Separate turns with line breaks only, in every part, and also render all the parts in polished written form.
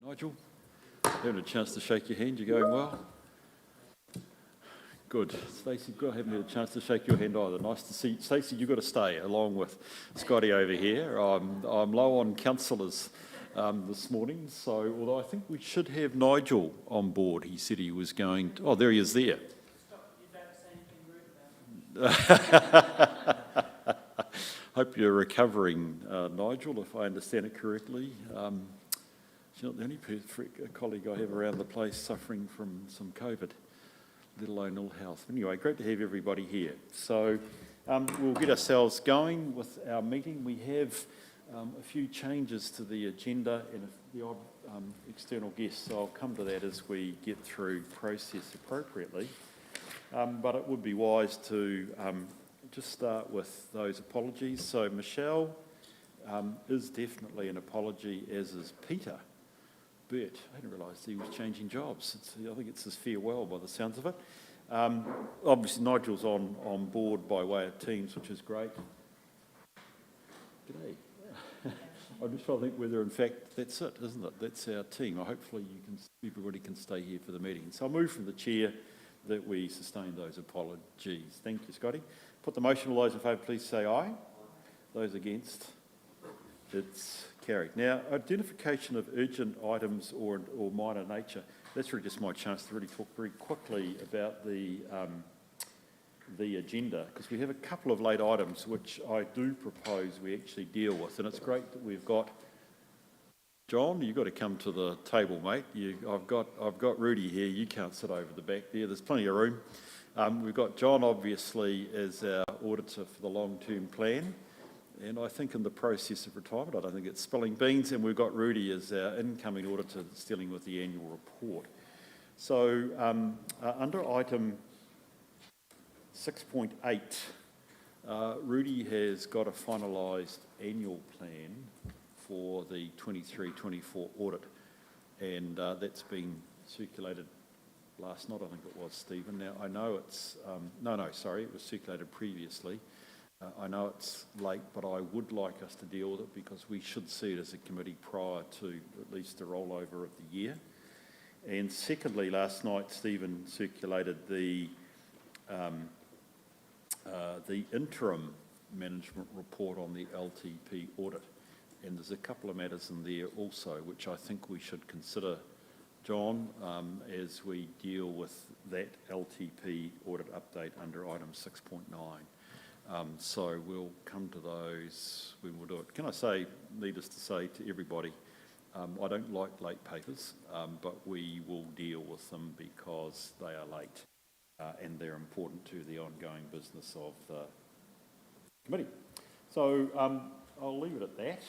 Nigel, having a chance to shake your hand. You going well? Good. Stacey, I haven't had a chance to shake your hand either. Nice to see you. Stacey, you've got to stay along with Scotty over here. I'm low on councillors this morning, so although I think we should have Nigel on board. He said he was going to, oh, there he is there.
Stop, you don't say anything rude about him.
Hope you're recovering, Nigel, if I understand it correctly. You're not the only colleague I have around the place suffering from some COVID, let alone ill health. Anyway, great to have everybody here. So we'll get ourselves going with our meeting. We have a few changes to the agenda and the odd external guests, so I'll come to that as we get through process appropriately. But it would be wise to just start with those apologies. So Michelle is definitely an apology, as is Peter. Bert, I didn't realise he was changing jobs. I think it's his farewell by the sounds of it. Obviously Nigel's on board by way of Teams, which is great. G'day. I'm just trying to think whether, in fact, that's it, isn't it? That's our team. Hopefully everybody can stay here for the meeting. So I'll move from the chair that we sustain those apologies. Thank you, Scotty. Put the motion. All those in favour, please say aye. Those against? It's carried. Now, identification of urgent items or minor nature. That's really just my chance to really talk very quickly about the agenda, because we have a couple of late items which I do propose we actually deal with, and it's great that we've got John. You've got to come to the table, mate. I've got Rudy here. You can't sit over the back there. There's plenty of room. We've got John, obviously, as our auditor for the long-term plan. And I think in the process of retirement, I don't think it's spilling beans, and we've got Rudy as our incoming auditor that's dealing with the annual report. So under item 6.8, Rudy has got a finalised annual plan for the 23-24 audit, and that's been circulated last night, I think it was, Stephen. Now, I know it's, it was circulated previously. I know it's late, but I would like us to deal with it because we should see it as a committee prior to at least the rollover of the year. And secondly, last night Stephen circulated the interim management report on the LTP audit, and there's a couple of matters in there also which I think we should consider, John, as we deal with that LTP audit update under item 6.9. So we'll come to those when we'll do it. Can I say, needless to say to everybody, I don't like late papers, but we will deal with them because they are late and they're important to the ongoing business of the committee. So I'll leave it at that.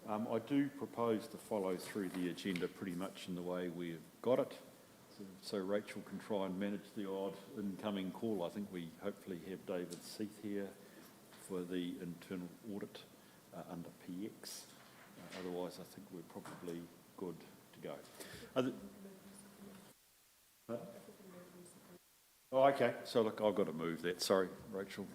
I do propose to follow through the agenda pretty much in the way we've got it. So Rachel can try and manage the odd incoming call. I think we hopefully have David Seath here for the internal audit under PX. Otherwise, I think we're probably good to go. Oh, okay. So look, I've got to move that. Sorry, Rachel.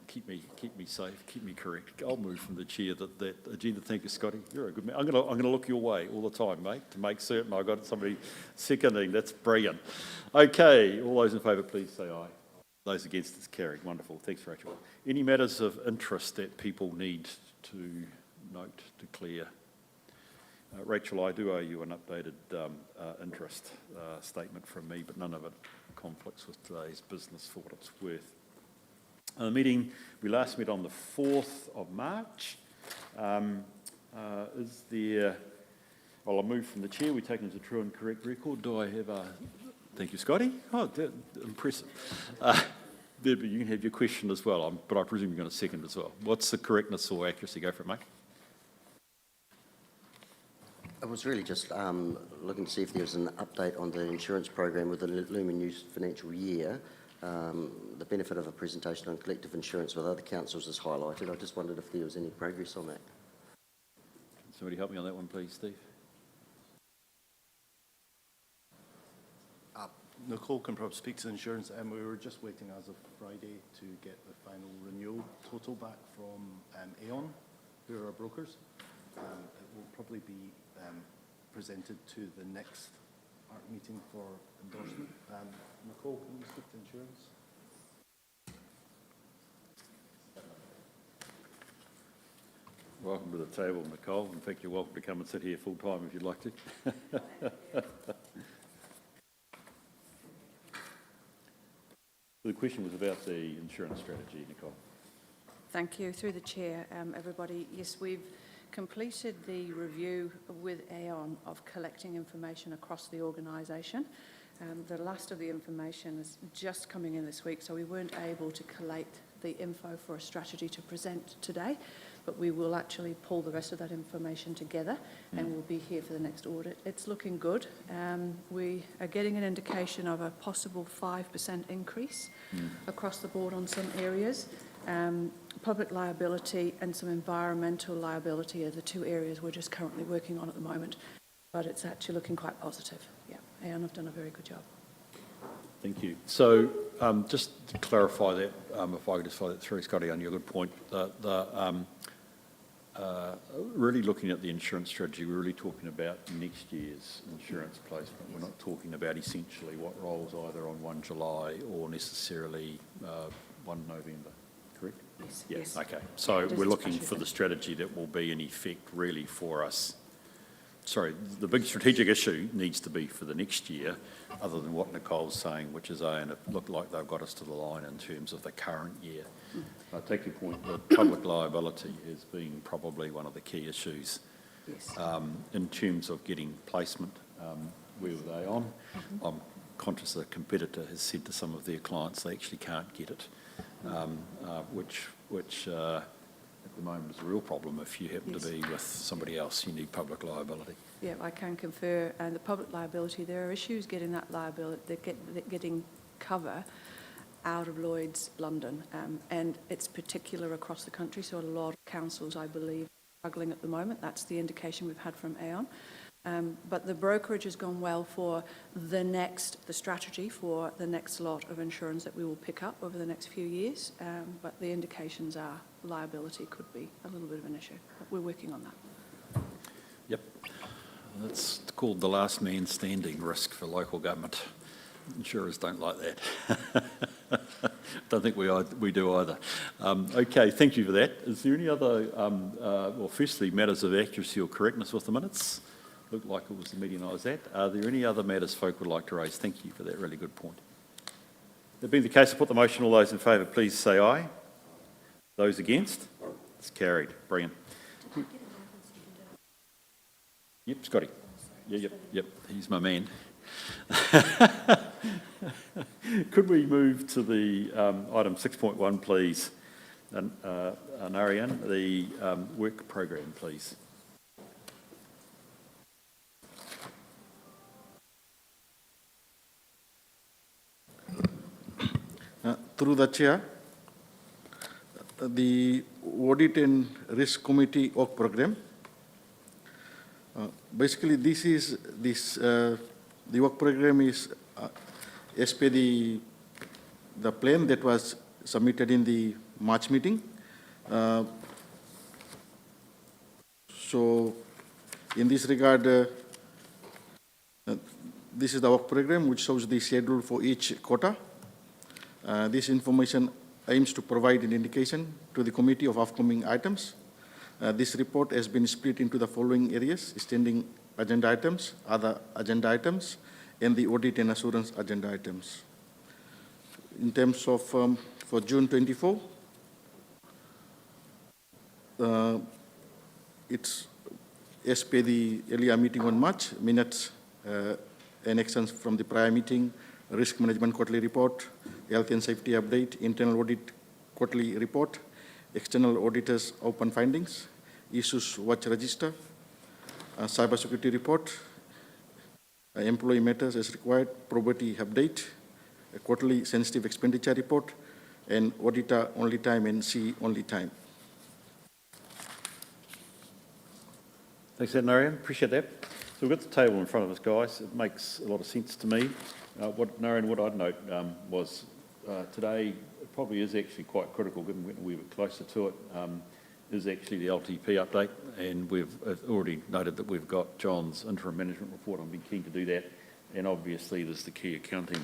Keep me safe. Keep me correct. I'll move from the chair that agenda. Thank you, Scotty. You're a good man. I'm gonna look your way all the time, mate, to make certain I've got somebody seconding. That's brilliant. Okay. All those in favour, please say aye. Those against, it's carried. Wonderful. Thanks, Rachel. Any matters of interest that people need to note, declare? Rachel, I do owe you an updated interest statement from me, but none of it conflicts with today's business for what it's worth. We last met on the 4th of March. Is there... Well, I'll move from the chair. We take it as a true and correct record. Do I have a... Thank you, Scotty. Oh, impressive. You can have your question as well, but I presume you're going to second as well. What's the correctness or accuracy? Go for it, mate.
I was really just looking to see if there was an update on the insurance program with the looming new financial year. The benefit of a presentation on collective insurance with other councils is highlighted. I just wondered if there was any progress on that.
Somebody help me on that one, please, Steve.
Nicole can probably speak to insurance, and we were just waiting as of Friday to get the final renewal total back from Aon, who are our brokers. It will probably be presented to the next ARC meeting for endorsement. Nicole, can you speak to insurance?
Welcome to the table, Nicole. In fact, you're welcome to come and sit here full-time if you'd like to. The question was about the insurance strategy, Nicole.
Thank you. Through the chair, everybody. Yes, we've completed the review with Aon of collecting information across the organisation. The last of the information is just coming in this week, so we weren't able to collate the info for a strategy to present today, but we will actually pull the rest of that information together and we'll be here for the next audit. It's looking good. We are getting an indication of a possible 5% increase across the board on some areas. Public liability and some environmental liability are the two areas we're just currently working on at the moment, but it's actually looking quite positive. Yeah, Aon have done a very good job.
Thank you. So just to clarify that, if I could just follow that through, Scotty, on your good point, really looking at the insurance strategy, we're really talking about next year's insurance placement. We're not talking about essentially what rolls either on 1 July or necessarily 1 November, correct?
Yes.
Yeah,
Yes.
okay. So
It is
we're
a
looking
special
for the
thing.
strategy that will be in effect really for us. Sorry, the big strategic issue needs to be for the next year, other than what Nicole's saying, which is, and it looked like they've got us to the line in terms of the current year. I take your point that public liability has been probably one of the key issues
Yes.
in terms of getting placement. Where were they on? I'm conscious the competitor has said to some of their clients they actually can't get it, which at the moment is a real problem. If you happen to be with somebody else, you need public liability.
Yeah, I can confer. And the public liability, there are issues getting that liability, getting cover out of Lloyd's London, and it's particular across the country. So a lot of councils, I believe, are struggling at the moment. That's the indication we've had from Aon. But the brokerage has gone well for the strategy for the next lot of insurance that we will pick up over the next few years. But the indications are liability could be a little bit of an issue. But we're working on that.
Yep. That's called the last man standing risk for local government. Insurers don't like that. Don't think we do either. Okay, thank you for that. Is there any other, well, firstly, matters of accuracy or correctness with the minutes? Looked like it was the meeting I was at. Are there any other matters folk would like to raise? Thank you for that really good point. That being the case, I'll put the motion. All those in favour, please say aye. Those against? It's carried. Brilliant. Yep, Scotty. Yep, he's my man. Could we move to the item 6.1, please, Narayan, the work program, please.
Through the chair, the Audit and Risk Committee work program. Basically, the work program is as per the plan that was submitted in the March meeting. So, in this regard, this is the work program which shows the schedule for each quarter. This information aims to provide an indication to the committee of upcoming items. This report has been split into the following areas: standing agenda items, other agenda items, and the audit and assurance agenda items. In terms of for June 24, it's as per the earlier meeting on March, minutes and actions from the prior meeting, risk management quarterly report, health and safety update, internal audit quarterly report, external auditors open findings, issues watch register, cybersecurity report, employee matters as required, probity update, a quarterly sensitive expenditure report, and auditor only time and C only time.
Thanks, Narayan. Appreciate that. So we've got the table in front of us, guys. It makes a lot of sense to me. Narayan, what I'd note was today probably is actually quite critical, given we're a wee bit closer to it. is actually the LTP update, and we've already noted that we've got John's interim management report. I'd be keen to do that. And obviously, there's the key accounting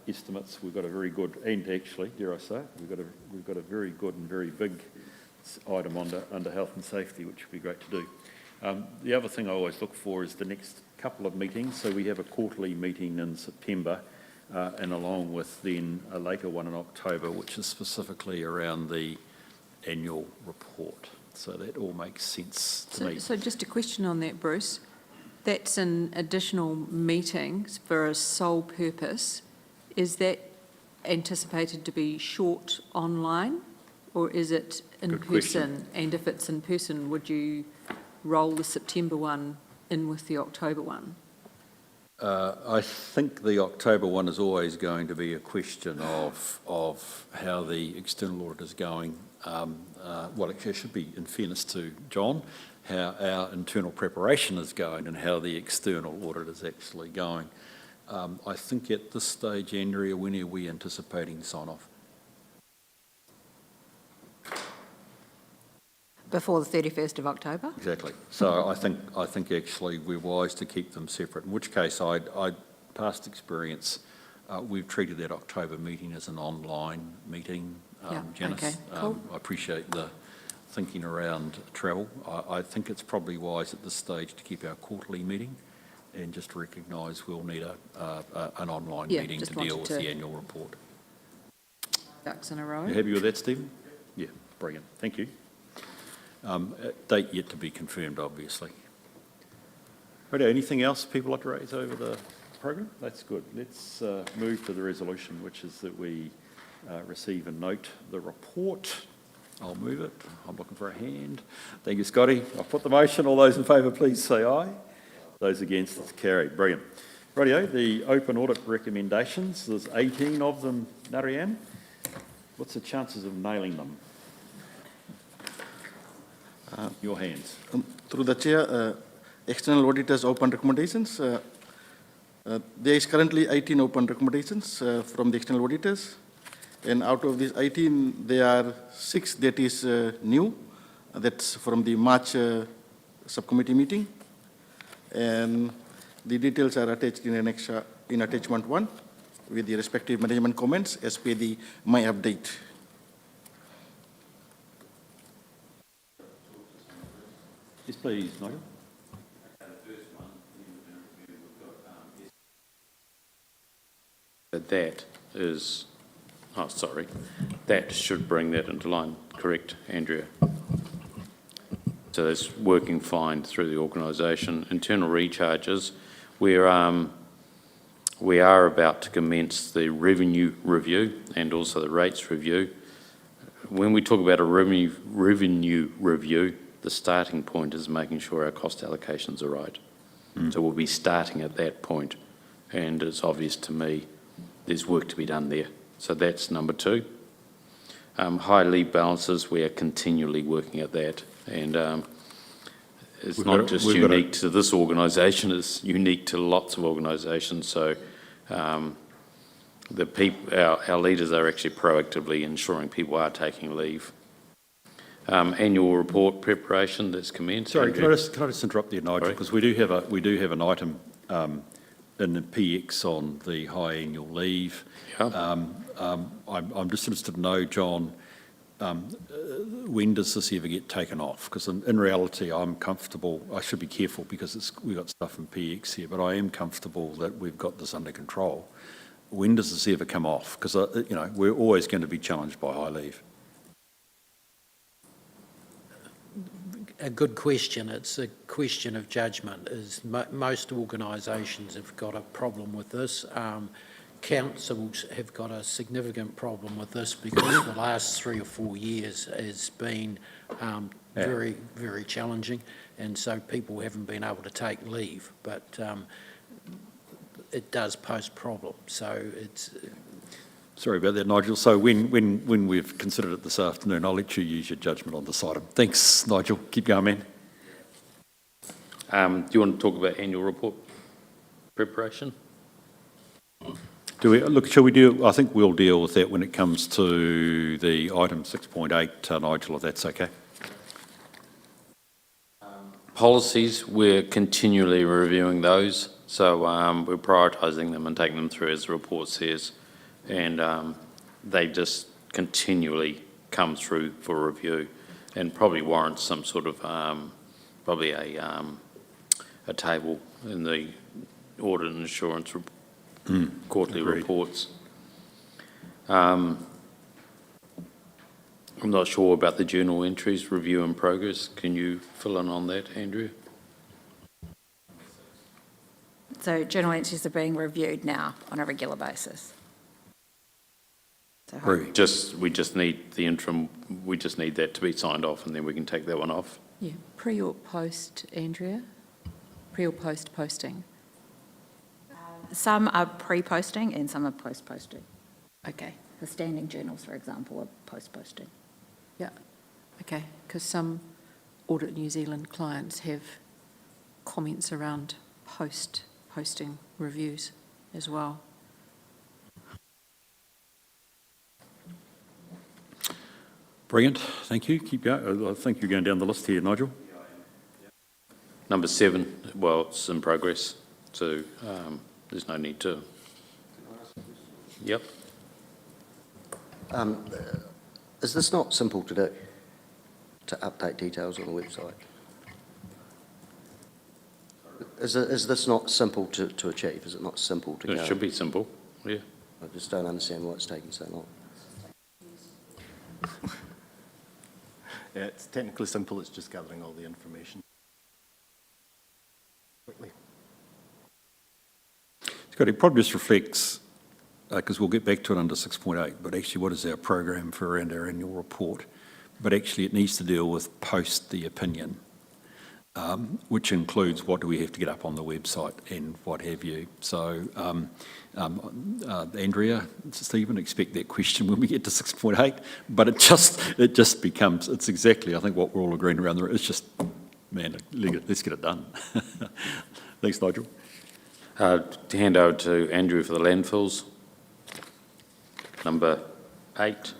estimates. We've got a very good, and actually, dare I say, we've got a very good and very big item under health and safety, which would be great to do. The other thing I always look for is the next couple of meetings. So we have a quarterly meeting in September, and along with then a later one in October, which is specifically around the annual report. So that all makes sense to me.
So just a question on that, Bruce. That's an additional meeting for a sole purpose. Is that anticipated to be short online, or is it in
Good
person?
question.
And if it's in person, would you roll the September one in with the October one?
I think the October one is always going to be a question of how the external audit is going. Well, it should be, in fairness to John, how our internal preparation is going and how the external audit is actually going. I think at this stage, Andrea, when are we anticipating sign-off?
Before the 31st of October?
Exactly. So I think actually we're wise to keep them separate, in which case past experience, we've treated that October meeting as an online meeting,
Yeah,
Janice.
okay, cool.
I appreciate the thinking around travel. I think it's probably wise at this stage to keep our quarterly meeting and just recognise we'll need an online
Yeah,
meeting
just
to deal
wanted
with
to-
the annual report.
Ducks in a row?
You happy with that, Stephen? Yeah, brilliant. Thank you. Date yet to be confirmed, obviously. Right, anything else people like to raise over the program? That's good. Let's move to the resolution, which is that we receive and note the report. I'll move it. I'm looking for a hand. Thank you, Scotty. I'll put the motion. All those in favour, please say aye. Those against, it's carried. Brilliant. Rightio, the open audit recommendations. There's 18 of them, Narayan. What's the chances of nailing them? Your hands.
Through the chair, external auditors open recommendations. There is currently 18 open recommendations from the external auditors. And out of these 18, there are 6 that is new. That's from the March subcommittee meeting. And the details are attached in attachment 1 with the respective management comments as per the my update.
Yes, please, Nigel.
That is, oh, sorry, that should bring that into line, correct, Andrea? So that's working fine through the organisation. Internal recharges, we are about to commence the revenue review and also the rates review. When we talk about a revenue review, the starting point is making sure our cost allocations are right. So we'll be starting at that point, and it's obvious to me there's work to be done there. So that's number 2. High leave balances, we are continually working at that, and it's not just unique to this organisation, it's unique to lots of organisations. So the people, our leaders are actually proactively ensuring people are taking leave. Annual report preparation that's commenced.
Sorry, can I just interrupt there, Nigel, because we do have an item in the PX on the high annual leave.
Yeah.
I'm just interested to know, John, when does this ever get taken off? Because in reality, I'm comfortable. I should be careful because we've got stuff in PX here, but I am comfortable that we've got this under control. When does this ever come off? Because we're always going to be challenged by high leave.
A good question. It's a question of judgment. Most organisations have got a problem with this. Councils have got a significant problem with this because the last 3 or 4 years has been very, very challenging, and so people haven't been able to take leave. But it does pose problems. So it's.
Sorry about that, Nigel. So when we've considered it this afternoon, I'll let you use your judgment on this item. Thanks, Nigel. Keep going, man.
Do you want to talk about annual report preparation?
Do we, look, shall we deal, I think we'll deal with that when it comes to the item 6.8, Nigel, if that's okay.
Policies, we're continually reviewing those, so we're prioritising them and taking them through as the report says, and they just continually come through for review, and probably warrants some sort of probably a table in the audit and insurance quarterly
Agreed.
reports. I'm not sure about the journal entries, review and progress. Can you fill in on that, Andrea?
So journal entries are being reviewed now on a regular basis. So
Agree.
We just need the interim, we just need that to be signed off and then we can take that one off.
Yeah, pre or post, Andrea? Pre or post posting?
some are pre-posting and some are post-posting.
Okay,
The standing journals, for example, are post-posting.
yeah, okay, because some Audit New Zealand clients have comments around posting reviews as well.
Brilliant, thank you. Keep going. I think you're going down the list here, Nigel.
Number 7, well, it's in progress, so there's no need to. Yep.
Is this not simple to do, to update details on the website? Is this not simple to achieve? Is it not simple to go?
It should be simple, yeah.
I just don't understand why it's taking so long.
Yeah, it's technically simple, it's just gathering all the information quickly.
Scott, it probably just reflects, because we'll get back to it under 6.8, but actually what is our program for around our annual report? But actually it needs to deal with post the opinion, which includes what do we have to get up on the website and what have you. So, Andrea, Stephen, expect that question when we get to 6.8, but it just becomes, it's exactly, I think what we're all agreeing around there, it's just, man, let's get it done. Thanks, Nigel.
To hand over to Andrew for the landfills. Number 8.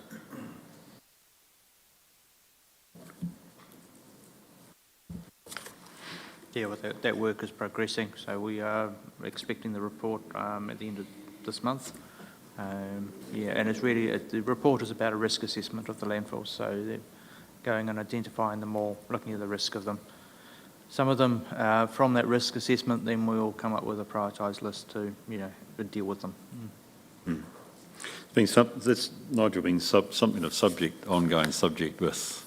Yeah, well, that work is progressing, so we are expecting the report at the end of this month. Yeah, and it's really, the report is about a risk assessment of the landfills, so they're going and identifying them all, looking at the risk of them. Some of them, from that risk assessment, then we'll come up with a prioritised list to, deal with them.
That's, Nigel, been something of ongoing subject with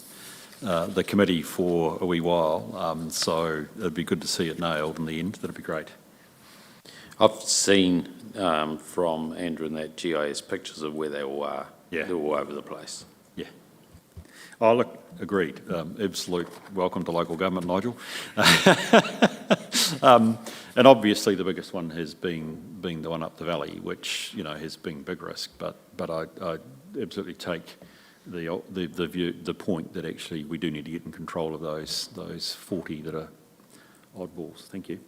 the committee for a wee while, so it'd be good to see it nailed in the end. That'd be great.
I've seen from Andrew and that GIS pictures of where they all are.
Yeah.
They're all over the place.
Yeah. Oh, look, agreed. Absolute welcome to local government, Nigel. And obviously the biggest one has been the one up the valley, which, has been big risk, but I absolutely take the point that actually we do need to get in control of those 40 that are oddballs. Thank you.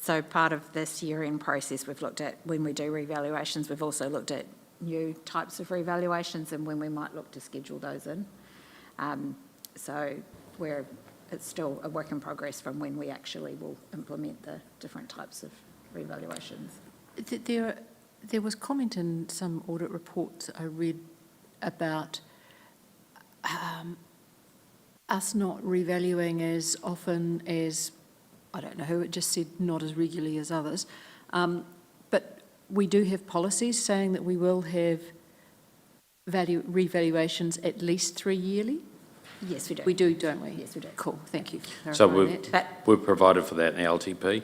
So part of this year-end process, we've looked at, when we do revaluations, we've also looked at new types of revaluations and when we might look to schedule those in. So it's still a work in progress from when we actually will implement the different types of revaluations.
There was comment in some audit reports I read about us not revaluing as often as, I don't know who, it just said not as regularly as others. But we do have policies saying that we will have revaluations at least 3 yearly.
Yes, we do.
We do, don't we?
Yes, we do.
Cool, thank you for
So
clarifying that.
we've provided for that in LTP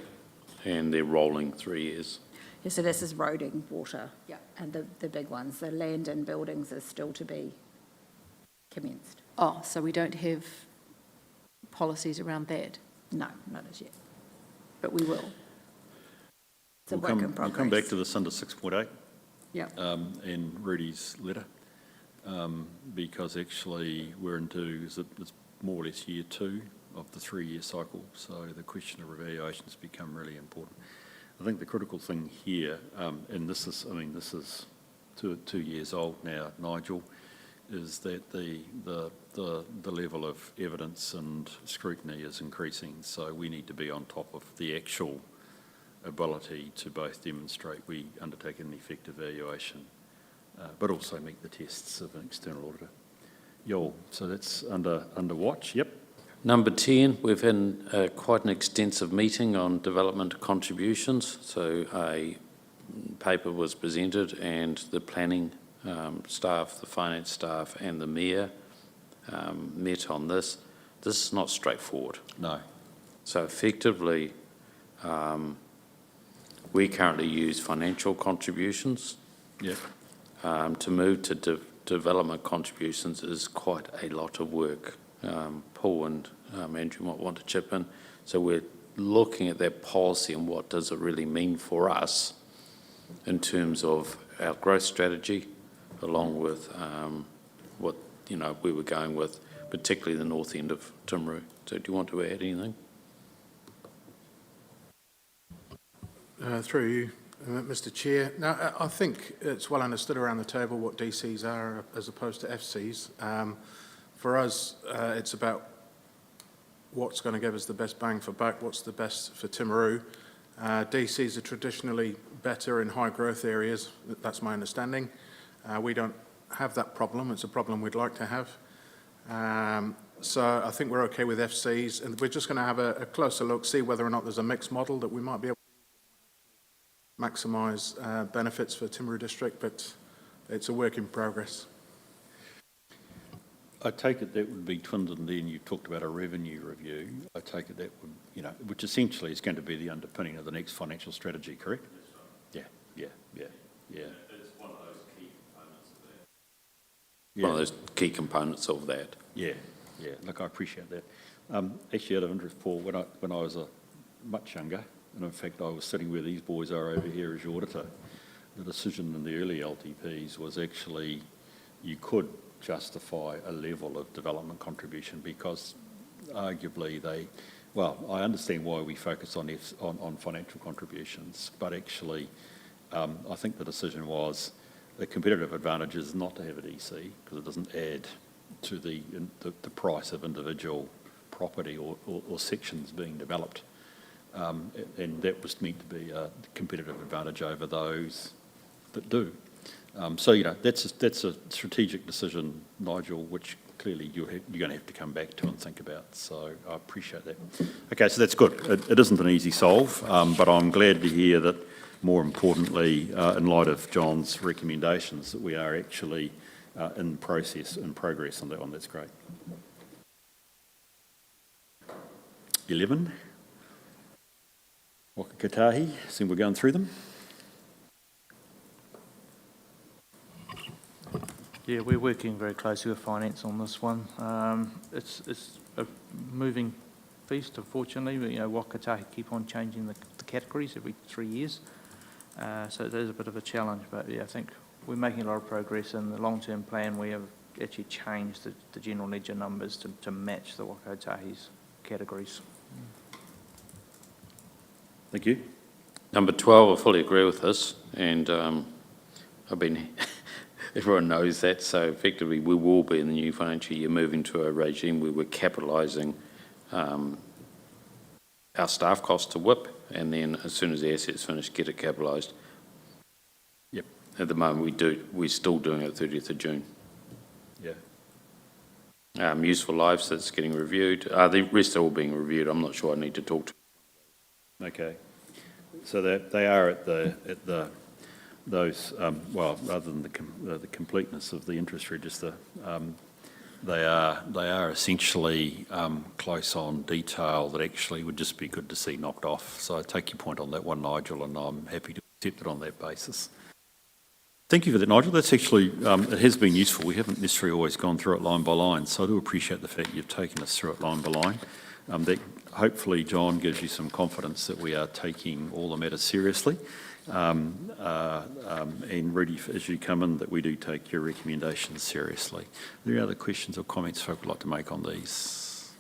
and they're rolling 3 years.
Yeah, so this is roading, water,
Yeah.
and the big ones. The land and buildings is still to be commenced.
Oh, so we don't have policies around that,
No, not as yet.
but we will.
It's a
We'll
work in
come
progress.
back to this under 6.8
Yeah.
in Rudy's letter. because actually we're into, it's more or less year 2 of the 3-year cycle, so the question of revaluation has become really important. I think the critical thing here, and this is 2 years old now, Nigel, is that the level of evidence and scrutiny is increasing, so we need to be on top of the actual ability to both demonstrate we undertake an effective valuation, but also meet the tests of an external auditor. So that's under watch, yep.
Number 10, we've had quite an extensive meeting on development contributions. So a paper was presented and the planning staff, the finance staff and the mayor met on this. This is not straightforward.
No.
So effectively, we currently use financial contributions.
Yep.
To move to development contributions is quite a lot of work. Paul and Andrew might want to chip in. So we're looking at that policy and what does it really mean for us in terms of our growth strategy, along with what we were going with, particularly the north end of Timaru. So do you want to add anything?
Through you, Mr. Chair. Now, I think it's well understood around the table what DCs are as opposed to FCs. For us, it's about what's going to give us the best bang for buck, what's the best for Timaru. DCs are traditionally better in high growth areas, that's my understanding. We don't have that problem, it's a problem we'd like to have. So I think we're okay with FCs, and we're just going to have a closer look, see whether or not there's a mixed model that we might be able to maximise benefits for Timaru District, but it's a work in progress.
I take it that would be twinned, and then you talked about a revenue review. I take it that would, which essentially is going to be the underpinning of the next financial strategy, correct? Yeah.
It's one of those key components of that. One of those key components of that.
Yeah. Look, I appreciate that. Actually, out of interest, Paul, when I was much younger, and in fact I was sitting where these boys are over here as your auditor, the decision in the early LTPs was actually you could justify a level of development contribution because arguably I understand why we focus on financial contributions, but actually I think the decision was the competitive advantage is not to have a DC because it doesn't add to the price of individual property or sections being developed. And that was meant to be a competitive advantage over those that do. So that's a strategic decision, Nigel, which clearly you're going to have to come back to and think about. So I appreciate that. Okay, so that's good. It isn't an easy solve, but I'm glad to hear that, more importantly, in light of John's recommendations, that we are actually in progress on that one. That's great. 11. Wakakatahi, so we're going through them.
Yeah, we're working very closely with finance on this one. It's a moving feast, unfortunately. But, Wakatahi keep on changing the categories every 3 years. So there's a bit of a challenge. But, I think we're making a lot of progress. In the long-term plan, we have actually changed the general ledger numbers to match the Wakatahi's categories.
Thank you.
Number 12, I fully agree with this, and everyone knows that, so effectively we will be in the new financial year moving to a regime where we're capitalising our staff costs to WIP, and then as soon as the asset's finished, get it capitalised.
Yep.
At the moment we're still doing it 30th of June.
Yeah.
Useful lives, that's getting reviewed. The rest are all being reviewed. I'm not sure I need to talk to.
Okay. So they are at those, rather than the completeness of the interest register, they are essentially close on detail that actually would just be good to see knocked off. So I take your point on that one, Nigel, and I'm happy to accept it on that basis. Thank you for that, Nigel. That's actually, it has been useful. We haven't necessarily always gone through it line by line, so I do appreciate the fact you've taken us through it line by line. That hopefully, John, gives you some confidence that we are taking all the matters seriously And Rudy, as you come in, that we do take your recommendations seriously. Are there other questions or comments folk would like to make on these?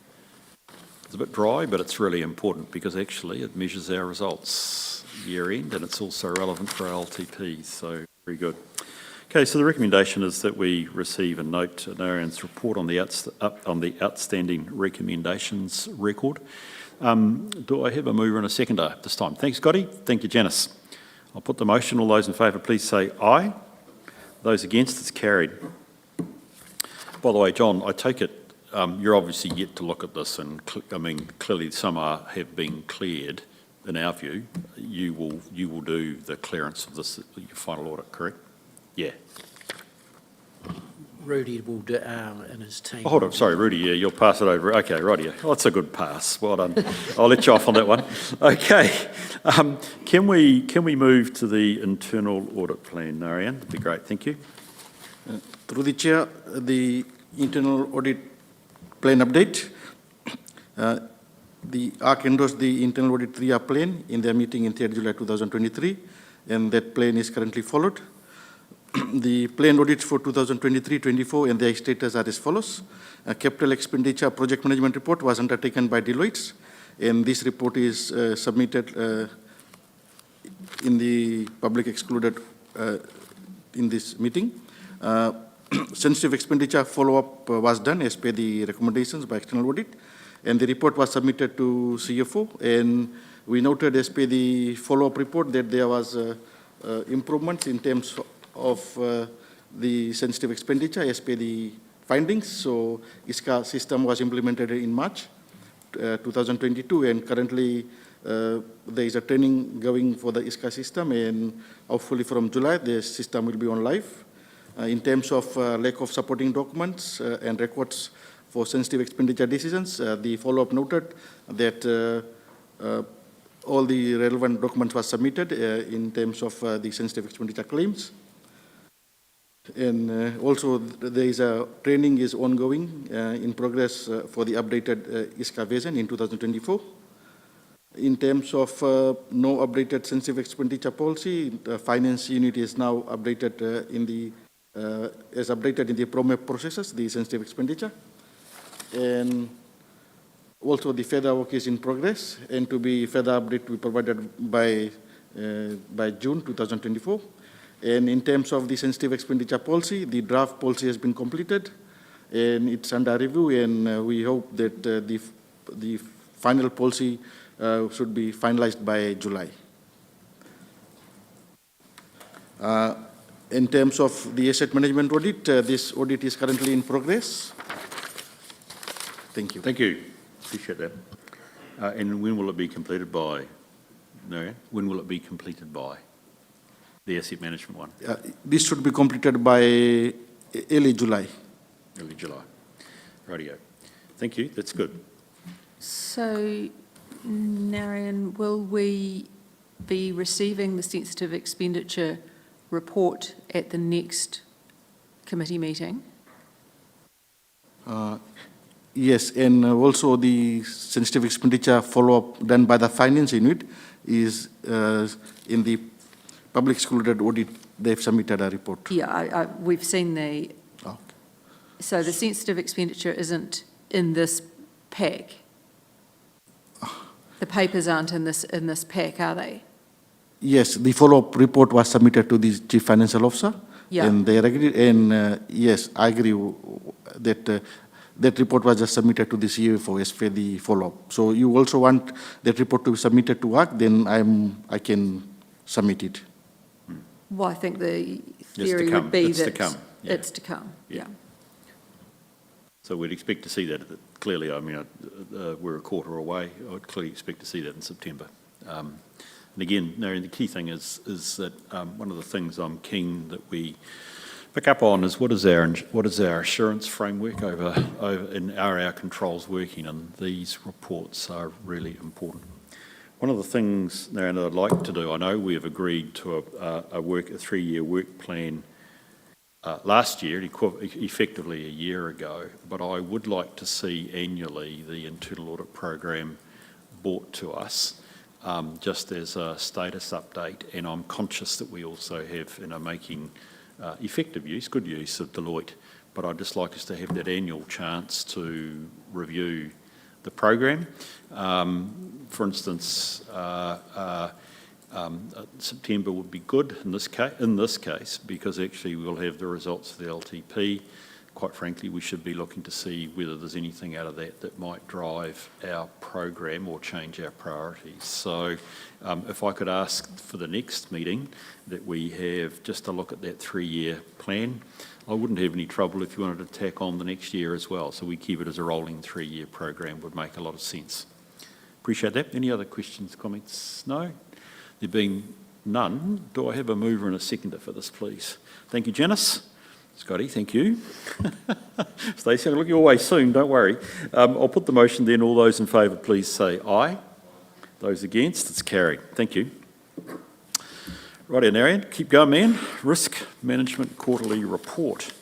It's a bit dry, but it's really important because actually it measures our results year end and it's also relevant for our LTPs, so very good. Okay, so the recommendation is that we receive and note Narayan's report on the outstanding recommendations record. Do I have a mover and a seconder this time? Thanks, Scotty. Thank you, Janice. I'll put the motion. All those in favour, please say aye. Those against, it's carried. By the way, John, I take it you're obviously yet to look at this, and clearly some have been cleared. In our view, you will do the clearance of this, your final audit, correct? Yeah.
Rudy will do, and his team.
Oh, hold on, sorry, Rudy, yeah, you'll pass it over. Okay, righty. Oh, that's a good pass. Well done. I'll let you off on that one. Okay. Can we move to the internal audit plan, Narayan? That'd be great, thank you.
Through the Chair, the internal audit plan update. The ARC endorsed the internal audit 3-year plan in their meeting in 3rd July 2023, and that plan is currently followed. The plan audits for 2023-24 and their status are as follows. A capital expenditure project management report was undertaken by Deloitte, and this report is submitted in the public excluded in this meeting. Sensitive expenditure follow-up was done as per the recommendations by external audit, and the report was submitted to CFO, and we noted as per the follow-up report that there was improvements in terms of the sensitive expenditure as per the findings. So ISCA system was implemented in March 2022, and currently there is a training going for the ISCA system, and hopefully from July the system will be on live. In terms of lack of supporting documents and records for sensitive expenditure decisions, the follow-up noted that all the relevant documents were submitted in terms of the sensitive expenditure claims. And also there is a training is ongoing in progress for the updated ISCA version in 2024. In terms of no updated sensitive expenditure policy, the finance unit is now updated as updated in the PROMEP processes, the sensitive expenditure. And also the further work is in progress, and to be further update we provided by June 2024. And in terms of the sensitive expenditure policy, the draft policy has been completed and it's under review, and we hope that the final policy should be finalized by July. In terms of the asset management audit, this audit is currently in progress. Thank you.
Thank you. Appreciate that. And when will it be completed by, Narayan? When will it be completed by? The asset management one?
This should be completed by early July.
Early July. Rightio. Thank you. That's good.
So, Narayan, will we be receiving the sensitive expenditure report at the next committee meeting?
Yes, and also the sensitive expenditure follow-up done by the finance unit is in the public excluded audit. They've submitted a report.
Yeah, we've seen the...
Oh, okay.
So the sensitive expenditure isn't in this pack? The papers aren't in this pack, are they?
Yes, the follow-up report was submitted to the Chief Financial Officer.
Yeah.
And they agreed, and yes, I agree that that report was just submitted to the CFO as for the follow-up. So you also want that report to be submitted to ARC, then I can submit it.
Well, I think the theory would be that it's to come. Yeah.
So we'd expect to see that. Clearly, I mean, we're a quarter away. I would clearly expect to see that in September. And again, Narayan, the key thing is that one of the things I'm keen that we pick up on is what is our assurance framework over and are our controls working, and these reports are really important. One of the things, Narayan, that I'd like to do, I know we have agreed to a 3-year work plan last year, effectively a year ago, but I would like to see annually the internal audit program brought to us just as a status update. And I'm conscious that we also have, making effective use, good use of Deloitte, but I'd just like us to have that annual chance to review the program. For instance, September would be good in this case, because actually we'll have the results of the LTP. Quite frankly, we should be looking to see whether there's anything out of that that might drive our program or change our priorities. So if I could ask for the next meeting that we have just a look at that 3-year plan, I wouldn't have any trouble if you wanted to tack on the next year as well. So we keep it as a rolling 3-year program would make a lot of sense. Appreciate that. Any other questions, comments? No? There being none, do I have a mover and a seconder for this, please? Thank you, Janice. Scotty, thank you. Stacey, I'll look your way soon, don't worry. I'll put the motion then. All those in favour, please say aye. Those against, it's carried. Thank you. Righty, Narian, keep going, man. Risk Management Quarterly Report.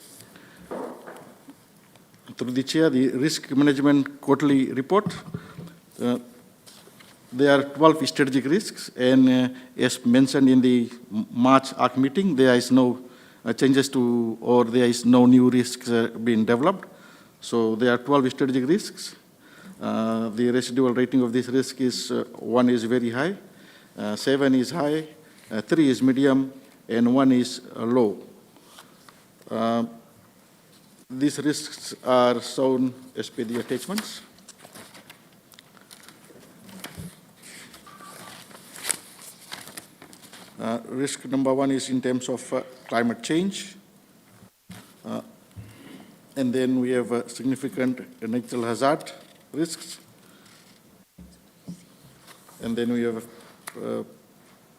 Through the Chair, the Risk Management Quarterly Report. There are 12 strategic risks, and as mentioned in the March ARC meeting, there is no changes to, or there is no new risks being developed. So there are 12 strategic risks. The residual rating of this risk is 1 is very high, 7 is high, 3 is medium, and 1 is low. These risks are shown as per the attachments. Risk number 1 is in terms of climate change. And then we have significant natural hazard risks. And then we have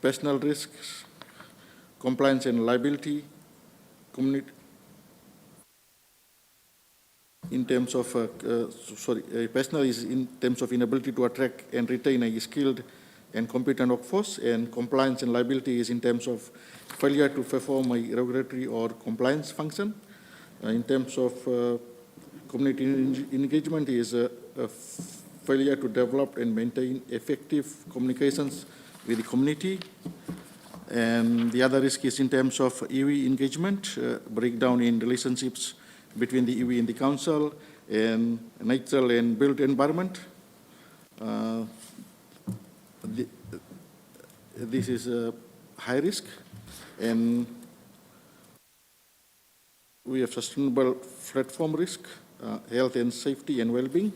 personal risks, compliance and liability, community, in terms of, personal is in terms of inability to attract and retain a skilled and competent workforce, and compliance and liability is in terms of failure to perform a regulatory or compliance function. In terms of community engagement is a failure to develop and maintain effective communications with the community. And the other risk is in terms of iwi engagement, breakdown in relationships between the iwi and the council, and natural and built environment. This is a high risk, and we have sustainable platform risk, health and safety and well-being,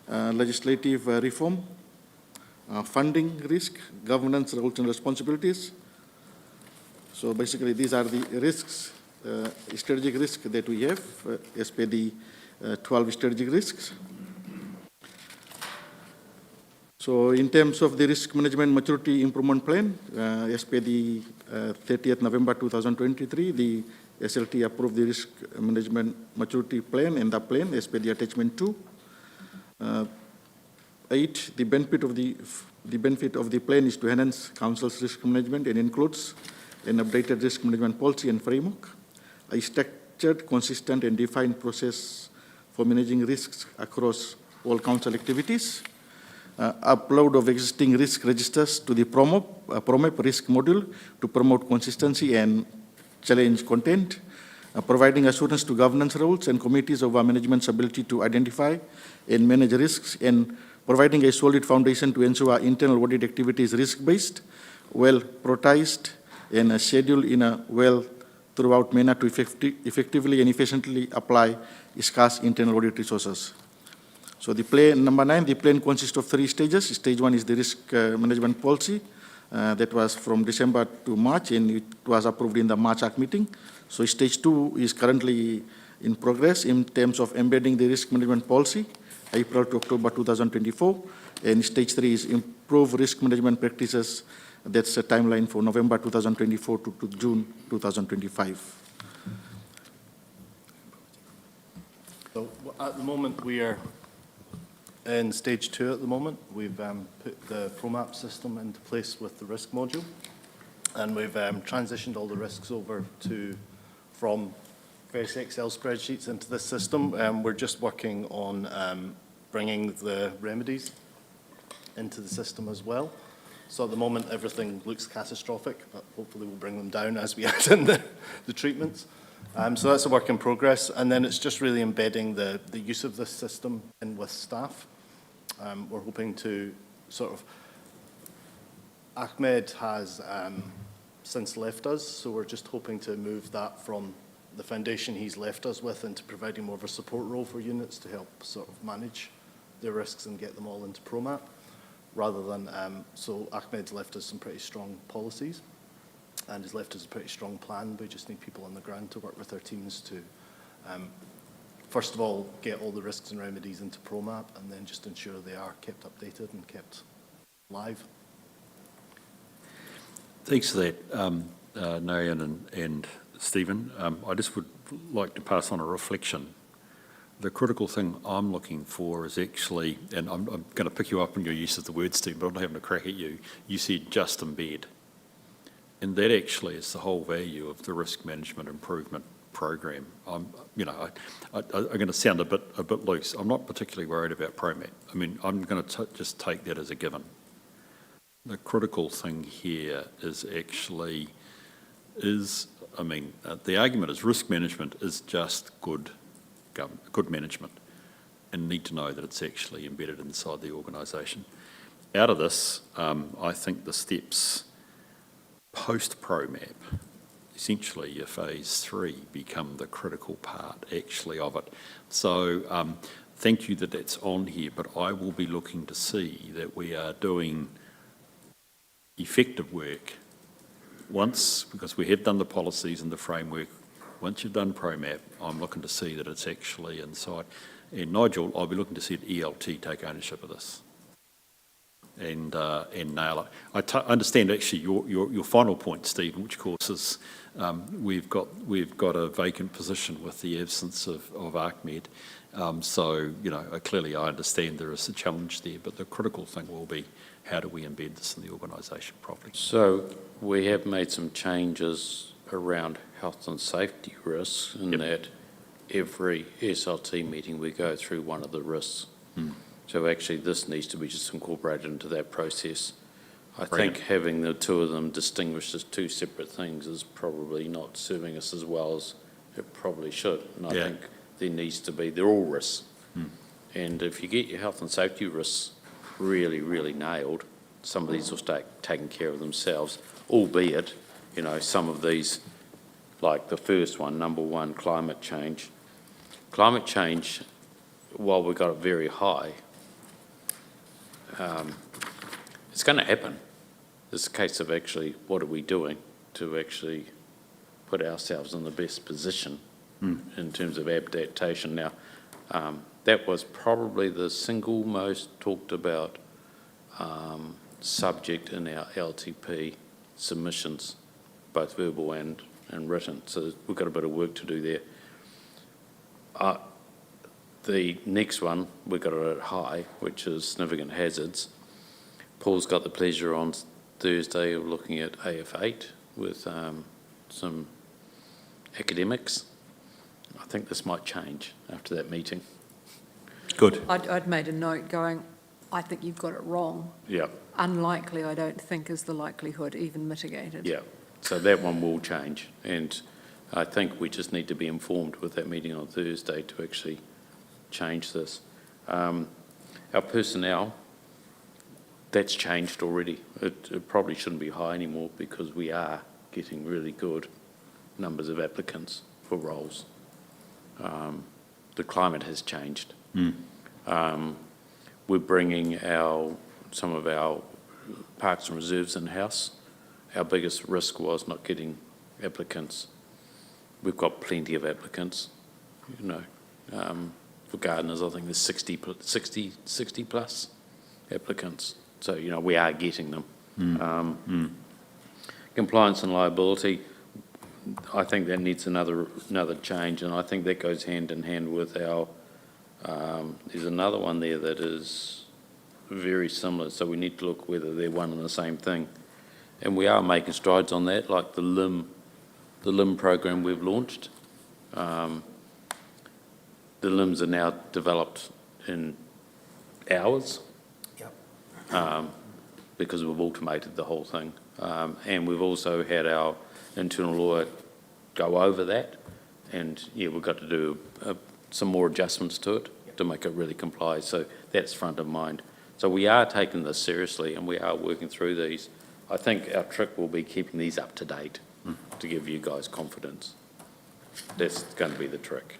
legislative reform, funding risk, governance, roles and responsibilities. So basically these are the risks, strategic risks that we have as per the 12 strategic risks. So in terms of the Risk Management Maturity Improvement Plan, as per the 30th November 2023, the SLT approved the Risk Management Maturity Plan and the plan as per the attachment 2. 8, the benefit of the plan is to enhance Council's risk management and includes an updated risk management policy and framework, a structured, consistent and defined process for managing risks across all Council activities, upload of existing risk registers to the PROMEP risk module to promote consistency and challenge content, providing assurance to governance roles and committees of our management's ability to identify and manage risks, and providing a solid foundation to ensure our internal audit activity is risk-based, well-prioritized, and scheduled in a well-throughout manner to effectively and efficiently apply scarce internal audit resources. So the plan, number 9, the plan consists of 3 stages. Stage 1 is the risk management policy. That was from December to March, and it was approved in the March ARC meeting. So stage 2 is currently in progress in terms of embedding the risk management policy, April to October 2024. And stage 3 is improve risk management practices. That's a timeline for November 2024 to June 2025.
So at the moment we are in stage 2 at the moment. We've put the PROMAP system into place with the risk module, and we've transitioned all the risks over from various Excel spreadsheets into this system. We're just working on bringing the remedies into the system as well. So at the moment, everything looks catastrophic, but hopefully we'll bring them down as we add in the treatments. So that's a work in progress. And then it's just really embedding the use of this system in with staff. We're hoping to sort of, Ahmed has since left us, so we're just hoping to move that from the foundation he's left us with into providing more of a support role for units to help sort of manage their risks and get them all into ProMap, rather than, so Ahmed's left us some pretty strong policies and has left us a pretty strong plan. We just need people on the ground to work with our teams to, first of all, get all the risks and remedies into ProMap, and then just ensure they are kept updated and kept live.
Thanks for that, Narayan and Stephen. I just would like to pass on a reflection. The critical thing I'm looking for is actually, and I'm going to pick you up on your use of the word, Stephen, but I'm not having a crack at you. You said just embed. And that actually is the whole value of the risk management improvement program. I'm going to sound a bit loose. I'm not particularly worried about ProMap. I mean, I'm going to just take that as a given. The critical thing here is actually, the argument is risk management is just good management, and need to know that it's actually embedded inside the organisation. Out of this, I think the steps post-ProMap, essentially your phase 3, become the critical part actually of it. So thank you that that's on here, but I will be looking to see that we are doing effective work once, because we have done the policies and the framework. Once you've done ProMap, I'm looking to see that it's actually inside. And Nigel, I'll be looking to see ELT take ownership of this and nail it. I understand actually your final point, Stephen, which of course is we've got a vacant position with the absence of Ahmed. So clearly I understand there is a challenge there, but the critical thing will be how do we embed this in the organisation properly.
So we have made some changes around health and safety risks in that every SLT meeting we go through one of the risks. So actually this needs to be just incorporated into that process. I think having the two of them distinguished as two separate things is probably not serving us as well as it probably should. And I think there needs to be, they're all risks. And if you get your health and safety risks really, really nailed, some of these will start taking care of themselves, albeit, some of these, like the first one, number one, climate change. Climate change, while we got it very high, it's going to happen. It's a case of actually, what are we doing to actually put ourselves in the best position in terms of adaptation? Now, that was probably the single most talked about subject in our LTP submissions, both verbal and written. So we've got a bit of work to do there. The next one, we've got it at high, which is significant hazards. Paul's got the pleasure on Thursday of looking at AF8 with some academics. I think this might change after that meeting.
Good.
I'd made a note going, I think you've got it wrong.
Yeah.
Unlikely, I don't think, is the likelihood, even mitigated.
Yeah. So that one will change. And I think we just need to be informed with that meeting on Thursday to actually change this. Our personnel, that's changed already. It probably shouldn't be high anymore because we are getting really good numbers of applicants for roles. The climate has changed. We're bringing some of our parks and reserves in-house. Our biggest risk was not getting applicants. We've got plenty of applicants, for gardeners, I think there's 60 plus applicants. So, we are getting them. Compliance and liability, I think that needs another change, and I think that goes hand in hand with our, there's another one there that is very similar, so we need to look whether they're one and the same thing. And we are making strides on that, like the LIM program we've launched. The LIMs are now developed in hours.
Yep.
because we've automated the whole thing. And we've also had our internal lawyer go over that, and yeah, we've got to do some more adjustments to it to make it really comply. So that's front of mind. So we are taking this seriously, and we are working through these. I think our trick will be keeping these up to date to give you guys confidence. That's going to be the trick.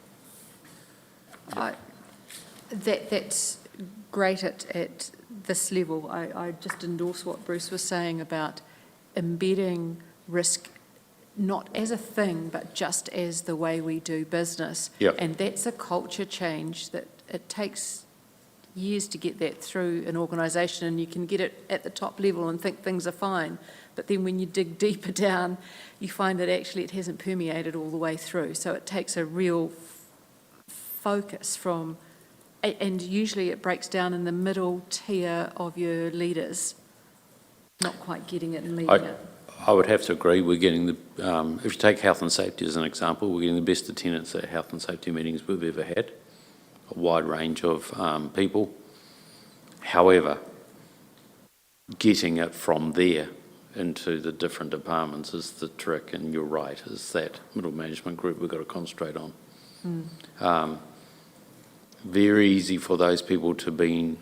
That's great at this level. I just endorse what Bruce was saying about embedding risk not as a thing, but just as the way we do business.
Yep.
And that's a culture change that it takes years to get that through an organisation, and you can get it at the top level and think things are fine. But then when you dig deeper down, you find that actually it hasn't permeated all the way through. So it takes a real focus from, and usually it breaks down in the middle tier of your leaders, not quite getting it and leading it.
I would have to agree. We're getting the, if you take health and safety as an example, we're getting the best attendance at health and safety meetings we've ever had, a wide range of people. However, getting it from there into the different departments is the trick, and you're right, is that middle management group we've got to concentrate on. Very easy for those people to be,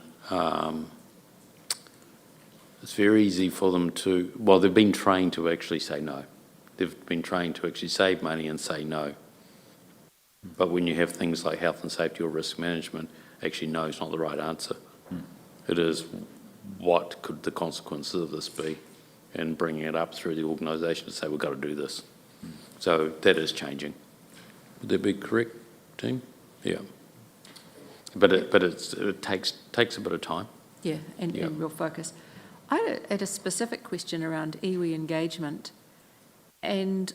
it's very easy for them to, well, they've been trained to actually say no. They've been trained to actually save money and say no. But when you have things like health and safety or risk management, actually no is not the right answer. It is, what could the consequences of this be? And bringing it up through the organisation to say, we've got to do this. So that is changing. Would that be correct, team? Yeah. But it takes a bit of time.
Yeah, and real focus. I had a specific question around iwi engagement, and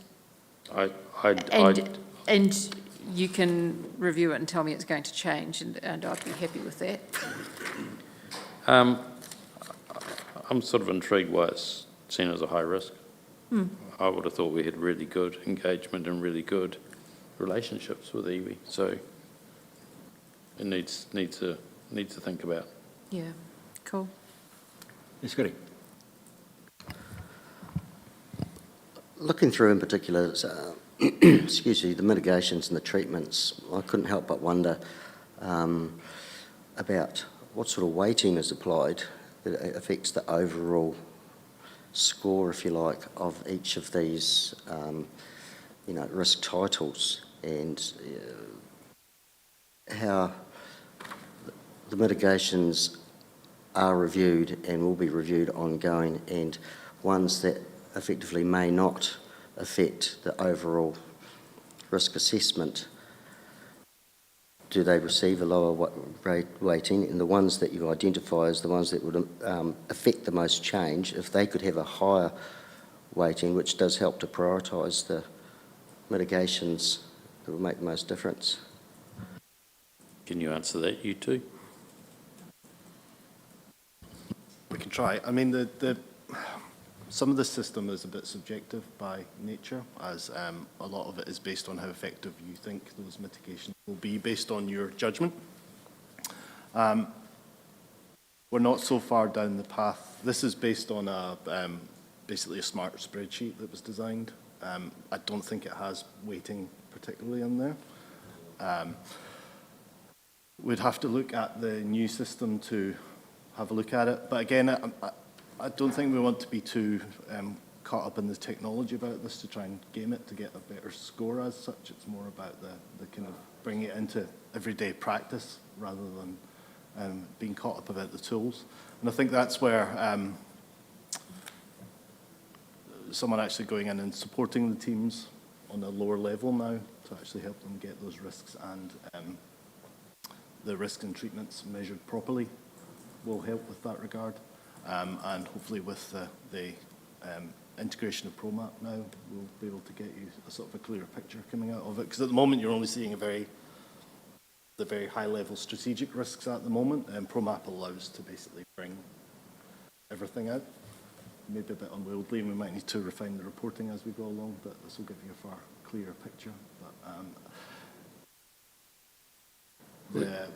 you can review it and tell me it's going to change, and I'd be happy with that.
I'm sort of intrigued why it's seen as a high risk. I would have thought we had really good engagement and really good relationships with iwi, so it needs to think about.
Yeah, cool.
Yes, Goody.
Looking through in particular, excuse me, the mitigations and the treatments, I couldn't help but wonder about what sort of weighting is applied that affects the overall score, if you like, of each of these, risk titles, and how the mitigations are reviewed and will be reviewed ongoing, and ones that effectively may not affect the overall risk assessment, do they receive a lower weighting? And the ones that you identify as the ones that would affect the most change, if they could have a higher weighting, which does help to prioritise the mitigations that will make the most difference.
Can you answer that, you two?
We can try. I mean, some of the system is a bit subjective by nature, as a lot of it is based on how effective you think those mitigations will be based on your judgment. We're not so far down the path. This is based on basically a smart spreadsheet that was designed. I don't think it has weighting particularly in there. We'd have to look at the new system to have a look at it. But again, I don't think we want to be too caught up in the technology about this to try and game it to get a better score as such. It's more about the kind of bringing it into everyday practice rather than being caught up about the tools. And I think that's where someone actually going in and supporting the teams on a lower level now to actually help them get those risks and the risks and treatments measured properly will help with that regard. And hopefully with the integration of ProMap now, we'll be able to get you a sort of a clearer picture coming out of it. Because at the moment, you're only seeing the very high-level strategic risks at the moment, and ProMap allows to basically bring everything out. Maybe a bit unwieldy, and we might need to refine the reporting as we go along, but this will give you a far clearer picture. But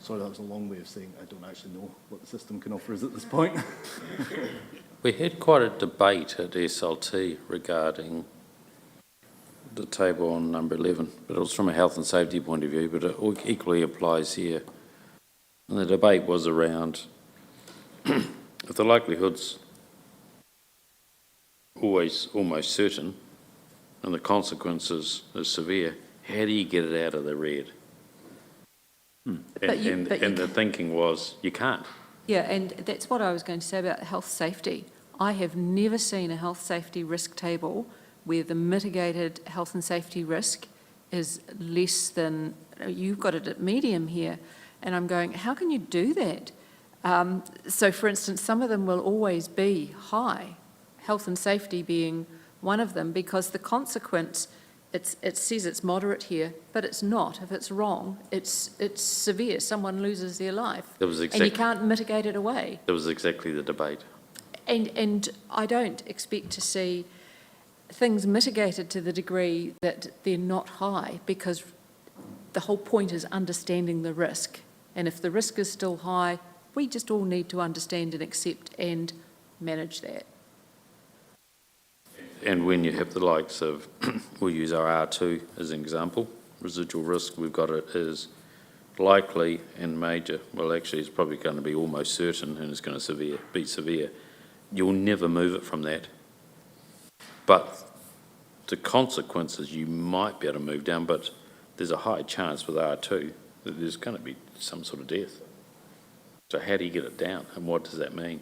Sorry, that was a long way of saying I don't actually know what the system can offer us at this point.
We had quite a debate at SLT regarding the table on number 11, but it was from a health and safety point of view, but it equally applies here. And the debate was around if the likelihood's always almost certain and the consequences are severe, how do you get it out of the red? And the thinking was, you can't.
Yeah, and that's what I was going to say about health safety. I have never seen a health safety risk table where the mitigated health and safety risk is less than, you've got it at medium here, and I'm going, how can you do that? So for instance, some of them will always be high, health and safety being one of them, because the consequence, it says it's moderate here, but it's not. If it's wrong, it's severe. Someone loses their life. And you can't mitigate it away.
That was exactly the debate.
And I don't expect to see things mitigated to the degree that they're not high, because the whole point is understanding the risk. And if the risk is still high, we just all need to understand and accept and manage that.
And when you have the likes of, we'll use our R2 as an example, residual risk, we've got it as likely and major. Well, actually, it's probably going to be almost certain and it's going to be severe. You'll never move it from that. But the consequences you might be able to move down, but there's a high chance with R2 that there's going to be some sort of death. So how do you get it down, and what does that mean?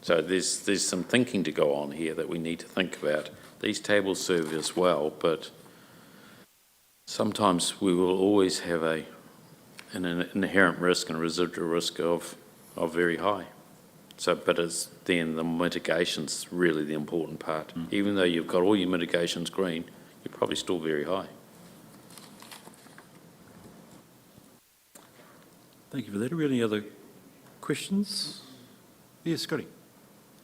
So there's some thinking to go on here that we need to think about. These tables serve us well, but sometimes we will always have an inherent risk and a residual risk of very high. So, but it's then the mitigation's really the important part. Even though you've got all your mitigations green, you're probably still very high.
Thank you for that. Are there any other questions? Yes, Scotty.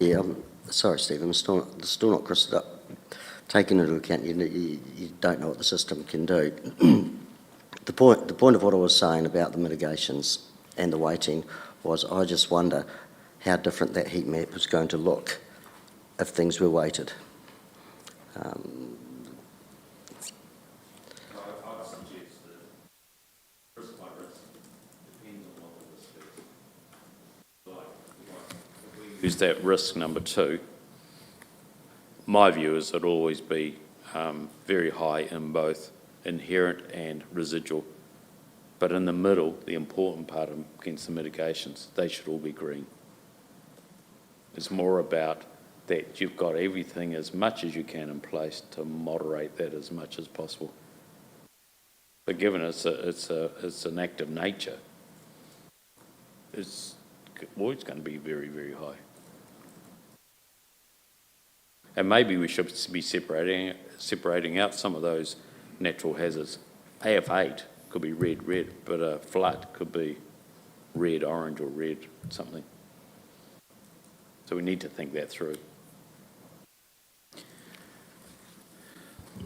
Yeah, sorry, Steve, I'm still not crystal up. Taking into account you don't know what the system can do. The point of what I was saying about the mitigations and the weighting was I just wonder how different that heat map was going to look if things were weighted.
I'd suggest that risk by risk depends on what the risk is. Like if we use that risk number 2, my view is it'll always be very high in both inherent and residual. But in the middle, the important part against the mitigations, they should all be green. It's more about that you've got everything as much as you can in place to moderate that as much as possible. But given it's an act of nature, it's always going to be very, very high. And maybe we should be separating out some of those natural hazards. AF8 could be red, but a flood could be red, orange, or red, something. So we need to think that through.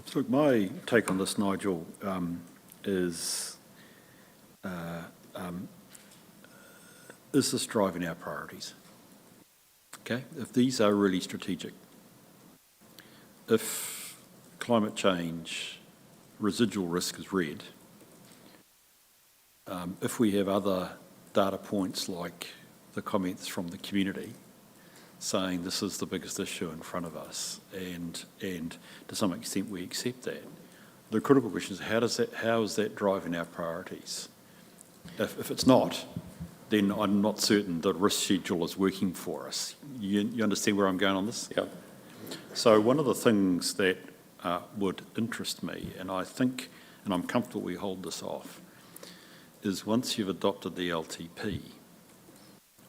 So my take on this, Nigel, is this driving our priorities? Okay, if these are really strategic, if climate change residual risk is red, if we have other data points like the comments from the community saying this is the biggest issue in front of us, and to some extent we accept that, the critical question is how is that driving our priorities? If it's not, then I'm not certain the risk schedule is working for us. You understand where I'm going on this?
Yep.
So one of the things that would interest me, and I think, and I'm comfortable we hold this off, is once you've adopted the LTP,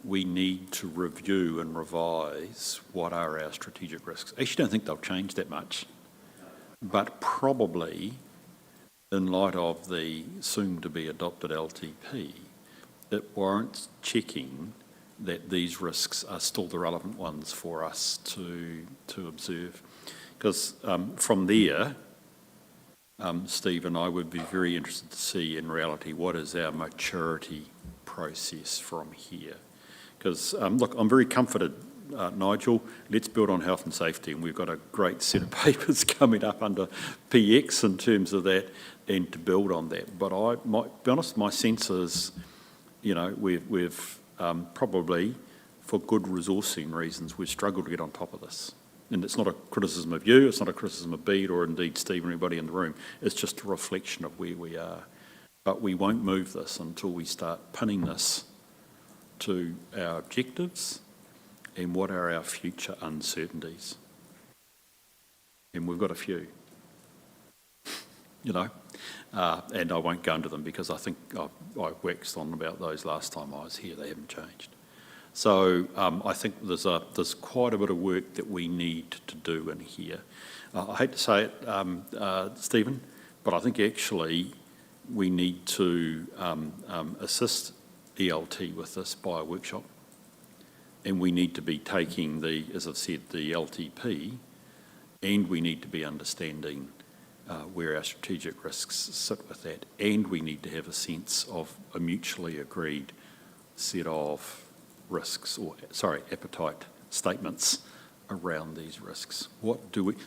we need to review and revise what are our strategic risks. I actually don't think they'll change that much, but probably in light of the soon-to-be adopted LTP, it warrants checking that these risks are still the relevant ones for us to observe. Because from there, Stephen, I would be very interested to see in reality what is our maturity process from here. Because, look, I'm very comforted, Nigel, let's build on health and safety, and we've got a great set of papers coming up under PX in terms of that, and to build on that. But to be honest, my sense is, we've probably, for good resourcing reasons, we've struggled to get on top of this. And it's not a criticism of you, it's not a criticism of Bede or indeed Steve or anybody in the room, it's just a reflection of where we are. But we won't move this until we start pinning this to our objectives and what are our future uncertainties. And we've got a few, and I won't go into them because I think I waxed on about those last time I was here, they haven't changed. So I think there's quite a bit of work that we need to do in here. I hate to say it, Stephen, but I think actually we need to assist ELT with this by a workshop, and we need to be taking as I've said, the LTP, and we need to be understanding where our strategic risks sit with that, and we need to have a sense of a mutually agreed set of risks, appetite statements around these risks.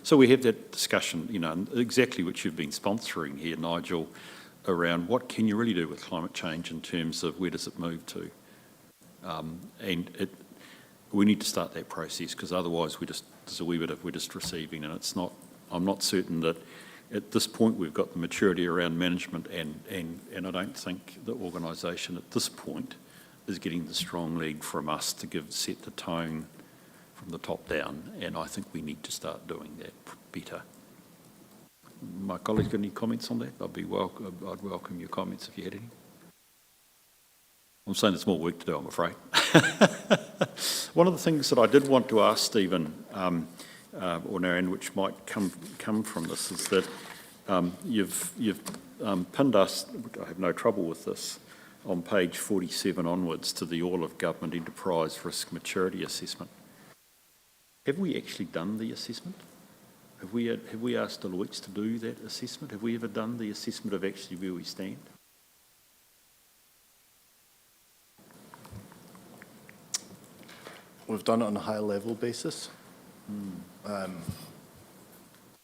So we have that discussion, exactly what you've been sponsoring here, Nigel, around what can you really do with climate change in terms of where does it move to? We need to start that process because otherwise there's a wee bit of we're just receiving, and I'm not certain that at this point we've got the maturity around management and I don't think the organisation at this point is getting the strong lead from us to set the tone from the top down, and I think we need to start doing that better. My colleagues got any comments on that? I'd welcome your comments if you had any. I'm saying there's more work to do, I'm afraid. One of the things that I did want to ask Stephen, or Narayan, which might come from this, is that you've pinned us, I have no trouble with this, on page 47 onwards to the All of Government Enterprise Risk Maturity Assessment. Have we actually done the assessment? Have we asked Deloitte to do that assessment? Have we ever done the assessment of actually where we stand?
We've done it on a high-level basis.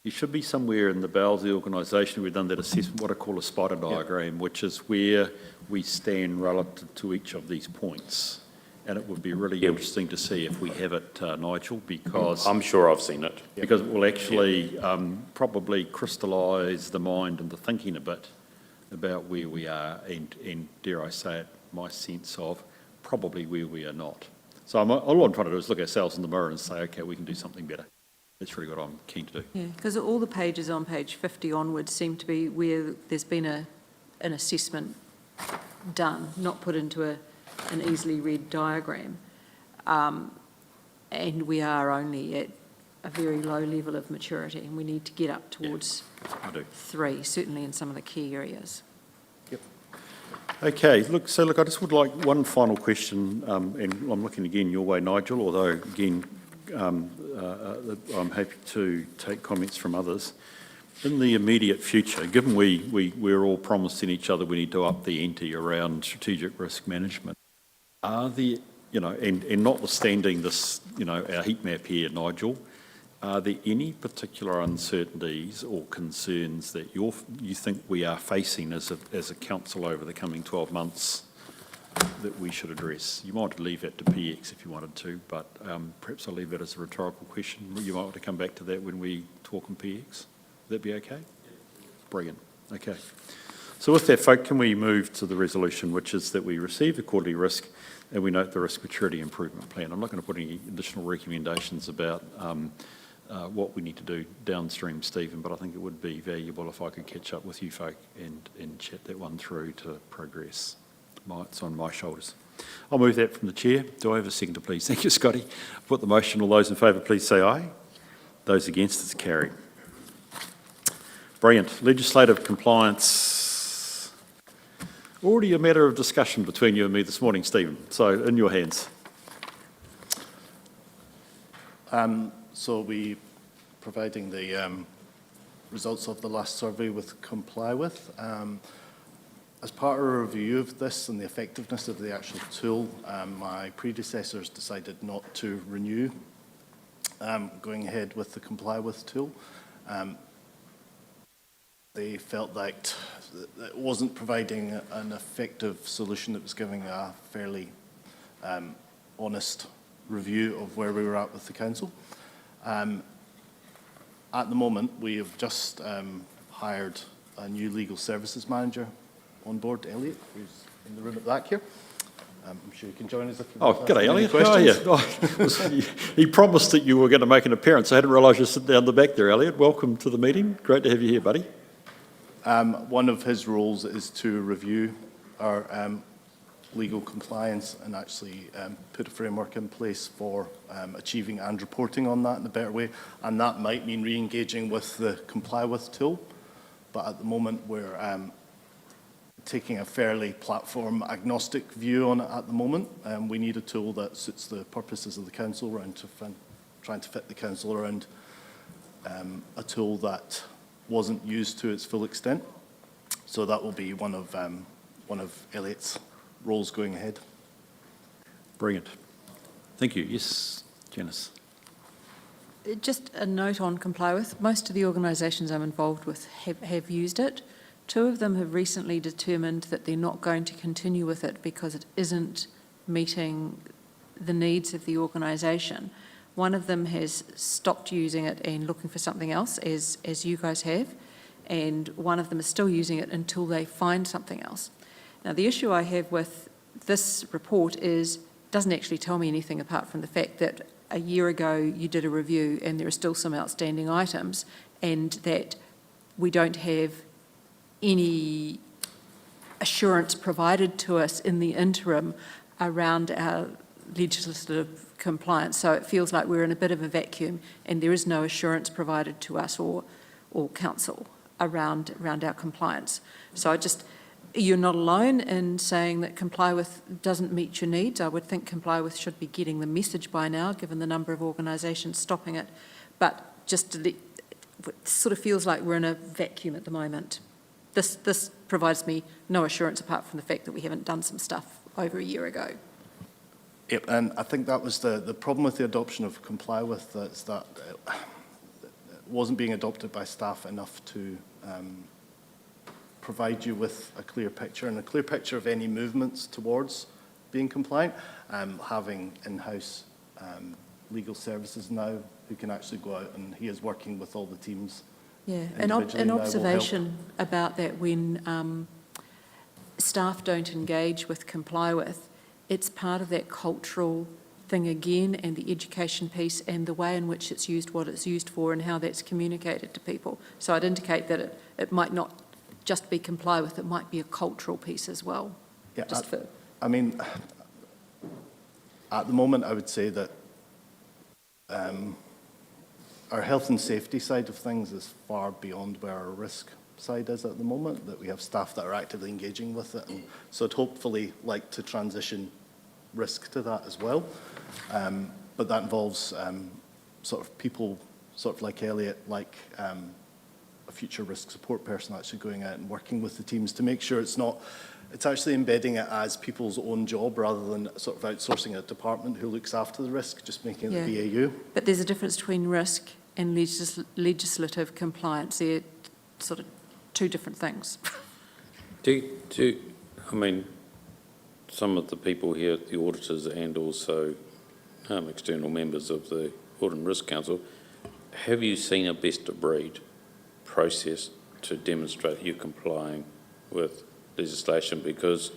You should be somewhere in the bowels of the organisation we've done that assessment, what I call a spider diagram, which is where we stand relative to each of these points. And it would be really interesting to see if we have it, Nigel, because
I'm sure I've seen it.
Because it will actually probably crystallise the mind and the thinking a bit about where we are and dare I say it, my sense of probably where we are not. So all I'm trying to do is look ourselves in the mirror and say, okay, we can do something better. That's really what I'm keen to do.
Yeah, because all the pages on page 50 onwards seem to be where there's been an assessment done, not put into an easily read diagram. And we are only at a very low level of maturity, and we need to get up towards 3, certainly in some of the key areas.
Yep. Okay, look, I just would like one final question, and I'm looking again your way, Nigel, although again, I'm happy to take comments from others. In the immediate future, given we're all promising each other we need to up the ante around strategic risk management, are there, and notwithstanding this, our heat map here, Nigel, are there any particular uncertainties or concerns that you think we are facing as a council over the coming 12 months that we should address? You might leave that to PX if you wanted to, but perhaps I'll leave that as a rhetorical question. You might want to come back to that when we talk on PX. Would that be okay? Brilliant. Okay. So with that, folk, can we move to the resolution, which is that we receive the quarterly risk and we note the risk maturity improvement plan. I'm not going to put any additional recommendations about what we need to do downstream, Stephen, but I think it would be valuable if I could catch up with you folk and chat that one through to progress. It's on my shoulders. I'll move that from the chair. Do I have a seconder, please? Thank you, Scotty. Put the motion. All those in favour, please say aye. Those against, it's carried. Brilliant. Legislative compliance. Already a matter of discussion between you and me this morning, Stephen. So, in your hands.
So we providing the results of the last survey with Comply With. As part of a review of this and the effectiveness of the actual tool, my predecessors decided not to renew going ahead with the Comply With tool. They felt that it wasn't providing an effective solution that was giving a fairly honest review of where we were at with the council. At the moment, we have just hired a new legal services manager on board, Elliot, who's in the room at the back here. I'm sure you can join us if you want to ask
G'day,
any
Elliot.
questions.
How are you? He promised that you were going to make an appearance. I hadn't realised you're sitting down the back there, Elliot. Welcome to the meeting. Great to have you here, buddy.
One of his roles is to review our legal compliance and actually put a framework in place for achieving and reporting on that in a better way. And that might mean re-engaging with the Comply With tool. But at the moment, we're taking a fairly platform agnostic view on it at the moment. We need a tool that suits the purposes of the council around trying to fit the council around a tool that wasn't used to its full extent. So that will be one of Elliot's roles going ahead.
Brilliant. Thank you. Yes, Janice.
Just a note on Comply With. Most of the organisations I'm involved with have used it. 2 of them have recently determined that they're not going to continue with it because it isn't meeting the needs of the organisation. One of them has stopped using it and looking for something else, as you guys have, and one of them is still using it until they find something else. Now, the issue I have with this report is it doesn't actually tell me anything apart from the fact that a year ago you did a review and there are still some outstanding items, and that we don't have any assurance provided to us in the interim around our legislative compliance. So it feels like we're in a bit of a vacuum and there is no assurance provided to us or council around our compliance. So you're not alone in saying that Comply With doesn't meet your needs. I would think Comply With should be getting the message by now, given the number of organisations stopping it. But it sort of feels like we're in a vacuum at the moment. This provides me no assurance apart from the fact that we haven't done some stuff over a year ago.
Yep, and I think that was the problem with the adoption of Comply With, is that it wasn't being adopted by staff enough to provide you with a clear picture and a clear picture of any movements towards being compliant. Having in-house legal services now who can actually go out, and he is working with all the teams.
Yeah, an observation about that: when staff don't engage with Comply With, it's part of that cultural thing again, and the education piece and the way in which it's used, what it's used for, and how that's communicated to people. So I'd indicate that it might not just be Comply With, it might be a cultural piece as well.
Yeah, I mean, at the moment, I would say that our health and safety side of things is far beyond where our risk side is at the moment, that we have staff that are actively engaging with it. And so I'd hopefully like to transition risk to that as well. But that involves sort of people, sort of like Elliot, like a future risk support person actually going out and working with the teams to make sure it's actually embedding it as people's own job rather than sort of outsourcing a department who looks after the risk, just making it BAU.
But there's a difference between risk and legislative compliance. They're sort of 2 different things.
I mean, some of the people here, the auditors and also external members of the Audit and Risk Council, have you seen a best of breed process to demonstrate you're complying with legislation? Because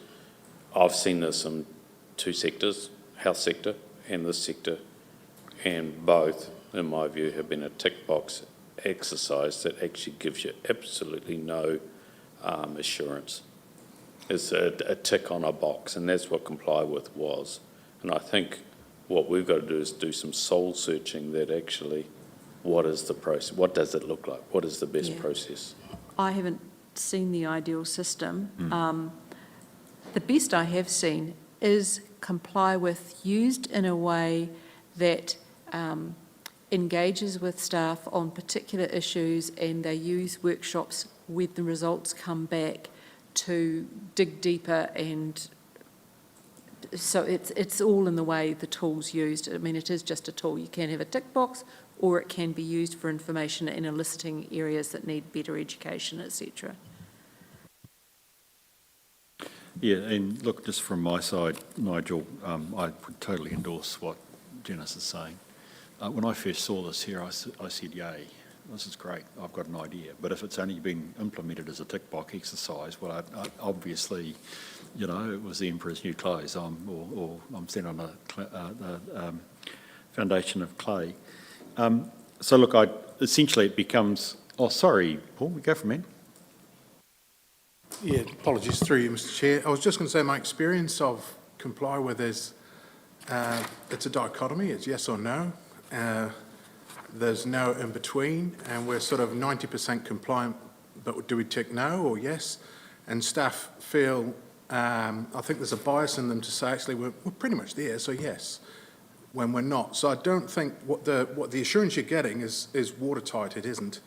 I've seen this in 2 sectors, health sector and this sector, and both, in my view, have been a tick box exercise that actually gives you absolutely no assurance. It's a tick on a box, and that's what Comply With was. And I think what we've got to do is do some soul searching that actually, what is the process? What does it look like? What is the best process?
I haven't seen the ideal system. The best I have seen is Comply With used in a way that engages with staff on particular issues and they use workshops when the results come back to dig deeper, and so it's all in the way the tool's used. I mean, it is just a tool. You can have a tick box, or it can be used for information and eliciting areas that need better education, etc.
Yeah, and look, just from my side, Nigel, I would totally endorse what Janice is saying. When I first saw this here, I said, yay, this is great, I've got an idea. But if it's only been implemented as a tick box exercise, well, I obviously, you know, it was the emperor's new clothes, or I'm standing on a foundation of clay. So look, essentially it becomes, oh, sorry, Paul, we go from in.
Yeah, apologies through you, Mr. Chair. I was just going to say my experience of comply with is it's a dichotomy. It's yes or no. There's no in between, and we're sort of 90% compliant, but do we tick no or yes? And staff feel, I think there's a bias in them to say, actually, we're pretty much there, so yes, when we're not. So I don't think what the assurance you're getting is watertight. It isn't.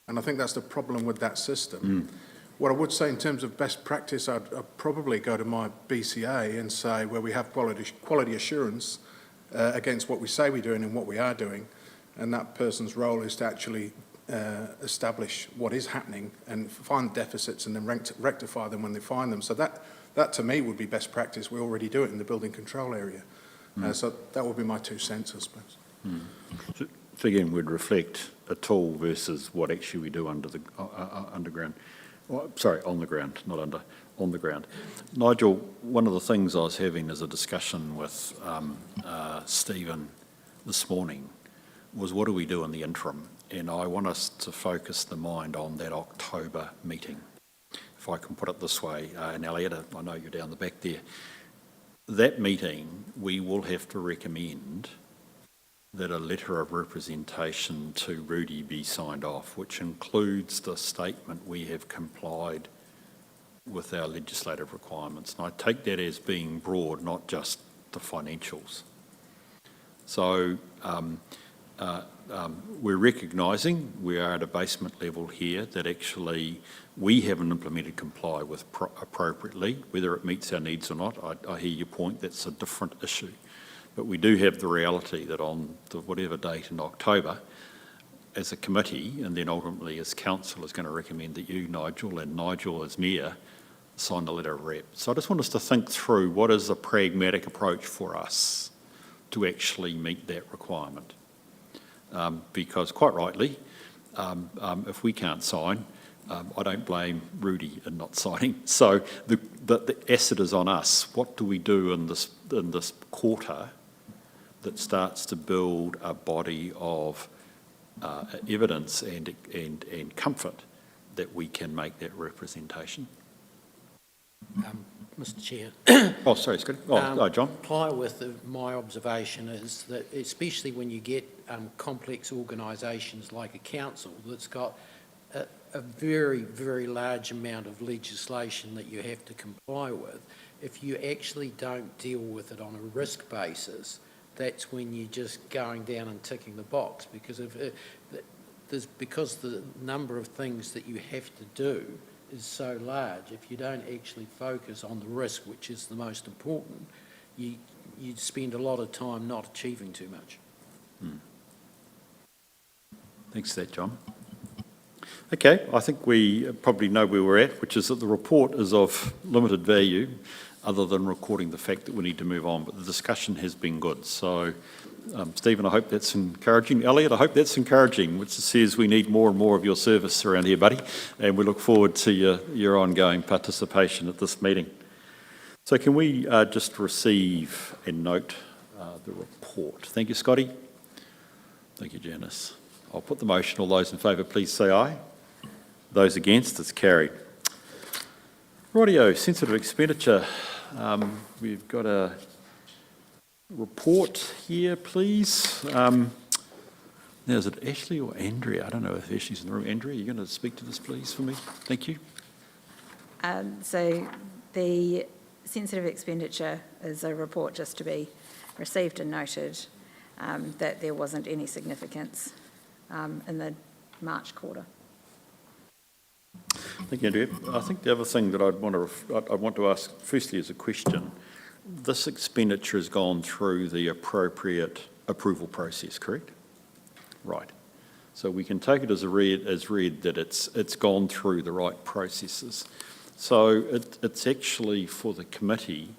And I think that's the problem with that system. What I would say in terms of best practice, I'd probably go to my BCA and say where we have quality assurance against what we say we're doing and what we are doing, and that person's role is to actually establish what is happening and find deficits and then rectify them when they find them. So that to me would be best practice. We already do it in the building control area. So that would be my 2 cents, I suppose.
So again, we'd reflect a tool versus what actually we do under the underground. Well, sorry, on the ground, not under, on the ground. Nigel, one of the things I was having as a discussion with Stephen this morning was what do we do in the interim? And I want us to focus the mind on that October meeting, if I can put it this way. And Elliot, I know you're down the back there. That meeting, we will have to recommend that a letter of representation to Rudy be signed off, which includes the statement we have complied with our legislative requirements. And I take that as being broad, not just the financials. So we're recognising we are at a basement level here that actually we haven't implemented comply with appropriately, whether it meets our needs or not. I hear your point, that's a different issue. But we do have the reality that on the whatever date in October, as a committee, and then ultimately as council, is going to recommend that you, Nigel, and Nigel as mayor, sign the letter of rep. So I just want us to think through what is a pragmatic approach for us to actually meet that requirement. Because quite rightly, if we can't sign, I don't blame Rudy in not signing. So the asset is on us. What do we do in this quarter that starts to build a body of evidence and comfort that we can make that representation?
Mr Chair.
Oh, sorry, Scotty. Oh, John.
Comply with my observation is that especially when you get complex organisations like a council that's got a very, very large amount of legislation that you have to comply with, if you actually don't deal with it on a risk basis, that's when you're just going down and ticking the box, because because the number of things that you have to do is so large. If you don't actually focus on the risk, which is the most important, you spend a lot of time not achieving too much.
Thanks for that, John. Okay, I think we probably know where we're at, which is that the report is of limited value, other than recording the fact that we need to move on, but the discussion has been good. So, Stephen, I hope that's encouraging. Elliot, I hope that's encouraging, which says we need more and more of your service around here, buddy, and we look forward to your ongoing participation at this meeting. So can we just receive and note the report? Thank you, Scotty. Thank you, Janice. I'll put the motion. All those in favour, please say aye. Those against, it's carried. Rightio, sensitive expenditure. We've got a report here, please. Now, is it Ashley or Andrea? I don't know if Ashley's in the room. Andrea, you're going to speak to this, please, for me? Thank you.
So the sensitive expenditure is a report just to be received and noted. that there wasn't any significance in the March quarter.
Thank you, Andrea. I think the other thing that I'd want to ask, firstly, as a question, this expenditure has gone through the appropriate approval process, correct? Right. So we can take it as read that it's gone through the right processes. So it's actually for the committee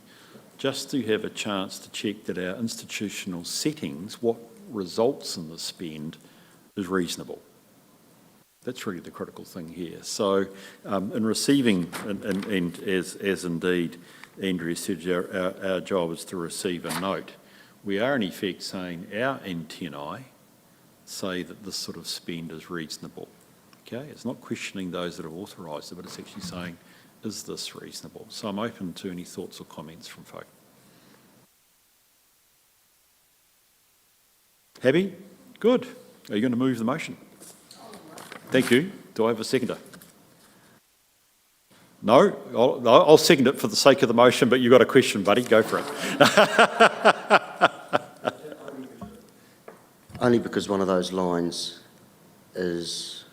just to have a chance to check that our institutional settings, what results in the spend, is reasonable. That's really the critical thing here. So in receiving, and as indeed Andrea said, our job is to receive a note, we are in effect saying our antennae say that this sort of spend is reasonable. Okay, it's not questioning those that have authorised it, but it's actually saying, is this reasonable? So I'm open to any thoughts or comments from folk. Happy? Good. Are you going to move the motion? Thank you. Do I have a seconder? No? I'll second it for the sake of the motion, but you've got a question, buddy. Go for it.
Only because one of those lines is,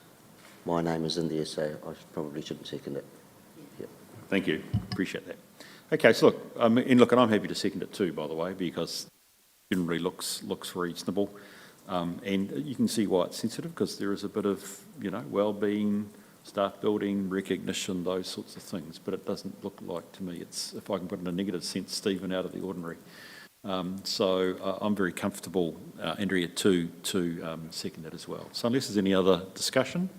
my name is in there, so I probably shouldn't second it. Yep.
Thank you. Appreciate that. Okay, so look, and I'm happy to second it too, by the way, because it generally looks reasonable. And you can see why it's sensitive, because there is a bit of, well-being, staff building, recognition, those sorts of things. But it doesn't look like to me it's, if I can put it in a negative sense, Stephen, out of the ordinary. So I'm very comfortable, Andrea, to second that as well. So unless there's any other discussion,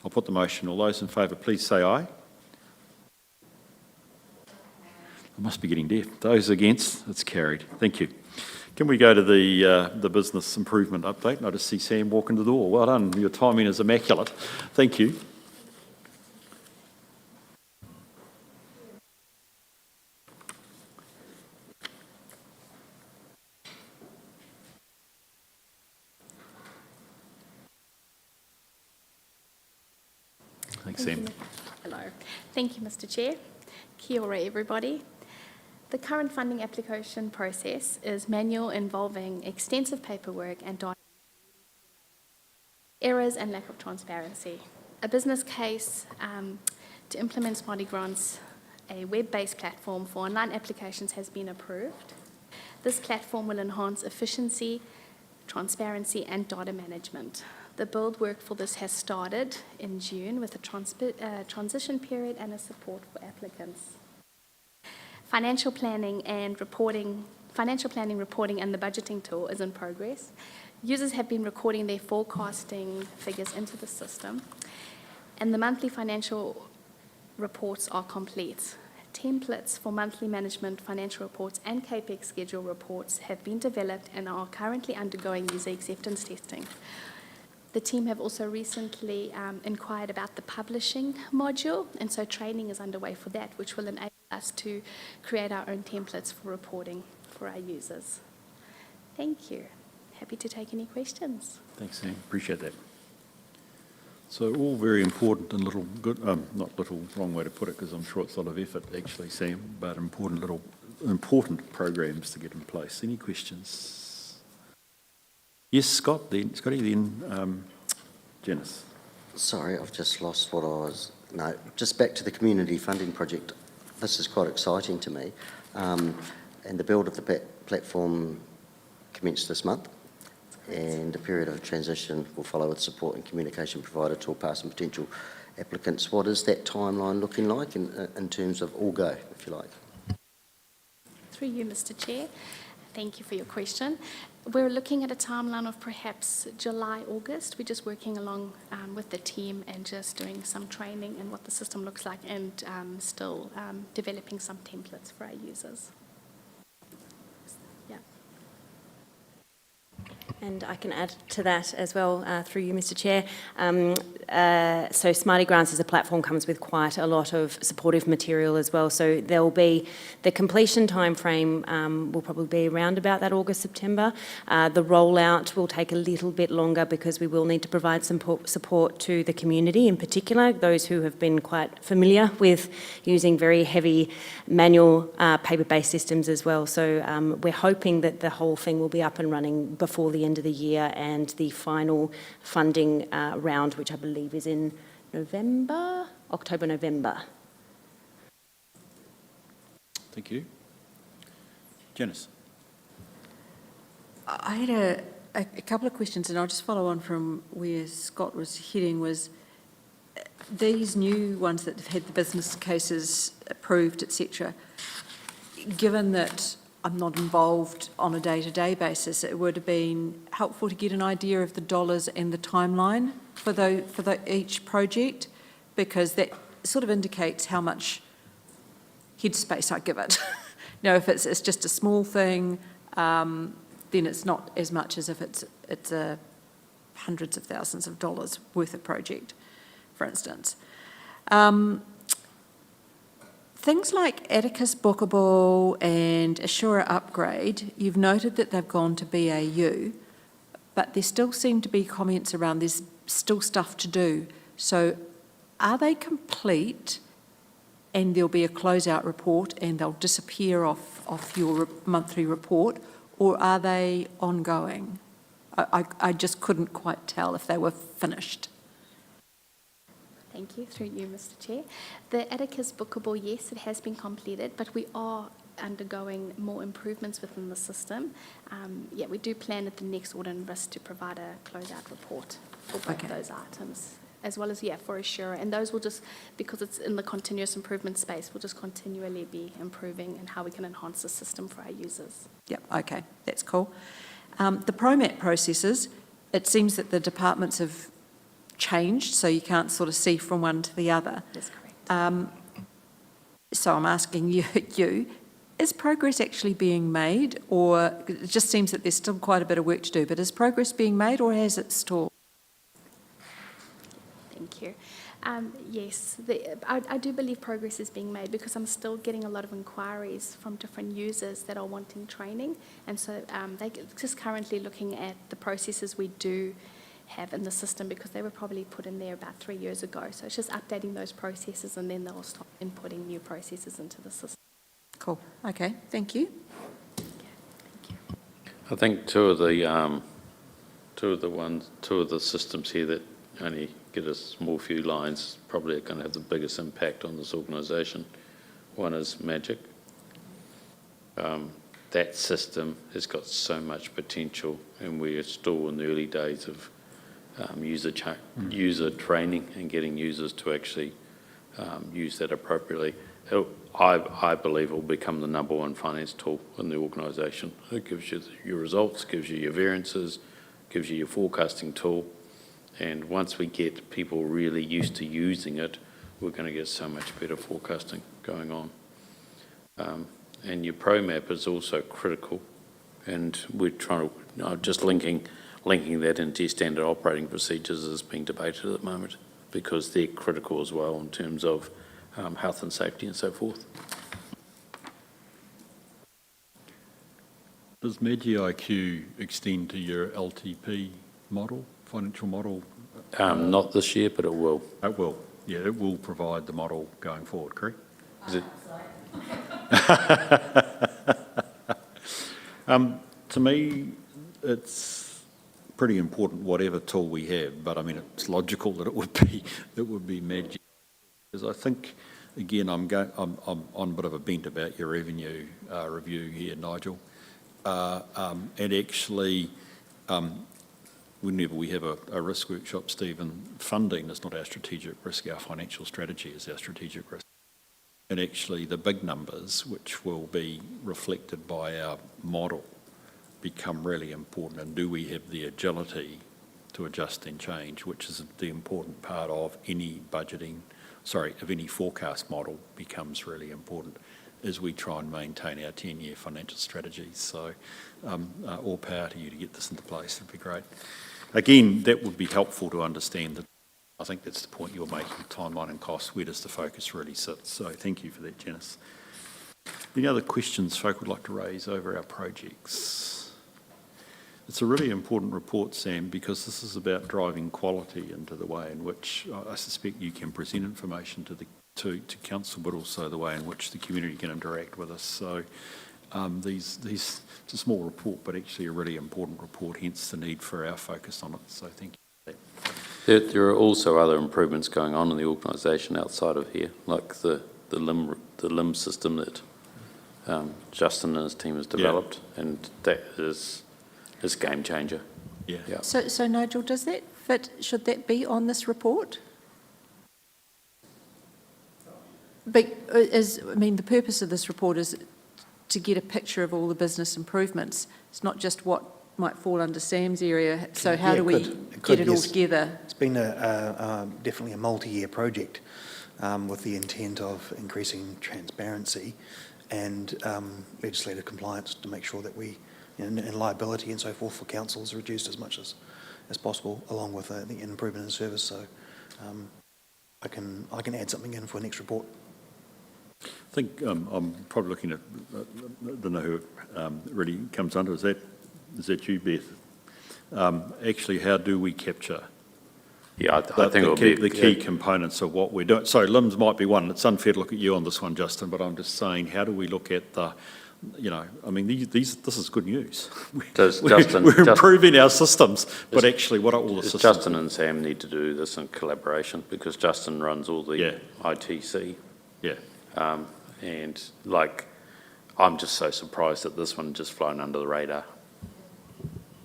I'll put the motion. All those in favour, please say aye. I must be getting deaf. Those against, it's carried. Thank you. Can we go to the business improvement update? I just see Sam walk into the door. Well done. Your timing is immaculate. Thank you. Thanks, Sam.
Hello. Thank you, Mr. Chair. Kia ora, everybody. The current funding application process is manual, involving extensive paperwork and document errors and lack of transparency. A business case to implement Smarty Grants, a web-based platform for online applications, has been approved. This platform will enhance efficiency, transparency and data management. The build work for this has started in June with a transition period and a support for applicants. Financial planning, reporting and the budgeting tool is in progress. Users have been recording their forecasting figures into the system, and the monthly financial reports are complete. Templates for monthly management financial reports and CAPEX schedule reports have been developed and are currently undergoing user acceptance testing. The team have also recently inquired about the publishing module, and so training is underway for that, which will enable us to create our own templates for reporting for our users. Thank you. Happy to take any questions.
Thanks, Sam. Appreciate that. So all very important and little good, not little, wrong way to put it, because I'm sure it's a lot of effort actually, Sam, but important programs to get in place. Any questions? Yes, Scott, then. Scotty, then Janice.
Sorry, I've just lost what I was... No, just back to the community funding project. This is quite exciting to me. And the build of the platform commenced this month, and a period of transition will follow with support and communication provided to all past and potential applicants. What is that timeline looking like in terms of all go, if you like?
Through you, Mr. Chair. Thank you for your question. We're looking at a timeline of perhaps July, August. We're just working along with the team and just doing some training and what the system looks like, and still developing some templates for our users. Yeah.
And I can add to that as well through you, Mr. Chair. So Smarty Grants as a platform comes with quite a lot of supportive material as well. So there will be the completion timeframe will probably be around about that August, September. The rollout will take a little bit longer because we will need to provide some support to the community, in particular those who have been quite familiar with using very heavy manual paper-based systems as well. So we're hoping that the whole thing will be up and running before the end of the year, and the final funding round, which I believe is in October, November.
Thank you. Janice.
I had a couple of questions, and I'll just follow on from where Scott was heading, was these new ones that have had the business cases approved, etc., given that I'm not involved on a day-to-day basis, it would have been helpful to get an idea of the dollars and the timeline for each project, because that sort of indicates how much headspace I give it. You know, if it's just a small thing, then it's not as much as if it's a hundreds of thousands of dollars worth of project, for instance. Things like Atticus Bookable and Assura Upgrade, you've noted that they've gone to BAU, but there still seem to be comments around there's still stuff to do. So are they complete and there'll be a closeout report and they'll disappear off your monthly report, or are they ongoing? I just couldn't quite tell if they were finished.
Thank you. Through you, Mr. Chair. The Atticus Bookable, yes, it has been completed, but we are undergoing more improvements within the system. Yeah, we do plan at the next audit and risk to provide a closeout report for both those items, as well as, yeah, for Assura. And those will just, because it's in the continuous improvement space, will just continually be improving and how we can enhance the system for our users.
Yep, okay, that's cool. The ProMat processes, it seems that the departments have changed, so you can't sort of see from one to the other.
That's correct.
So I'm asking you, is progress actually being made, or it just seems that there's still quite a bit of work to do, but is progress being made or has it stalled?
Thank you. Yes, I do believe progress is being made, because I'm still getting a lot of inquiries from different users that are wanting training, and so they're just currently looking at the processes we do have in the system, because they were probably put in there about 3 years ago. So it's just updating those processes, and then they'll start inputting new processes into the system.
Cool. Okay, thank you.
I think two of the systems here that only get a small few lines probably are going to have the biggest impact on this organisation. One is Magic. That system has got so much potential, and we are still in the early days of user training and getting users to actually use that appropriately. I believe it will become the #1 finance tool in the organisation. It gives you your results, gives you your variances, gives you your forecasting tool, and once we get people really used to using it, we're going to get so much better forecasting going on. And your ProMap is also critical, and we're trying to just linking that into your standard operating procedures is being debated at the moment, because they're critical as well in terms of health and safety and so forth.
Does MagiIQ extend to your LTP model, financial model?
Not this year, but it will.
It will. Yeah, it will provide the model going forward, correct? Is it? To me, it's pretty important whatever tool we have, but I mean, it's logical that it would be Magic. Because I think, again, I'm on a bit of a bent about your revenue review here, Nigel. And actually, whenever we have a risk workshop, Stephen, funding is not our strategic risk, our financial strategy is our strategic risk. And actually the big numbers, which will be reflected by our model, become really important. And do we have the agility to adjust and change, which is the important part of any budgeting, of any forecast model, becomes really important. as we try and maintain our 10-year financial strategies. So all power to you to get this into place. It'd be great. Again, that would be helpful to understand that. I think that's the point you're making, timeline and cost. Where does the focus really sit? So thank you for that, Janice. Any other questions folk would like to raise over our projects? It's a really important report, Sam, because this is about driving quality into the way in which I suspect you can present information to council, but also the way in which the community can interact with us. So it's a small report, but actually a really important report, hence the need for our focus on it. So thank you for that.
There are also other improvements going on in the organisation outside of here, like the LIM system that Justin and his team has developed, and that is a game changer.
Yeah.
So Nigel, does that fit, should that be on this report? But the purpose of this report is to get a picture of all the business improvements. It's not just what might fall under Sam's area. So how do we get it all together?
It's been definitely a multi-year project with the intent of increasing transparency and legislative compliance to make sure that we, and liability and so forth for council is reduced as much as possible, along with the improvement in service. So I can add something in for the next report.
I think I'm probably looking at, I don't know who it really comes under. Is that you, Beth? Actually, how do we capture?
Yeah, I think it'll be
the key components of what we're doing. So LIMS might be one. It's unfair to look at you on this one, Justin, but I'm just saying, how do we look at the, this is good news. We're improving our systems, but actually, what are all the systems?
Justin and Sam need to do this in collaboration because Justin runs all the ITC.
Yeah.
And I'm just so surprised that this one just flown under the radar.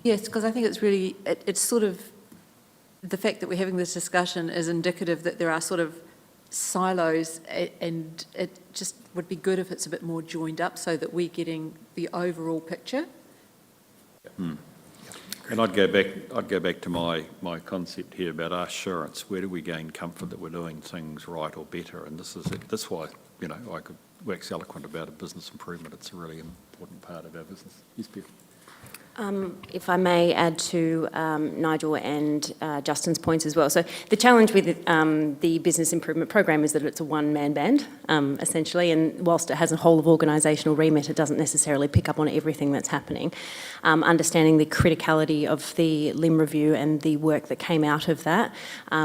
Yes, because I think it's really, it's sort of, the fact that we're having this discussion is indicative that there are sort of silos, and it just would be good if it's a bit more joined up so that we're getting the overall picture.
And I'd go back to my concept here about assurance. Where do we gain comfort that we're doing things right or better? And this is it. That's why I could wax eloquent about a business improvement. It's a really important part of our business. Yes, Peter.
If I may add to Nigel and Justin's points as well. So the challenge with the business improvement program is that it's a one-man band, essentially, and whilst it has a whole of organisational remit, it doesn't necessarily pick up on everything that's happening. Understanding the criticality of the LIM review and the work that came out of that,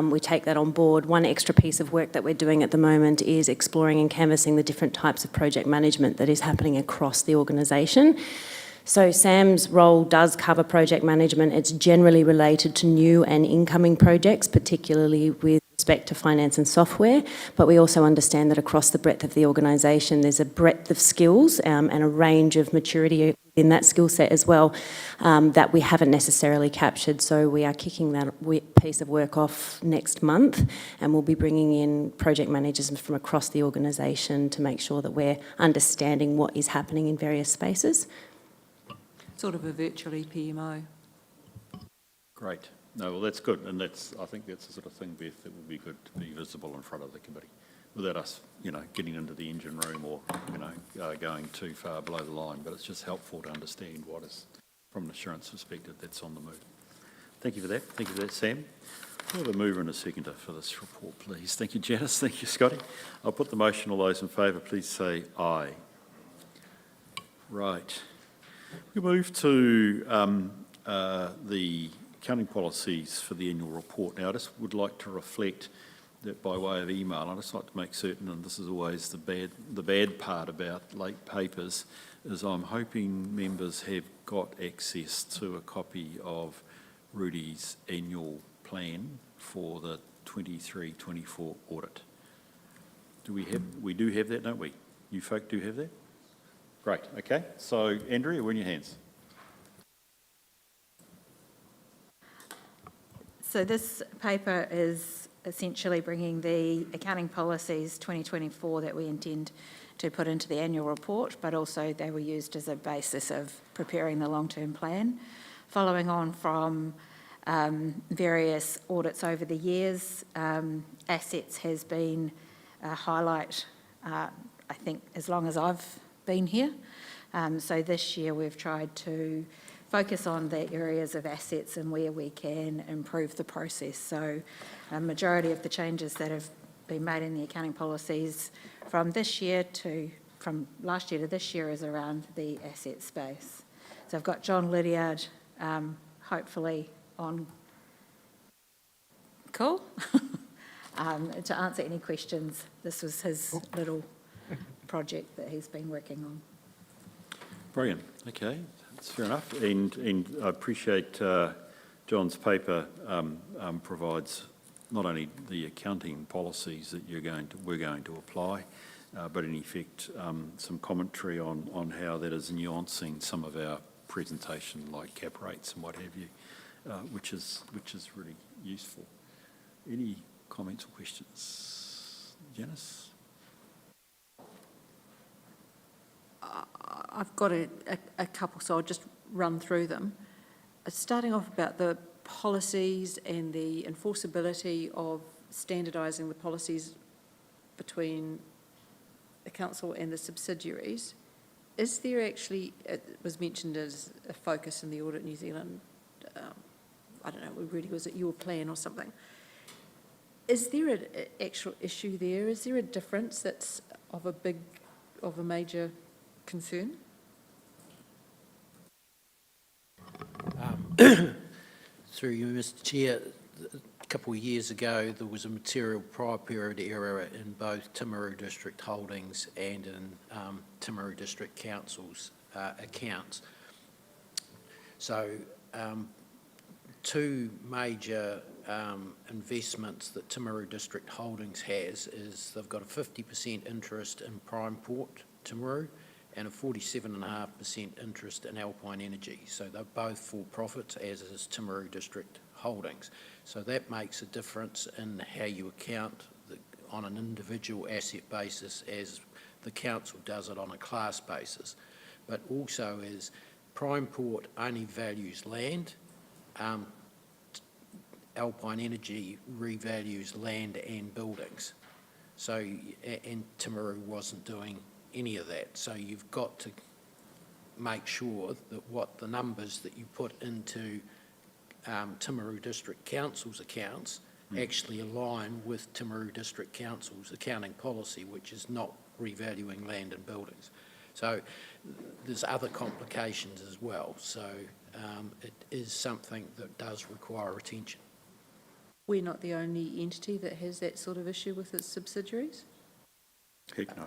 we take that on board. One extra piece of work that we're doing at the moment is exploring and canvassing the different types of project management that is happening across the organisation. So Sam's role does cover project management. It's generally related to new and incoming projects, particularly with respect to finance and software, but we also understand that across the breadth of the organisation there's a breadth of skills and a range of maturity in that skill set as well that we haven't necessarily captured. So we are kicking that piece of work off next month, and we'll be bringing in project managers from across the organisation to make sure that we're understanding what is happening in various spaces.
Sort of a virtual PMO.
Great. No, well, that's good, and I think that's the sort of thing, Beth, that would be good to be visible in front of the committee, without us, getting into the engine room or, going too far below the line. But it's just helpful to understand what is, from an assurance perspective, that's on the move. Thank you for that. Thank you for that, Sam. We'll have a mover and a seconder for this report, please. Thank you, Janice. Thank you, Scotty. I'll put the motion. All those in favour, please say aye. Right. We move to the accounting policies for the annual report. Now, I just would like to reflect that by way of email. I'd just like to make certain, and this is always the bad part about late papers, is I'm hoping members have got access to a copy of Rudy's annual plan for the 23-24 audit. We do have that, don't we? You folk do have that? Great, okay. So, Andrea, we're in your hands.
So this paper is essentially bringing the accounting policies 2024 that we intend to put into the annual report, but also they were used as a basis of preparing the long-term plan. Following on from various audits over the years, assets has been a highlight I think, as long as I've been here. So this year we've tried to focus on the areas of assets and where we can improve the process. So a majority of the changes that have been made in the accounting policies from last year to this year is around the asset space. So I've got John Lydiard, hopefully on call to answer any questions. This was his little project that he's been working on.
Brilliant. Okay, that's fair enough. And I appreciate John's paper provides not only the accounting policies that we're going to apply, but in effect some commentary on how that is nuancing some of our presentation, like cap rates and what have you, which is really useful. Any comments or questions? Janice?
I've got a couple, so I'll just run through them. Starting off about the policies and the enforceability of standardising the policies between the council and the subsidiaries. Is there actually, it was mentioned as a focus in the Audit New Zealand, I don't know, really, was it your plan or something? Is there an actual issue there? Is there a difference that's of a major concern?
Through you, Mr. Chair, a couple of years ago there was a material prior period error in both Timaru District Holdings and in Timaru District Council's accounts. So two major investments that Timaru District Holdings has is they've got a 50% interest in Prime Port Timaru and a 47.5% interest in Alpine Energy. So they're both for profit, as is Timaru District Holdings. So that makes a difference in how you account on an individual asset basis as the council does it on a class basis. But also as Prime Port only values land, Alpine Energy revalues land and buildings. So, and Timaru wasn't doing any of that. So you've got to make sure that what the numbers that you put into Timaru District Council's accounts actually align with Timaru District Council's accounting policy, which is not revaluing land and buildings. So there's other complications as well. So it is something that does require attention.
We're not the only entity that has that sort of issue with its subsidiaries?
Heck no.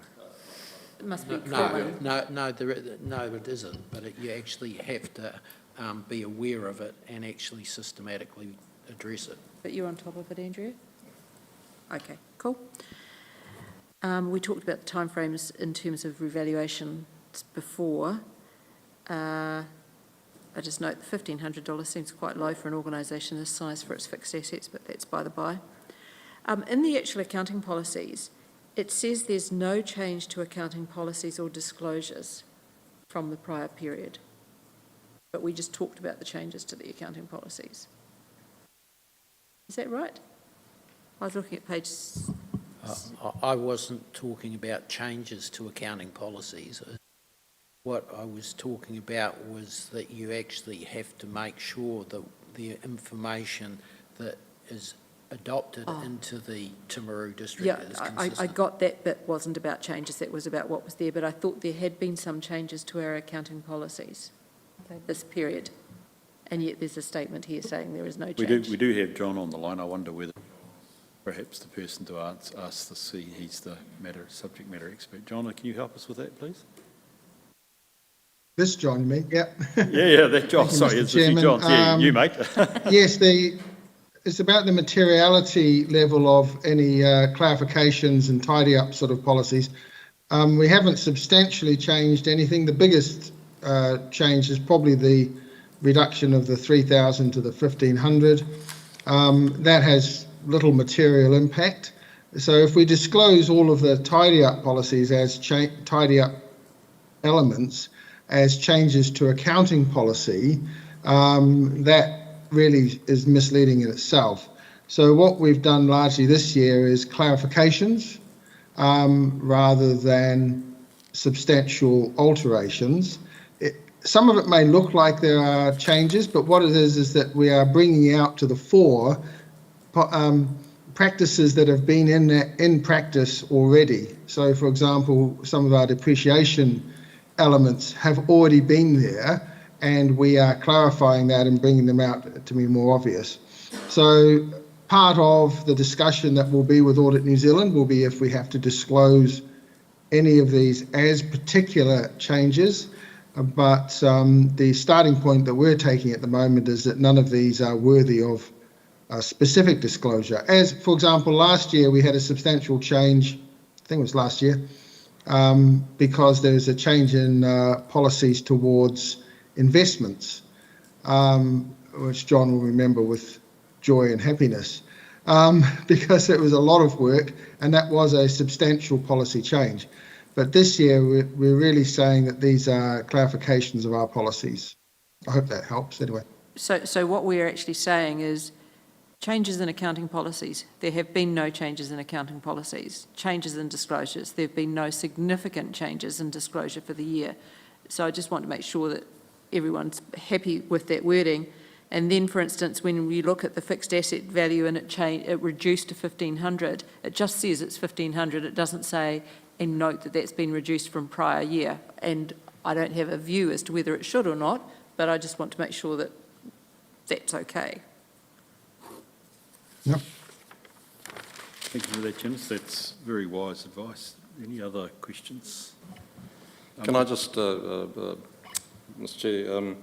It must be
common. No, it isn't. But you actually have to be aware of it and actually systematically address it.
But you're on top of it, Andrea? Okay, cool. We talked about the timeframes in terms of revaluation before. I just note the $1,500 seems quite low for an organisation this size for its fixed assets, but that's by the by. In the actual accounting policies, it says there's no change to accounting policies or disclosures from the prior period. But we just talked about the changes to the accounting policies. Is that right? I was looking at page...
I wasn't talking about changes to accounting policies. What I was talking about was that you actually have to make sure that the information that is adopted into the Timaru District is consistent.
I got that bit wasn't about changes, that was about what was there, but I thought there had been some changes to our accounting policies this period, and yet there's a statement here saying there is no change.
We do have John on the line. I wonder whether perhaps the person to ask this, he's the subject matter expert. John, can you help us with that, please?
This John, you mean? Yeah.
Yeah, that John. Sorry,
Mr.
it's a few Johns. Yeah, you, mate.
Yes, it's about the materiality level of any clarifications and tidy up sort of policies. We haven't substantially changed anything. The biggest change is probably the reduction of the 3,000 to the 1,500. That has little material impact. So if we disclose all of the tidy up policies as tidy up elements as changes to accounting policy, that really is misleading in itself. So what we've done largely this year is clarifications rather than substantial alterations. Some of it may look like there are changes, but what it is that we are bringing out to the fore practices that have been in practice already. So, for example, some of our depreciation elements have already been there, and we are clarifying that and bringing them out to be more obvious. So part of the discussion that will be with Audit New Zealand will be if we have to disclose any of these as particular changes, but the starting point that we're taking at the moment is that none of these are worthy of specific disclosure. As, for example, last year we had a substantial change, I think it was last year, because there's a change in policies towards investments, which John will remember with joy and happiness, because it was a lot of work and that was a substantial policy change. But this year we're really saying that these are clarifications of our policies. I hope that helps anyway.
So what we're actually saying is changes in accounting policies. There have been no changes in accounting policies. Changes in disclosures. There have been no significant changes in disclosure for the year. So I just want to make sure that everyone's happy with that wording. And then, for instance, when we look at the fixed asset value and it reduced to 1,500, it just says it's 1,500. It doesn't say and note that that's been reduced from prior year. And I don't have a view as to whether it should or not, but I just want to make sure that that's okay.
Yep.
Thank you for that, Janice. That's very wise advice. Any other questions?
Can I just, Mr. Chair,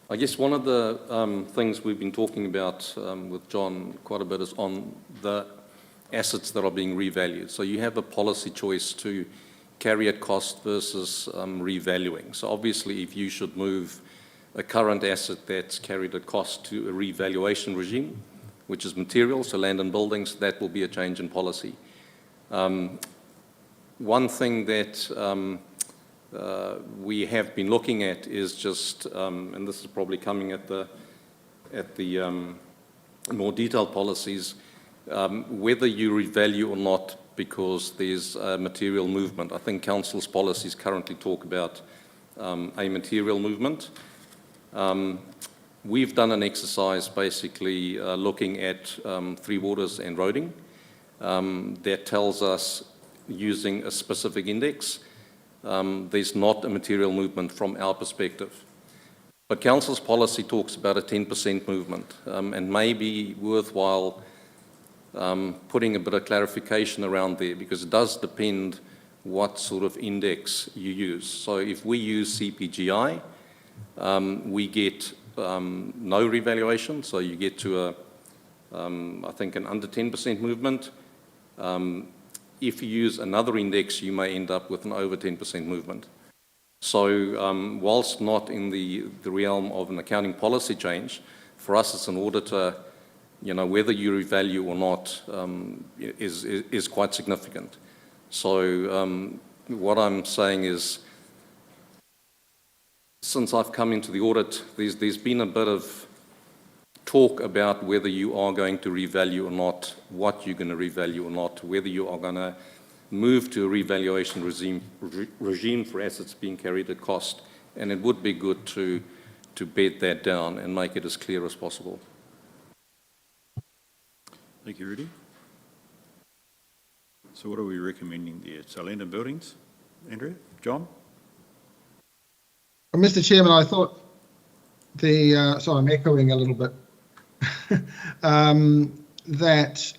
I guess one of the things we've been talking about with John quite a bit is on the assets that are being revalued. So you have a policy choice to carry at cost versus revaluing. So obviously if you should move a current asset that's carried at cost to a revaluation regime, which is material, so land and buildings, that will be a change in policy. One thing that we have been looking at is just, and this is probably coming at the more detailed policies, whether you revalue or not because there's a material movement. I think Council's policies currently talk about a material movement. We've done an exercise basically looking at Three Waters and roading that tells us using a specific index there's not a material movement from our perspective. But Council's policy talks about a 10% movement and maybe worthwhile putting a bit of clarification around there because it does depend what sort of index you use. So if we use CPGI, we get no revaluation, so you get to I think an under 10% movement. If you use another index, you may end up with an over 10% movement. So whilst not in the realm of an accounting policy change, for us as an auditor, you know, whether you revalue or not is quite significant. So what I'm saying is, since I've come into the audit, there's been a bit of talk about whether you are going to revalue or not, what you're going to revalue or not, whether you are going to move to a revaluation regime for assets being carried at cost. And it would be good to bed that down and make it as clear as possible.
Thank you, Rudy. So what are we recommending there? So land and buildings, Andrea, John?
Well, Mr. Chairman, I thought sorry, I'm echoing a little bit, that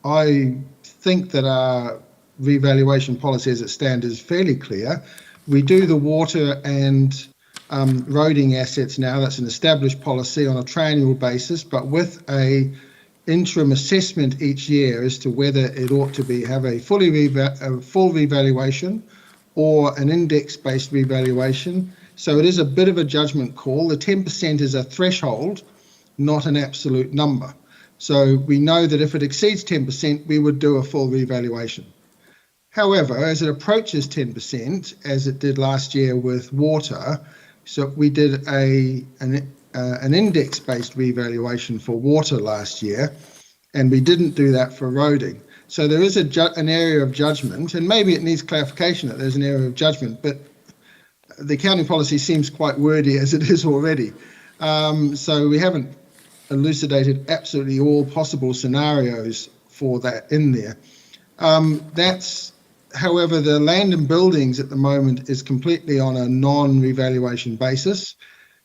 I think that our revaluation policy as it stands is fairly clear. We do the water and roading assets now, that's an established policy on a triennial basis, but with a interim assessment each year as to whether it ought to have a full revaluation or an index-based revaluation. So it is a bit of a judgment call. The 10% is a threshold, not an absolute number. So we know that if it exceeds 10%, we would do a full revaluation. However, as it approaches 10%, as it did last year with water, so we did an index-based revaluation for water last year, and we didn't do that for roading. So there is an area of judgment, and maybe it needs clarification that there's an area of judgment, but the accounting policy seems quite wordy as it is already. So we haven't elucidated absolutely all possible scenarios for that in there. However, the land and buildings at the moment is completely on a non-revaluation basis.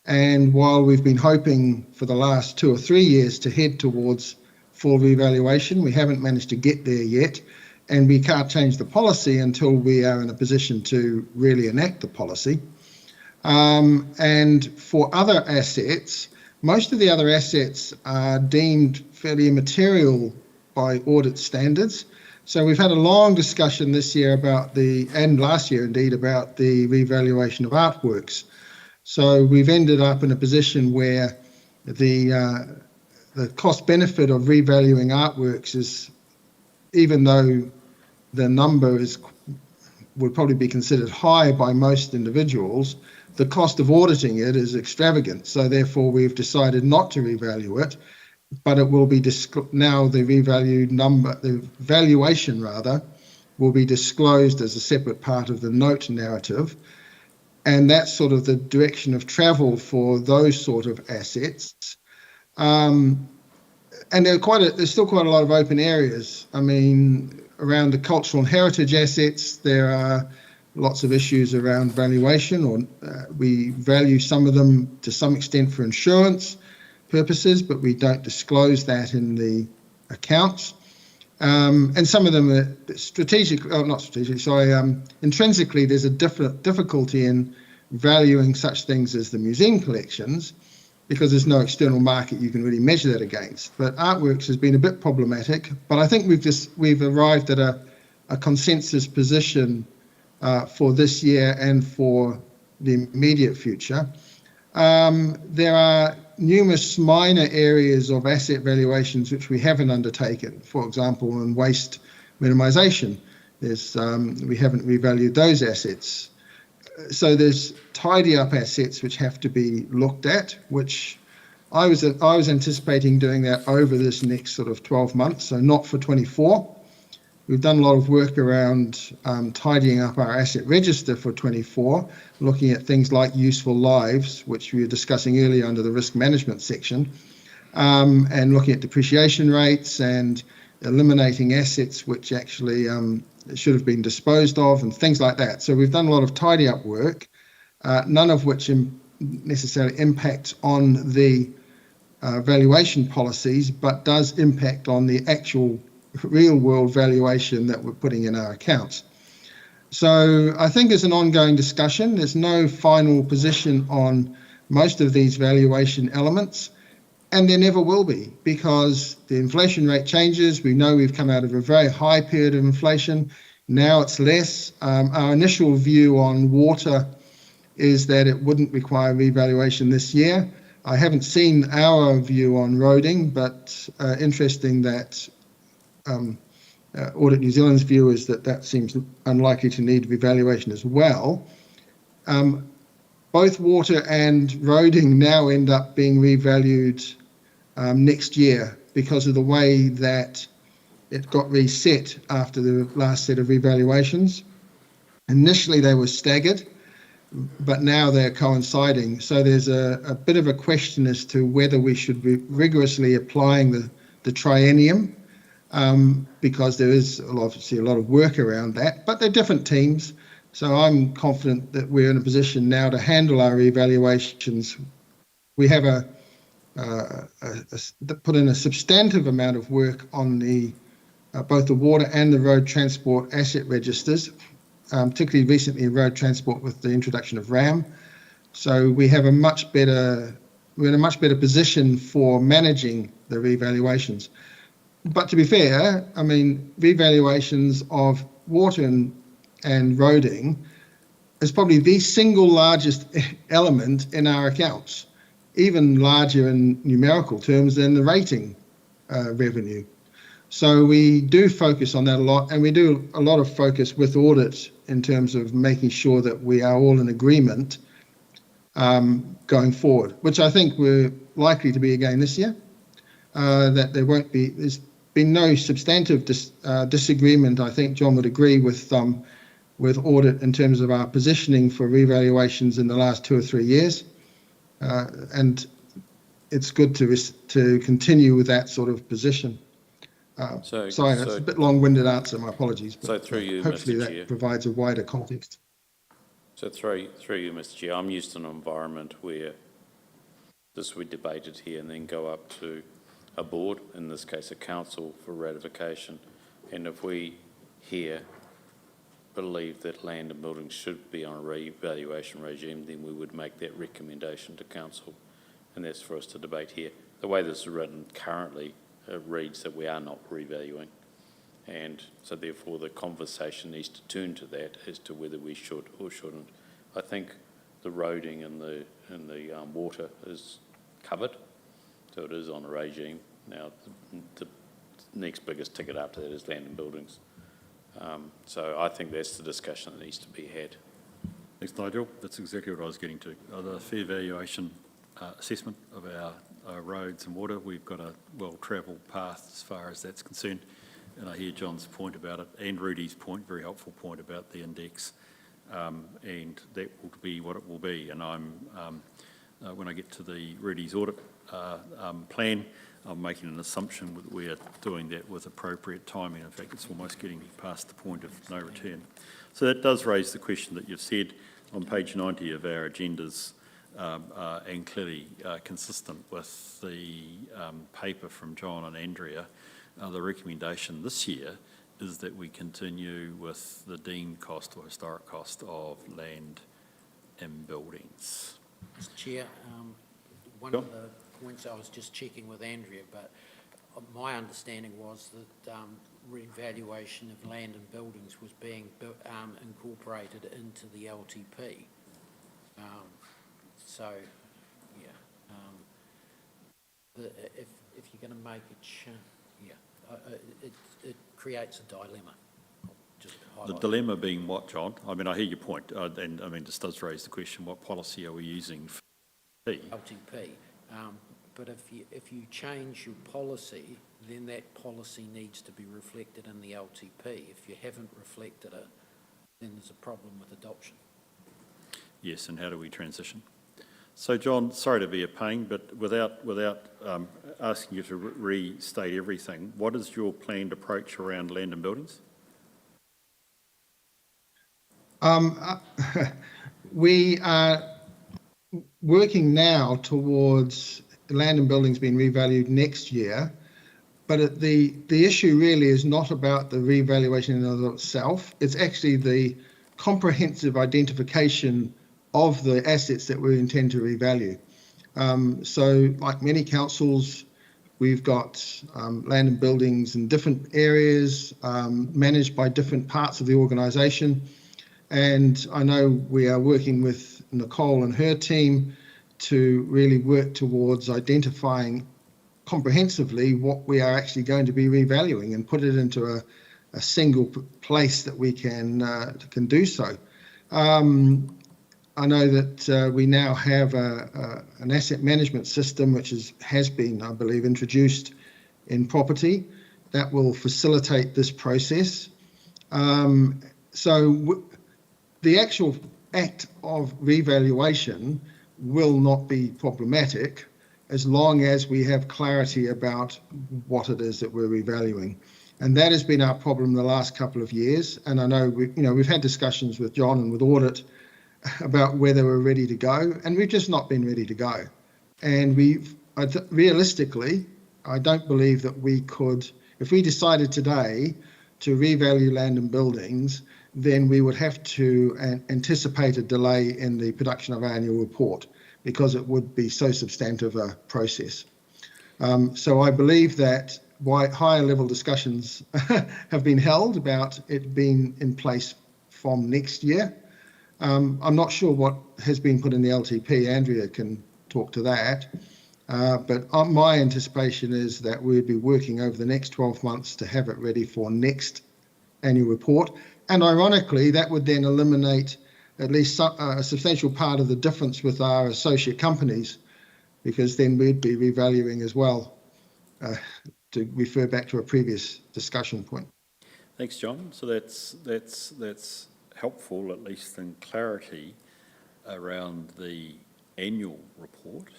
And while we've been hoping for the last 2 or 3 years to head towards full revaluation, we haven't managed to get there yet. And we can't change the policy until we are in a position to really enact the policy. And for other assets, most of the other assets are deemed fairly immaterial by audit standards. So we've had a long discussion this year and last year indeed, about the revaluation of artworks. So we've ended up in a position where the cost benefit of revaluing artworks is, even though the number would probably be considered high by most individuals, the cost of auditing it is extravagant. So therefore we've decided not to revalue it, but it will be now the valuation will be disclosed as a separate part of the note narrative. And that's sort of the direction of travel for those sort of assets. And there's still quite a lot of open areas. I mean, around the cultural and heritage assets, there are lots of issues around valuation, or we value some of them to some extent for insurance purposes, but we don't disclose that in the accounts. And some of them are intrinsically, there's a difficulty in valuing such things as the museum collections, because there's no external market you can really measure that against. But artworks has been a bit problematic, but I think we've arrived at a consensus position for this year and for the immediate future. There are numerous minor areas of asset valuations which we haven't undertaken. For example, in waste minimisation, we haven't revalued those assets. So there's tidy up assets which have to be looked at, which I was anticipating doing that over this next sort of 12 months, so not for 24. We've done a lot of work around tidying up our asset register for 24, looking at things like useful lives, which we were discussing earlier under the risk management section, and looking at depreciation rates and eliminating assets which actually should have been disposed of and things like that. So we've done a lot of tidy up work, none of which necessarily impacts on the valuation policies, but does impact on the actual real world valuation that we're putting in our accounts. So I think it's an ongoing discussion. There's no final position on most of these valuation elements, and there never will be, because the inflation rate changes. We know we've come out of a very high period of inflation. Now it's less. Our initial view on water is that it wouldn't require revaluation this year. I haven't seen our view on roading, but interesting that Audit New Zealand's view is that seems unlikely to need revaluation as well. Both water and roading now end up being revalued next year because of the way that it got reset after the last set of revaluations. Initially they were staggered, but now they're coinciding. So there's a bit of a question as to whether we should be rigorously applying the triennium, because there is obviously a lot of work around that, but they're different teams. So I'm confident that we're in a position now to handle our evaluations. We have put in a substantive amount of work on both the water and the road transport asset registers, particularly recently in road transport with the introduction of RAM. So we're in a much better position for managing the revaluations. But to be fair, I mean, revaluations of water and roading is probably the single largest element in our accounts, even larger in numerical terms than the rating revenue. So we do focus on that a lot, and we do a lot of focus with audit in terms of making sure that we are all in agreement going forward, which I think we're likely to be again this year, that there won't be, been no substantive disagreement. I think John would agree with Audit in terms of our positioning for revaluations in the last 2 or 3 years, and it's good to continue with that sort of position. Sorry, that's a bit long-winded answer. My apologies. But,
so through you,
hopefully
Mr.
that
Chair.
provides a wider context.
So through you, Mr. Chair, I'm used to an environment where this we debated here and then go up to a board, in this case a council, for ratification. And if we here believe that land and buildings should be on a revaluation regime, then we would make that recommendation to council, and that's for us to debate here. The way this is written currently, it reads that we are not revaluing, and so therefore the conversation needs to turn to that as to whether we should or shouldn't. I think the roading and the water is covered, so it is on a regime. Now the next biggest ticket after that is land and buildings. So I think that's the discussion that needs to be had.
Thanks, Nigel. That's exactly what I was getting to. The fair valuation assessment of our roads and water, we've got a well-travelled path as far as that's concerned. And I hear John's point about it and Rudy's point, very helpful point about the index. And that will be what it will be. And when I get to the Rudy's audit plan, I'm making an assumption that we are doing that with appropriate timing. In fact, it's almost getting past the point of no return. So that does raise the question that you've said on page 90 of our agendas, and clearly consistent with the paper from John and Andrea. The recommendation this year is that we continue with the deemed cost or historic cost of land and buildings.
Mr. Chair, one of the points I was just checking with Andrea, but my understanding was that revaluation of land and buildings was being incorporated into the LTP. So, yeah, if you're going to make a change, it creates a dilemma.
The dilemma being what, John? I mean, I hear your point, and I mean, this does raise the question: what policy are we using for
LTP? But if you change your policy, then that policy needs to be reflected in the LTP. If you haven't reflected it, then there's a problem with adoption.
Yes, and how do we transition? So, John, sorry to be a pain, but without asking you to restate everything, what is your planned approach around land and buildings?
We are working now towards land and buildings being revalued next year, but the issue really is not about the revaluation in and of itself. It's actually the comprehensive identification of the assets that we intend to revalue. So like many councils, we've got land and buildings in different areas managed by different parts of the organisation. And I know we are working with Nicole and her team to really work towards identifying comprehensively what we are actually going to be revaluing and put it into a single place that we can do so. I know that we now have an asset management system which has been, I believe, introduced in property that will facilitate this process. So the actual act of revaluation will not be problematic as long as we have clarity about what it is that we're revaluing. And that has been our problem the last couple of years. And I know we've had discussions with John and with Audit about whether we're ready to go, and we've just not been ready to go. And realistically, I don't believe that we could, if we decided today to revalue land and buildings, then we would have to anticipate a delay in the production of our annual report because it would be so substantive a process. So I believe that higher level discussions have been held about it being in place from next year. I'm not sure what has been put in the LTP. Andrea can talk to that. But my anticipation is that we'd be working over the next 12 months to have it ready for next annual report. And ironically, that would then eliminate at least a substantial part of the difference with our associate companies, because then we'd be revaluing as well to refer back to a previous discussion point.
Thanks, John. So that's helpful, at least in clarity around the annual report,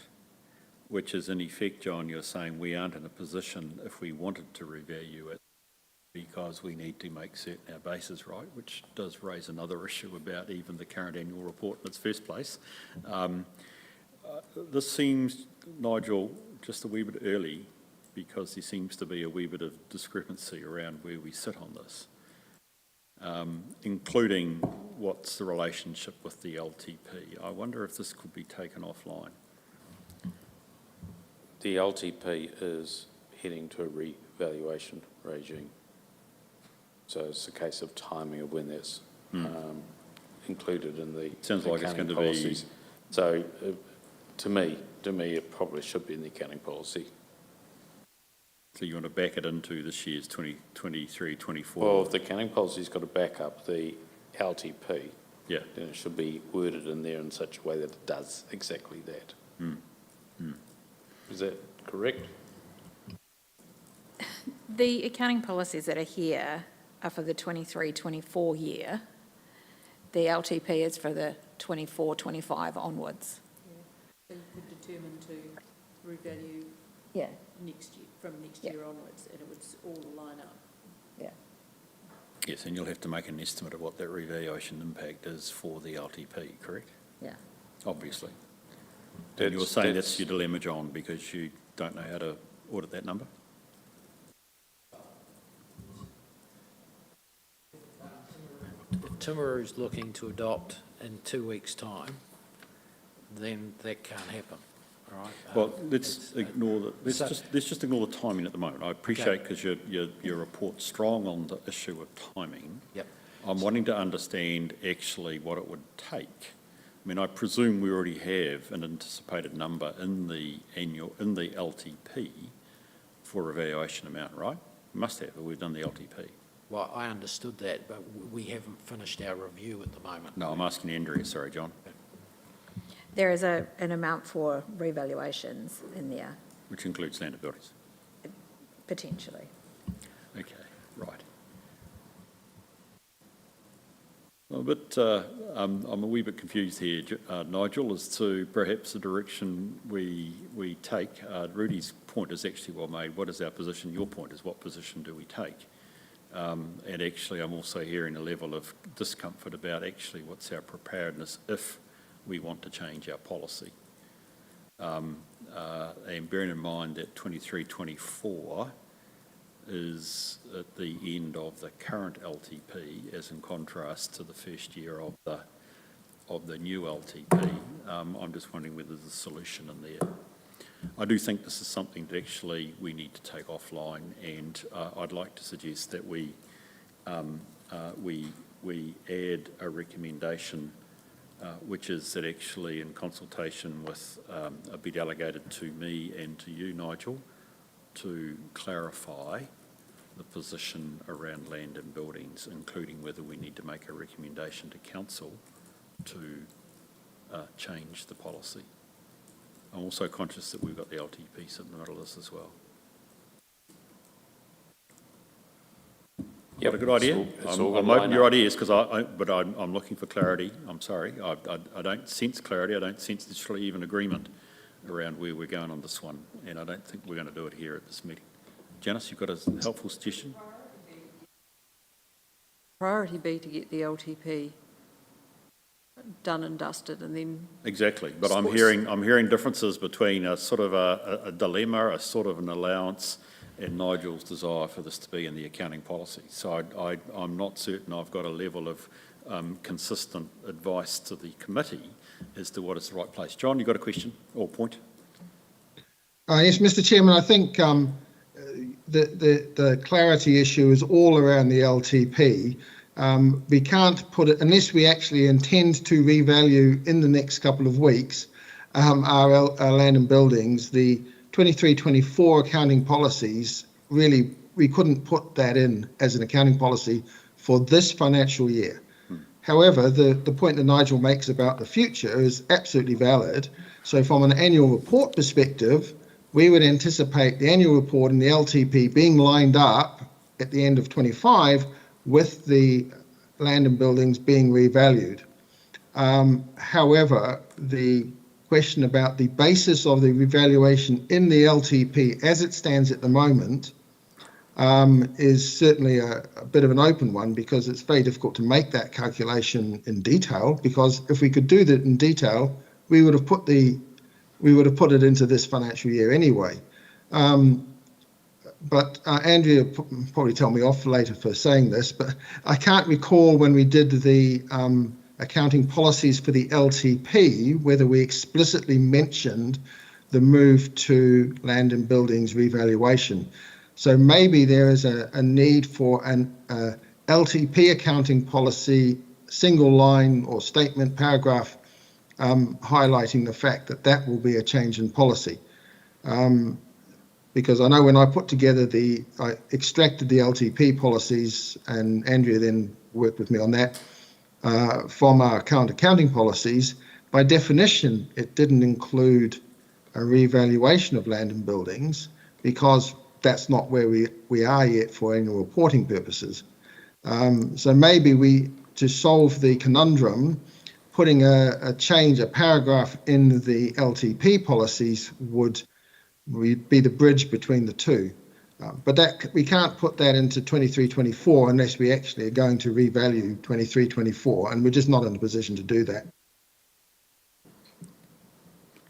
which is in effect, John, you're saying we aren't in a position, if we wanted to revalue it, because we need to make certain our bases right, which does raise another issue about even the current annual report in its first place. This seems, Nigel, just a wee bit early, because there seems to be a wee bit of discrepancy around where we sit on this, including what's the relationship with the LTP. I wonder if this could be taken offline.
The LTP is heading to a revaluation regime. So it's a case of timing of when that's included in the
Sounds like it's going to
policies. So to me, it probably should be in the accounting policy.
So you want to back it into this year's 2023, 24?
Well, if the accounting policy's got to back up the LTP,
yeah,
then it should be worded in there in such a way that it does exactly that. Is that correct?
The accounting policies that are here are for the 23-24 year. The LTP is for the 24-25 onwards.
So you could determine to revalue next year, from next year onwards, and it would all line up.
Yeah.
Yes, and you'll have to make an estimate of what that revaluation impact is for the LTP, correct?
Yeah.
Obviously. And you're saying that's your dilemma, John, because you don't know how to audit that number?
If Timaru's looking to adopt in 2 weeks' time, then that can't happen, all right?
Well, let's just ignore the timing at the moment. I appreciate, because your report's strong on the issue of timing.
Yep.
I'm wanting to understand actually what it would take. I mean, I presume we already have an anticipated number in the LTP for evaluation amount, right? We must have, we've done the LTP.
Well, I understood that, but we haven't finished our review at the moment.
No, I'm asking Andrea, sorry, John.
There is an amount for revaluations in there,
Which includes land and buildings.
potentially.
Okay, right. I'm a wee bit confused here, Nigel, as to perhaps the direction we take. Rudy's point is actually well made. What is our position? Your point is what position do we take? And actually, I'm also hearing a level of discomfort about actually what's our preparedness if we want to change our policy. And bearing in mind that 23-24 is at the end of the current LTP, as in contrast to the first year of the new LTP. I'm just wondering whether there's a solution in there. I do think this is something that actually we need to take offline, and I'd like to suggest that we add a recommendation, which is that actually in consultation with be delegated to me and to you, Nigel, to clarify the position around land and buildings, including whether we need to make a recommendation to council to change the policy. I'm also conscious that we've got the LTP sitting in the middle of this as well.
Yep,
a good idea. I'm open to your ideas, because I'm looking for clarity. I'm sorry, I don't sense clarity. I don't sense necessarily even agreement around where we're going on this one, and I don't think we're going to do it here at this meeting. Janice, you've got a helpful suggestion?
Priority be to get the LTP done and dusted, and then...
Exactly, but I'm hearing differences between a sort of a dilemma, a sort of an allowance, and Nigel's desire for this to be in the accounting policy. So I'm not certain I've got a level of consistent advice to the committee as to what is the right place. John, you've got a question or point?
Yes, Mr. Chairman, I think the clarity issue is all around the LTP. We can't put it, unless we actually intend to revalue in the next couple of weeks our land and buildings, the 23-24 accounting policies, really, we couldn't put that in as an accounting policy for this financial year. However, the point that Nigel makes about the future is absolutely valid. So from an annual report perspective, we would anticipate the annual report and the LTP being lined up at the end of 25 with the land and buildings being revalued. However, the question about the basis of the revaluation in the LTP as it stands at the moment is certainly a bit of an open one, because it's very difficult to make that calculation in detail, because if we could do that in detail, we would have put it into this financial year anyway. But Andrea probably tell me off later for saying this, but I can't recall when we did the accounting policies for the LTP whether we explicitly mentioned the move to land and buildings revaluation. So maybe there is a need for an LTP accounting policy, single line or statement paragraph highlighting the fact that that will be a change in policy. Because I know when I put together I extracted the LTP policies, and Andrea then worked with me on that, from our accounting policies, by definition, it didn't include a revaluation of land and buildings, because that's not where we are yet for annual reporting purposes. So maybe to solve the conundrum, putting a paragraph in the LTP policies would be the bridge between the two. But we can't put that into 23-24 unless we actually are going to revalue 23-24, and we're just not in a position to do that.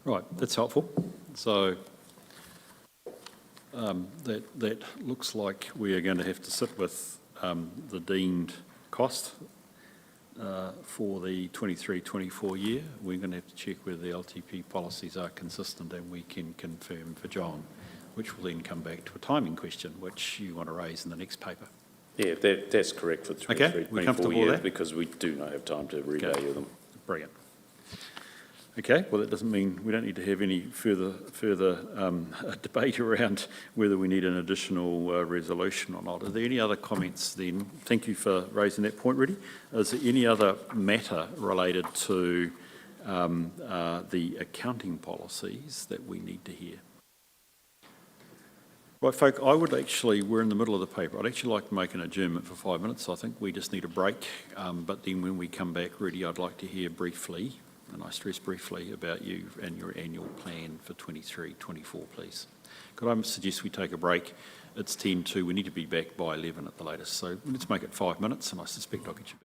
Right, that's helpful. So that looks like we are going to have to sit with the deemed cost for the 23-24 year. We're going to have to check whether the LTP policies are consistent, and we can confirm for John, which will then come back to a timing question, which you want to raise in the next paper.
Yeah, that's correct for the 23-24 years, because we do not have time to revalue them.
Brilliant. Okay, well, that doesn't mean we don't need to have any further debate around whether we need an additional resolution or not. Are there any other comments then? Thank you for raising that point, Rudy. Is there any other matter related to the accounting policies that we need to hear? Right, folk, we're in the middle of the paper. I'd actually like to make an adjournment for 5 minutes. I think we just need a break. But then when we come back, Rudy, I'd like to hear briefly, and I stress briefly, about you and your annual plan for 23-24, please. Could I suggest we take a break? It's 10 to, we need to be back by 11 at the latest. So let's make it 5 minutes, and I suspect I'll get you back.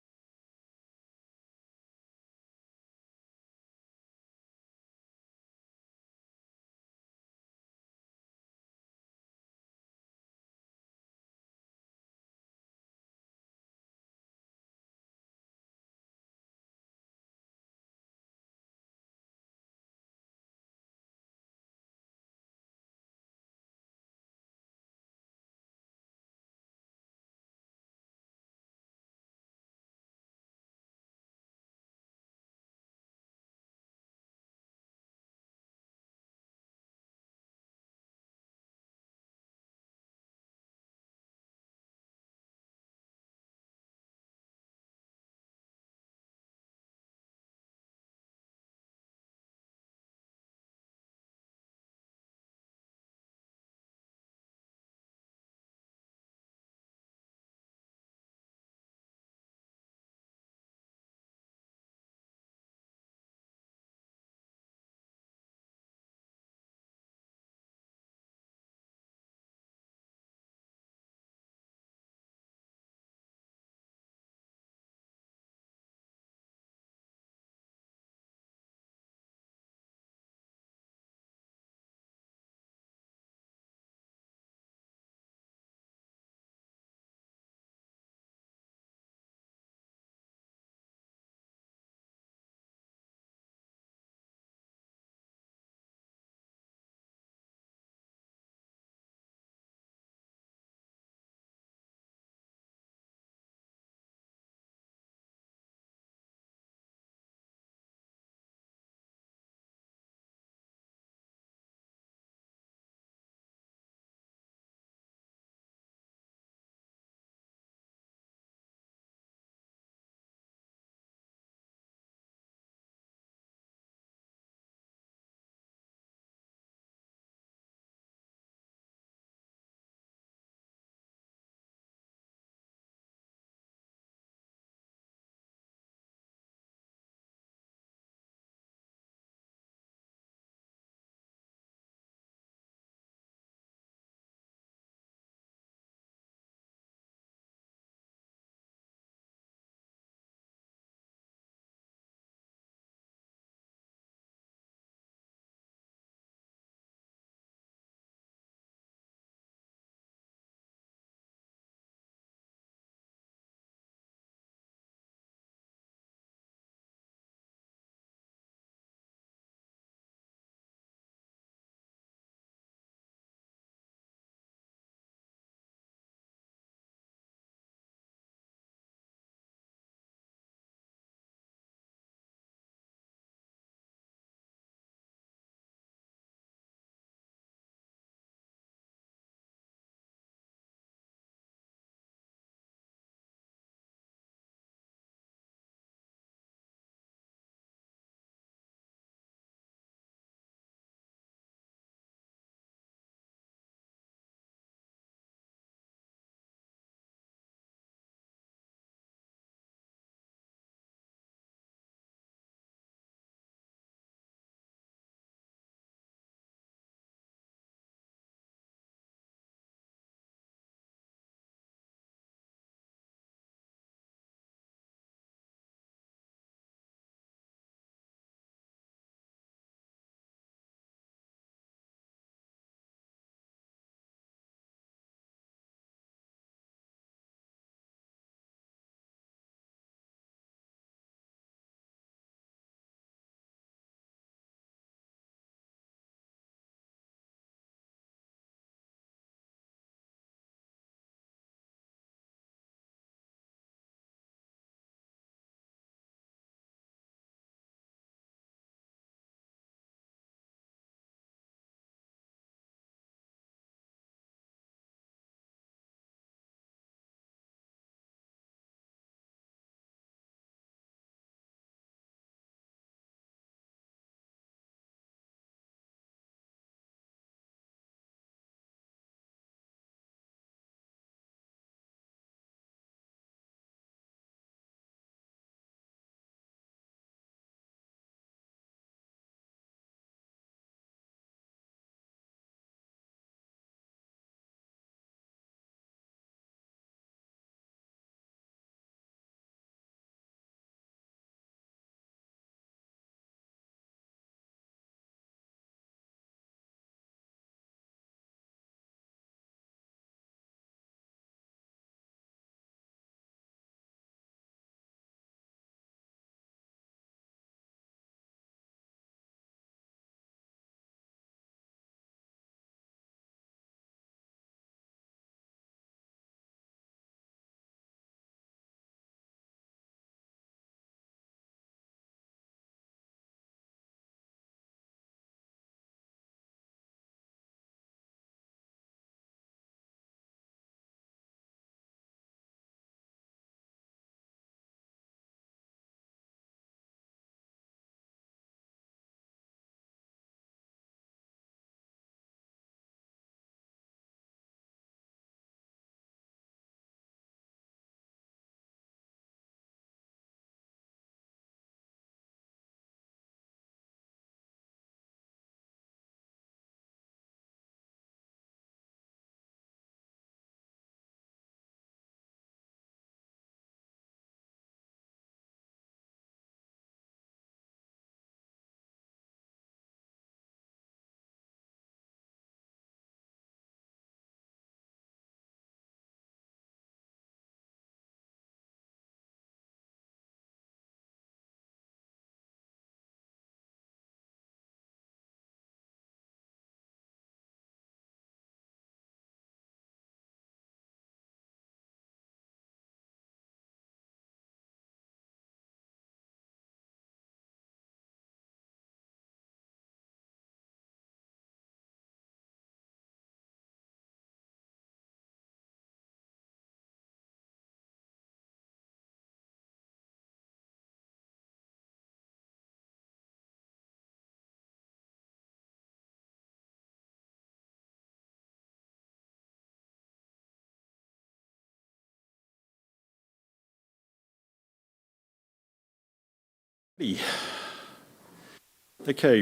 Okay,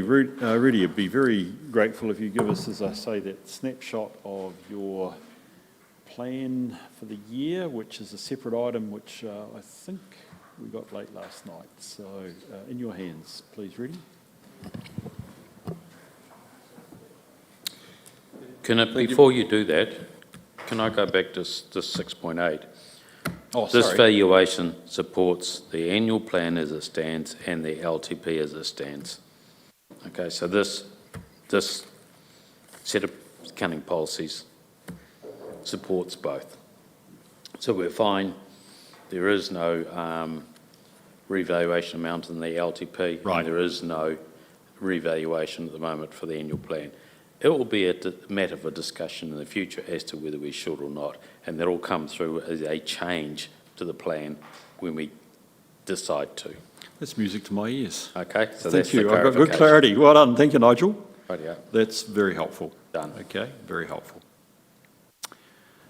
Rudy, I'd be very grateful if you give us, as I say, that snapshot of your plan for the year, which is a separate item, which I think we got late last night. So in your hands, please, Rudy.
Before you do that, can I go back to this 6.8?
Oh,
This
sorry.
valuation supports the annual plan as it stands and the LTP as it stands. Okay, so this set of accounting policies supports both. So we're fine. There is no revaluation amount in the LTP.
Right.
And there is no revaluation at the moment for the annual plan. It will be a matter for discussion in the future as to whether we should or not, and that will come through as a change to the plan when we decide to.
That's music to my ears.
Okay, so
Thank
that's the
you. I've got good
clarification.
clarity. Well done. Thank you, Nigel.
Rightio.
That's very helpful.
Done.
Okay, very helpful.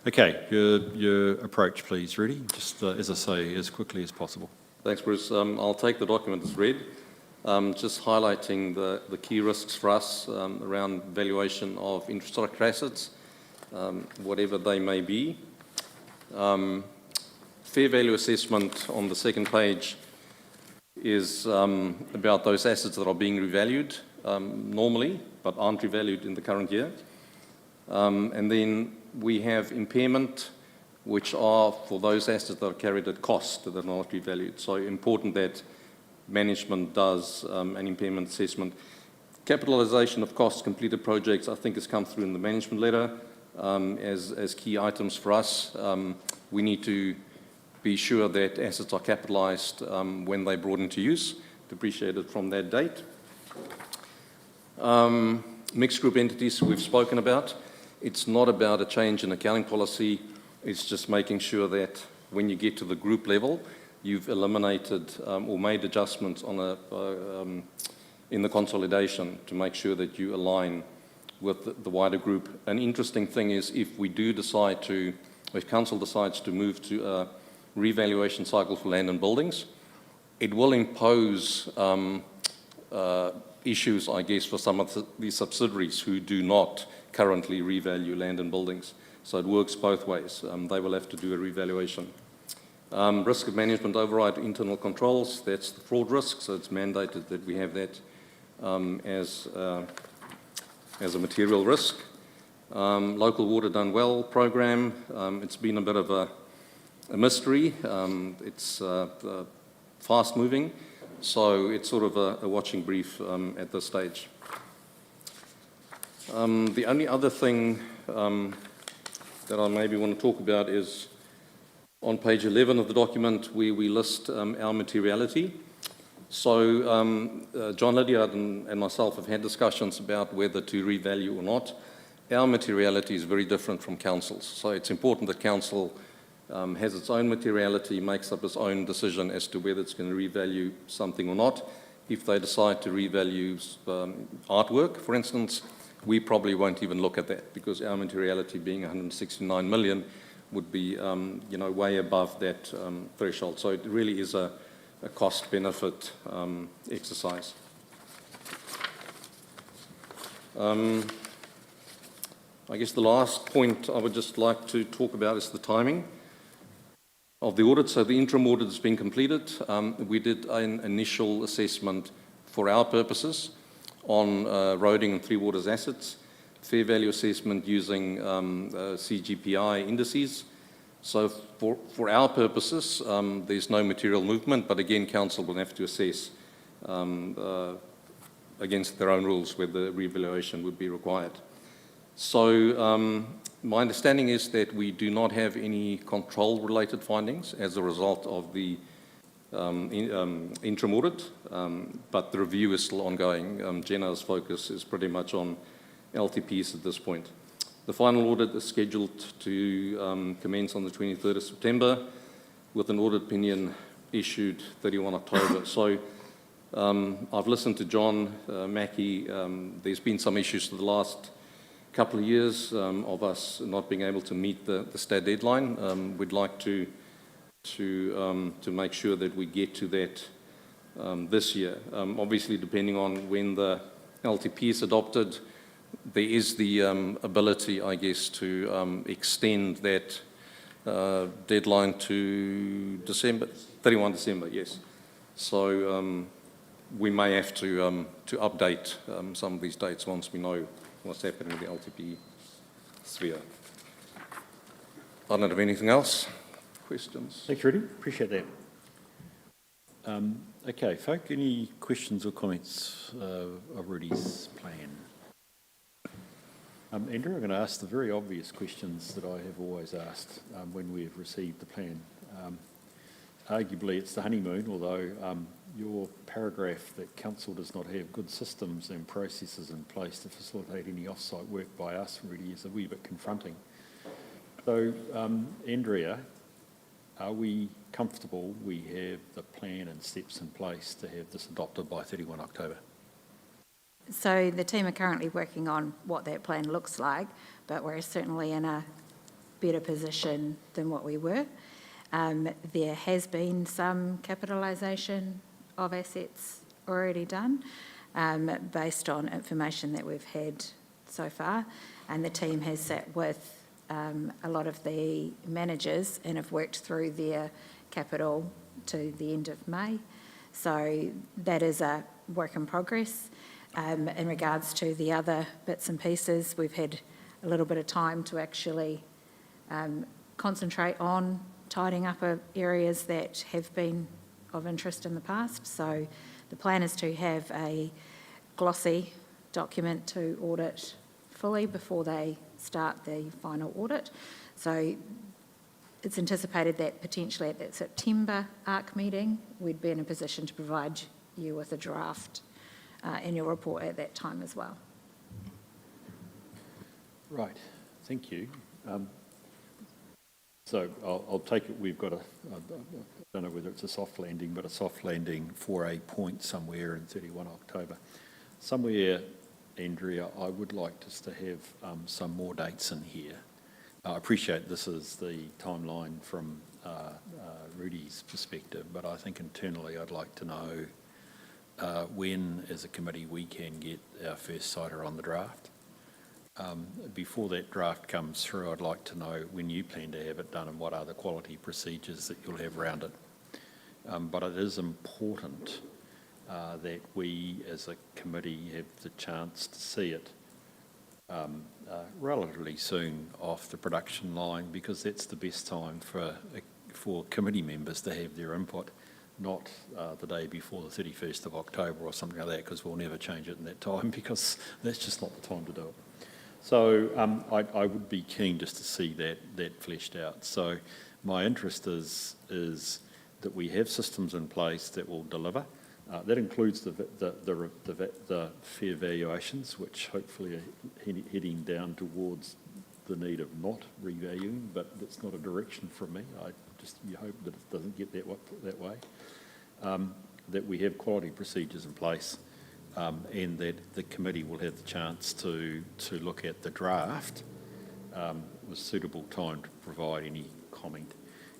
Okay, your approach, please, Rudy. Just, as I say, as quickly as possible.
Thanks, Bruce. I'll take the document as read, just highlighting the key risks for us around valuation of infrastructure assets, whatever they may be. Fair value assessment on the second page is about those assets that are being revalued normally, but aren't revalued in the current year. And then we have impairment, which are for those assets that are carried at cost that are not revalued. So important that management does an impairment assessment. Capitalisation of costs completed projects, I think, has come through in the management letter as key items for us. We need to be sure that assets are capitalised when they're brought into use, depreciated from that date. Mixed group entities we've spoken about. It's not about a change in accounting policy. It's just making sure that when you get to the group level, you've eliminated or made adjustments on in the consolidation to make sure that you align with the wider group. An interesting thing is if council decides to move to a revaluation cycle for land and buildings, it will impose issues, I guess, for some of the subsidiaries who do not currently revalue land and buildings. So it works both ways. They will have to do a revaluation. Risk of management override internal controls, that's the fraud risk, so it's mandated that we have that as a material risk. Local water done well program, it's been a bit of a mystery. It's fast moving, so it's sort of a watching brief at this stage. The only other thing that I maybe want to talk about is on page 11 of the document where we list our materiality. So John Lydiard and myself have had discussions about whether to revalue or not. Our materiality is very different from council's, so it's important that council has its own materiality, makes up its own decision as to whether it's going to revalue something or not. If they decide to revalue artwork, for instance, we probably won't even look at that because our materiality being 169 million would be way above that threshold. So it really is a cost-benefit exercise. I guess the last point I would just like to talk about is the timing of the audit. So the interim audit has been completed. We did an initial assessment for our purposes on roading and Three Waters assets, fair value assessment using CGPI indices. So for our purposes, there's no material movement, but again, council will have to assess against their own rules whether revaluation would be required. So my understanding is that we do not have any control-related findings as a result of the interim audit, but the review is still ongoing. Jenna's focus is pretty much on LTPs at this point. The final audit is scheduled to commence on the 23rd of September with an audit opinion issued 31 October. So I've listened to John Mackie. There's been some issues for the last couple of years of us not being able to meet the stat deadline. We'd like to make sure that we get to that this year. Obviously, depending on when the LTP is adopted, there is the ability, I guess, to extend that deadline to December, 31 December, yes. So we may have to update some of these dates once we know what's happening with the LTP sphere. I don't have anything else. Questions?
Thanks, Rudy. Appreciate that. Okay, folk, any questions or comments of Rudy's plan? Andrew, I'm going to ask the very obvious questions that I have always asked when we have received the plan. Arguably, it's the honeymoon, although your paragraph that council does not have good systems and processes in place to facilitate any off-site work by us really is a wee bit confronting. So, Andrea, are we comfortable we have the plan and steps in place to have this adopted by 31 October?
So the team are currently working on what that plan looks like, but we're certainly in a better position than what we were. There has been some capitalisation of assets already done based on information that we've had so far, and the team has sat with a lot of the managers and have worked through their capital to the end of May. So that is a work in progress. In regards to the other bits and pieces, we've had a little bit of time to actually concentrate on tidying up areas that have been of interest in the past. So the plan is to have a glossy document to audit fully before they start the final audit. So it's anticipated that potentially at that September ARC meeting, we'd be in a position to provide you with a draft annual report at that time as well.
Right, thank you. So I'll take it we've got I don't know whether it's a soft landing, but a soft landing for a point somewhere in 31 October. Somewhere, Andrea, I would like us to have some more dates in here. I appreciate this is the timeline from Rudy's perspective, but I think internally I'd like to know when, as a committee, we can get our first cider on the draft. Before that draft comes through, I'd like to know when you plan to have it done and what are the quality procedures that you'll have around it. But it is important that we, as a committee, have the chance to see it relatively soon off the production line, because that's the best time for committee members to have their input, not the day before the 31st of October or something like that, because we'll never change it in that time, because that's just not the time to do it. So I would be keen just to see that fleshed out. So my interest is that we have systems in place that will deliver. That includes the fair valuations, which hopefully are heading down towards the need of not revaluing, but that's not a direction from me. You hope that it doesn't get that way. That we have quality procedures in place, and that the committee will have the chance to look at the draft with suitable time to provide any comment.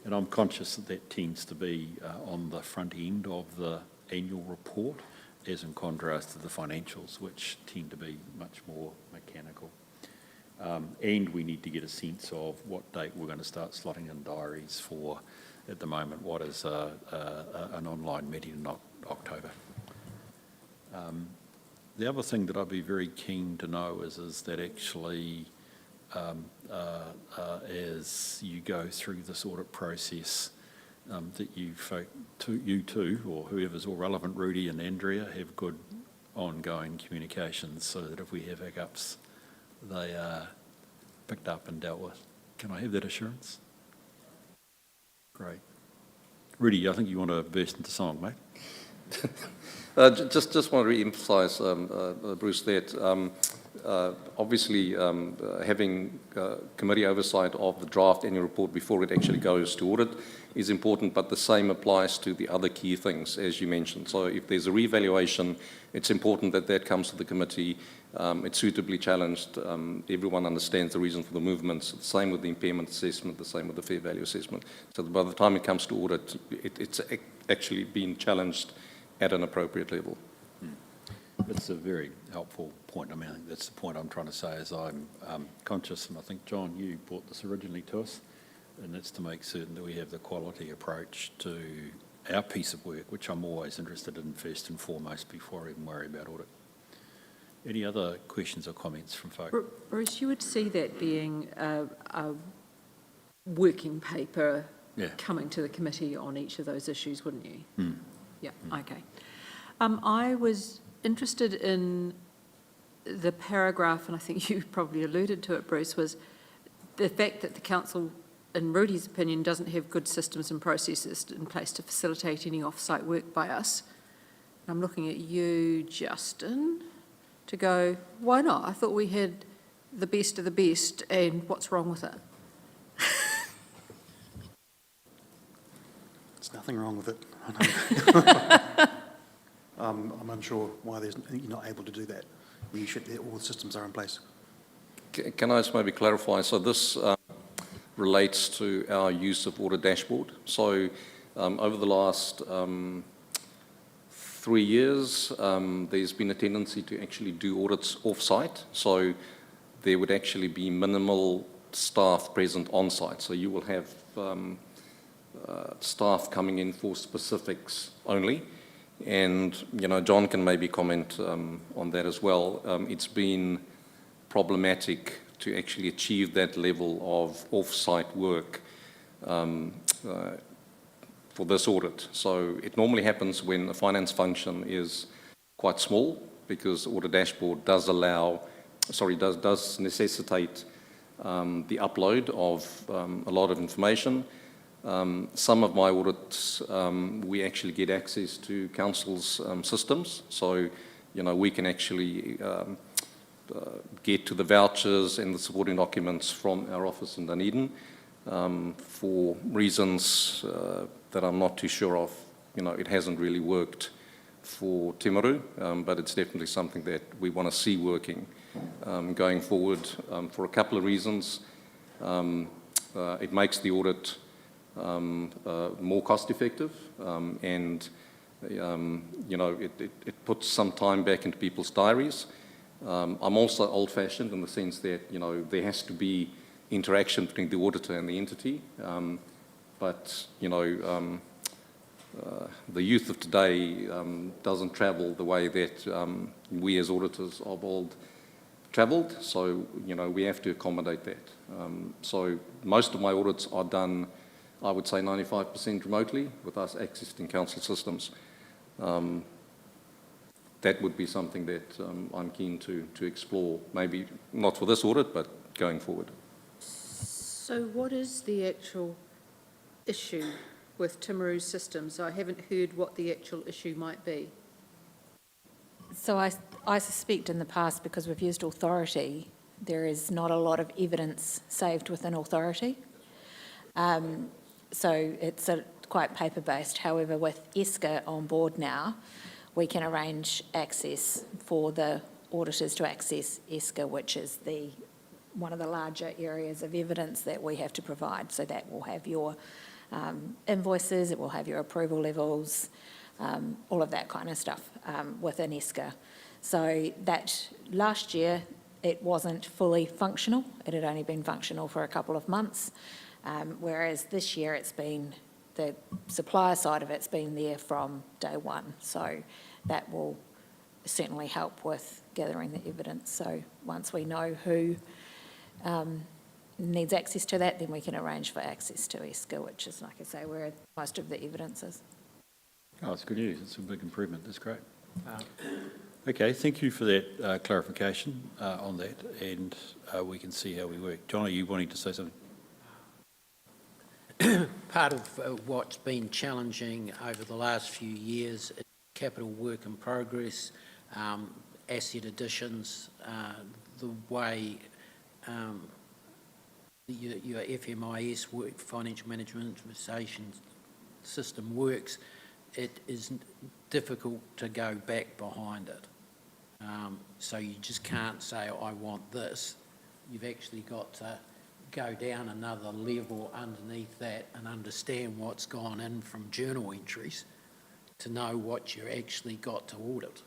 And I'm conscious that tends to be on the front end of the annual report, as in contrast to the financials, which tend to be much more mechanical. And we need to get a sense of what date we're going to start slotting in diaries for, at the moment, what is an online meeting in October. The other thing that I'd be very keen to know is that actually, as you go through this audit process, that you two, or whoever's all relevant, Rudy and Andrea, have good ongoing communications, so that if we have hiccups, they are picked up and dealt with. Can I have that assurance? Great. Rudy, I think you want to burst into song, mate.
Just want to re-emphasise, Bruce, that obviously having committee oversight of the draft annual report before it actually goes to audit is important, but the same applies to the other key things, as you mentioned. So if there's a revaluation, it's important that that comes to the committee. It's suitably challenged. Everyone understands the reason for the movements. The same with the impairment assessment, the same with the fair value assessment. So by the time it comes to audit, it's actually been challenged at an appropriate level.
It's a very helpful point. I mean, I think that's the point I'm trying to say is I'm conscious, and I think, John, you brought this originally to us, and that's to make certain that we have the quality approach to our piece of work, which I'm always interested in first and foremost before I even worry about audit. Any other questions or comments from folk?
Bruce, you would see that being a working paper coming to the committee on each of those issues, wouldn't you? Yeah, okay. I was interested in the paragraph, and I think you probably alluded to it, Bruce, was the fact that the council, in Rudy's opinion, doesn't have good systems and processes in place to facilitate any off-site work by us. I'm looking at you, Justin, to go, why not? I thought we had the best of the best, and what's wrong with it?
There's nothing wrong with it. I'm unsure why you're not able to do that. You should, all the systems are in place.
Can I just maybe clarify? So this relates to our use of Audit Dashboard. So over the last 3 years, there's been a tendency to actually do audits off-site. So there would actually be minimal staff present on-site. So you will have staff coming in for specifics only. And, you know, John can maybe comment on that as well. It's been problematic to actually achieve that level of off-site work for this audit. So it normally happens when a finance function is quite small, because Audit Dashboard does necessitate the upload of a lot of information. Some of my audits, we actually get access to council's systems, so you know we can actually get to the vouchers and the supporting documents from our office in Dunedin. For reasons that I'm not too sure of, you know, it hasn't really worked for Timaru, but it's definitely something that we want to see working going forward for a couple of reasons. It makes the audit more cost effective, and you know, it puts some time back into people's diaries. I'm also old-fashioned in the sense that, you know, there has to be interaction between the auditor and the entity, but you know, the youth of today doesn't travel the way that we as auditors of old travelled, so you know, we have to accommodate that. So most of my audits are done, I would say 95% remotely, with us accessing council systems. That would be something that I'm keen to explore, maybe not for this audit, but going forward.
So what is the actual issue with Timaru's systems? I haven't heard what the actual issue might be.
So I suspect in the past, because we've used authority, there is not a lot of evidence saved within authority. So it's quite paper-based. However, with ESCA on board now, we can arrange access for the auditors to access ESCA, which is one of the larger areas of evidence that we have to provide. So that will have your invoices, it will have your approval levels, all of that kind of stuff within ESCA. So that last year, it wasn't fully functional. It had only been functional for a couple of months, whereas this year it's been, the supplier side of it's been there from day one. So that will certainly help with gathering the evidence. So once we know who needs access to that, then we can arrange for access to ESCA, which is, like I say, where most of the evidence is.
Oh, it's good news. It's a big improvement. That's great. Okay, thank you for that clarification on that, and we can see how we work. John, are you wanting to say something?
Part of what's been challenging over the last few years is capital work in progress, asset additions, the way your FMIS work, financial management information system works. It is difficult to go back behind it. So you just can't say, I want this. You've actually got to go down another level underneath that and understand what's gone in from journal entries to know what you actually got to audit.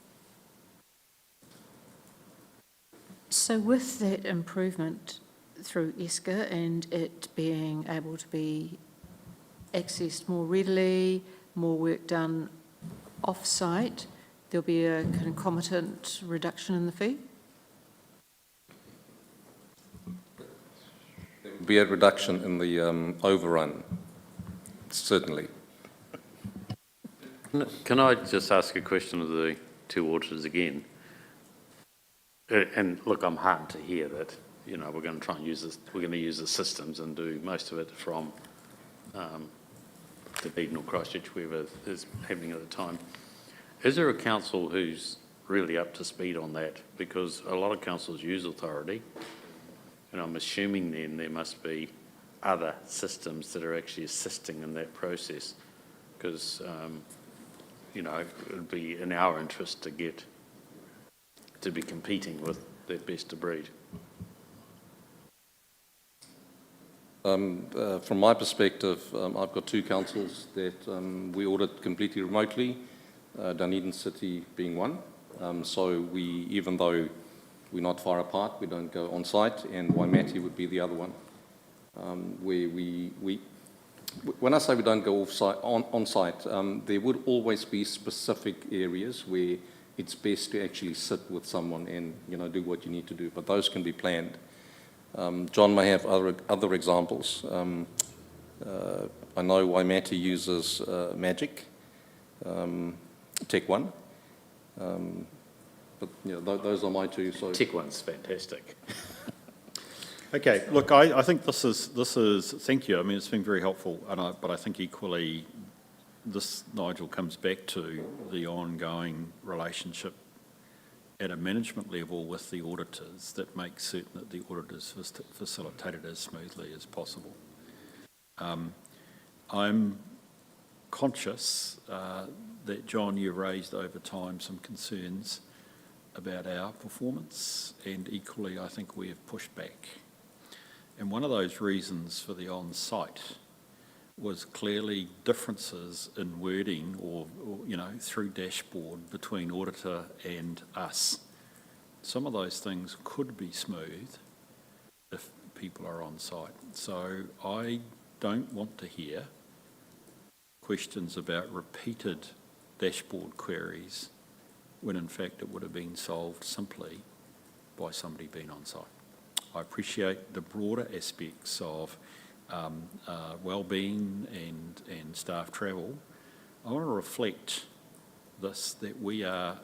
So with that improvement through ESCA and it being able to be accessed more readily, more work done off-site, there'll be a concomitant reduction in the fee?
There would be a reduction in the overrun, certainly.
Can I just ask a question of the two auditors again? And look, I'm heartened to hear that, you know, we're going to try and use this, we're going to use the systems and do most of it from Dunedin or Christchurch, wherever is happening at the time. Is there a council who's really up to speed on that? Because a lot of councils use authority, and I'm assuming then there must be other systems that are actually assisting in that process, because, you know, it would be in our interest to be competing with the best of breed.
From my perspective, I've got two councils that we audit completely remotely, Dunedin City being one. So we, even though we're not far apart, we don't go on site, and Waimate would be the other one. Where when I say we don't go on site, there would always be specific areas where it's best to actually sit with someone and, you know, do what you need to do, but those can be planned. John may have other examples. I know Waimate uses Magic, Tech One, but you know, those are my two. So
Tech One's fantastic.
Okay, look, I think this is, thank you. I mean, it's been very helpful, but I think equally this, Nigel, comes back to the ongoing relationship at a management level with the auditors that makes certain that the auditors facilitate it as smoothly as possible. I'm conscious that, John, you raised over time some concerns about our performance, and equally I think we have pushed back. And one of those reasons for the on-site was clearly differences in wording or, you know, through dashboard between auditor and us. Some of those things could be smooth if people are on site. So I don't want to hear questions about repeated dashboard queries when in fact it would have been solved simply by somebody being on site. I appreciate the broader aspects of well-being and staff travel. I want to reflect this, that we are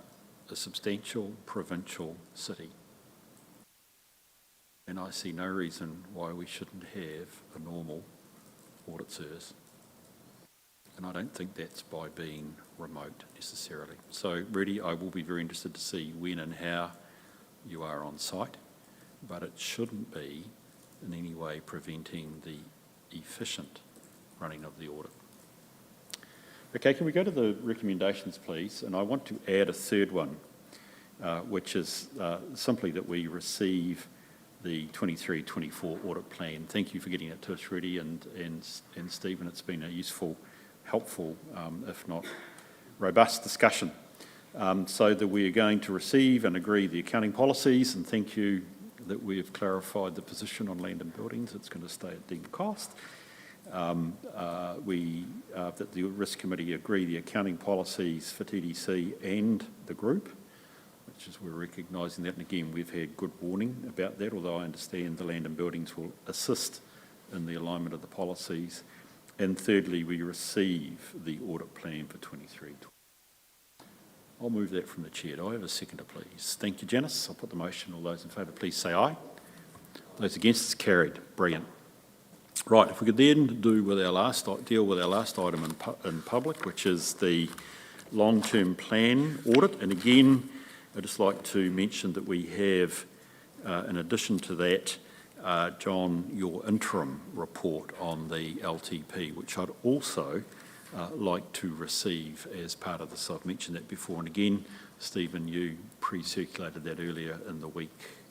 a substantial provincial city, and I see no reason why we shouldn't have a normal audit service. And I don't think that's by being remote necessarily. So really, I will be very interested to see when and how you are on site, but it shouldn't be in any way preventing the efficient running of the audit. Okay, can we go to the recommendations, please? And I want to add a third one, which is simply that we receive the 23-24 audit plan. Thank you for getting it to us, Rudy and Stephen. It's been a useful, helpful, if not robust discussion. So that we are going to receive and agree the accounting policies, and thank you that we have clarified the position on land and buildings. It's going to stay at deemed cost. That the Risk Committee agree the accounting policies for TDC and the group, which is we're recognising that. And again, we've had good warning about that, although I understand the land and buildings will assist in the alignment of the policies. And thirdly, we receive the audit plan for 23. I'll move that from the chair. Do I have a seconder, please? Thank you, Janice. I'll put the motion. All those in favour, please say aye. Those against, it's carried. Brilliant. Right, if we could then deal with our last item in public, which is the long-term plan audit. And again, I'd just like to mention that we have, in addition to that, John, your interim report on the LTP, which I'd also like to receive as part of this. I've mentioned that before. And again, Stephen, you pre-circulated that earlier in the week,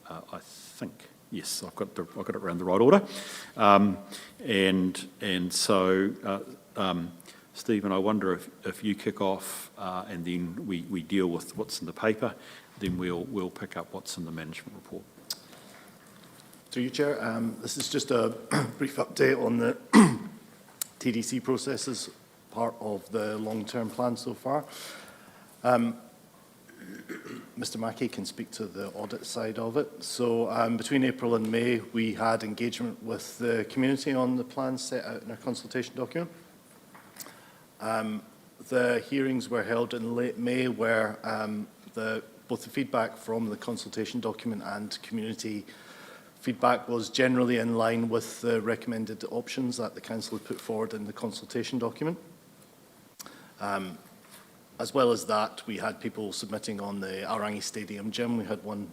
I think. Yes, I've got it around the right order. So Stephen, I wonder if you kick off and then we deal with what's in the paper, then we'll pick up what's in the management report.
Through you, Chair. This is just a brief update on the TDC processes, part of the long-term plan so far. Mr. Mackey can speak to the audit side of it. So between April and May, we had engagement with the community on the plan set out in our consultation document. The hearings were held in late May where both the feedback from the consultation document and community feedback was generally in line with the recommended options that the Council had put forward in the consultation document. As well as that, we had people submitting on the Arangi Stadium gym. We had one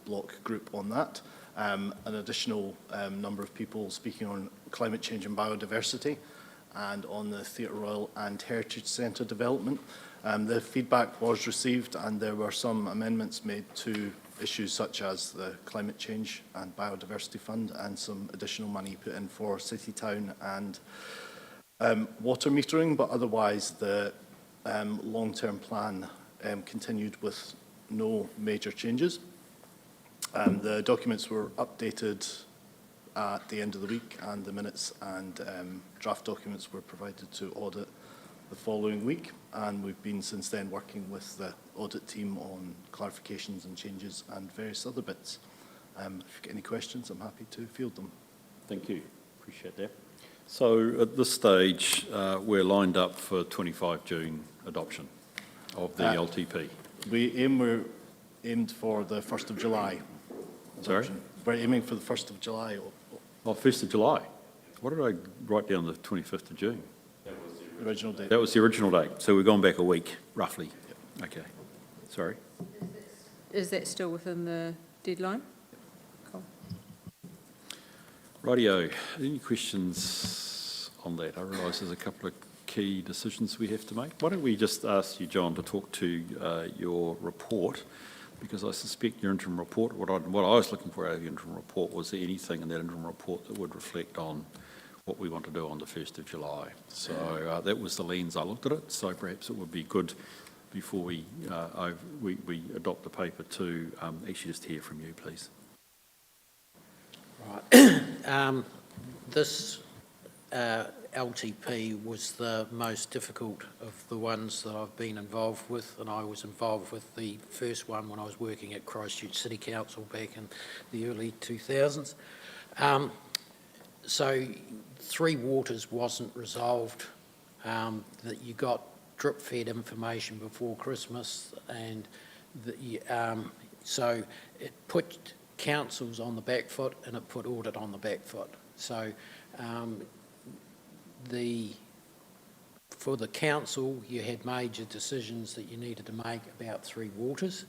block group on that. An additional number of people speaking on climate change and biodiversity and on the Theatre Royal and Heritage Centre development. The feedback was received and there were some amendments made to issues such as the Climate Change and Biodiversity Fund and some additional money put in for city, town and water metering, but otherwise the long-term plan continued with no major changes. The documents were updated at the end of the week and the minutes and draft documents were provided to audit the following week, and we've been since then working with the audit team on clarifications and changes and various other bits. If you've got any questions, I'm happy to field them.
Thank you. Appreciate that. So at this stage, we're lined up for 25 June adoption of the LTP.
We're aimed for the 1st of July.
Sorry?
We're aiming for the 1st of July.
Oh, 1st of July. What did I write down, the 25th of June?
That was the original date.
That was the original date. So we've gone back a week, roughly. Yep. Okay. Sorry.
Is that still within the deadline? Cool.
Rightio. Any questions on that? I realise there's a couple of key decisions we have to make. Why don't we just ask you, John, to talk to your report, because I suspect your interim report, what I was looking for out of the interim report, was there anything in that interim report that would reflect on what we want to do on the 1st of July. So that was the lens I looked at it, so perhaps it would be good before we adopt the paper to actually just hear from you, please.
Right. This LTP was the most difficult of the ones that I've been involved with, and I was involved with the first one when I was working at Christchurch City Council back in the early 2000s. So Three Waters wasn't resolved, that you got drip-fed information before Christmas, and so it put councils on the back foot and it put audit on the back foot. So for the council, you had major decisions that you needed to make about Three Waters.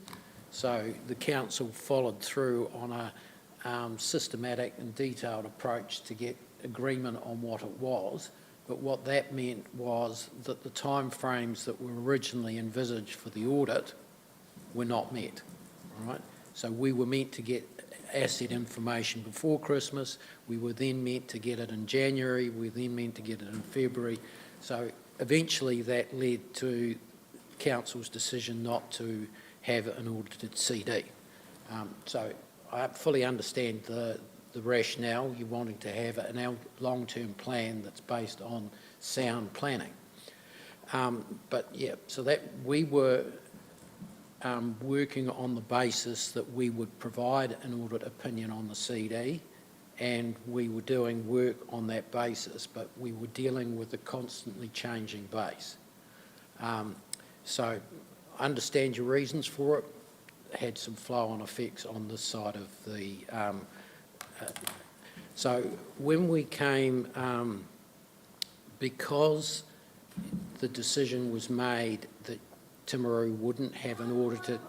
So the council followed through on a systematic and detailed approach to get agreement on what it was. But what that meant was that the timeframes that were originally envisaged for the audit were not met, right? So we were meant to get asset information before Christmas. We were then meant to get it in January. We were then meant to get it in February. So eventually that led to Council's decision not to have an audited CD. So I fully understand the rationale. You're wanting to have a long-term plan that's based on sound planning. But yeah, so that we were working on the basis that we would provide an audit opinion on the CD, and we were doing work on that basis, but we were dealing with a constantly changing base. So I understand your reasons for it. Had some flow-on effects on this side of the... so when we came, because the decision was made that Timaru wouldn't have an audited...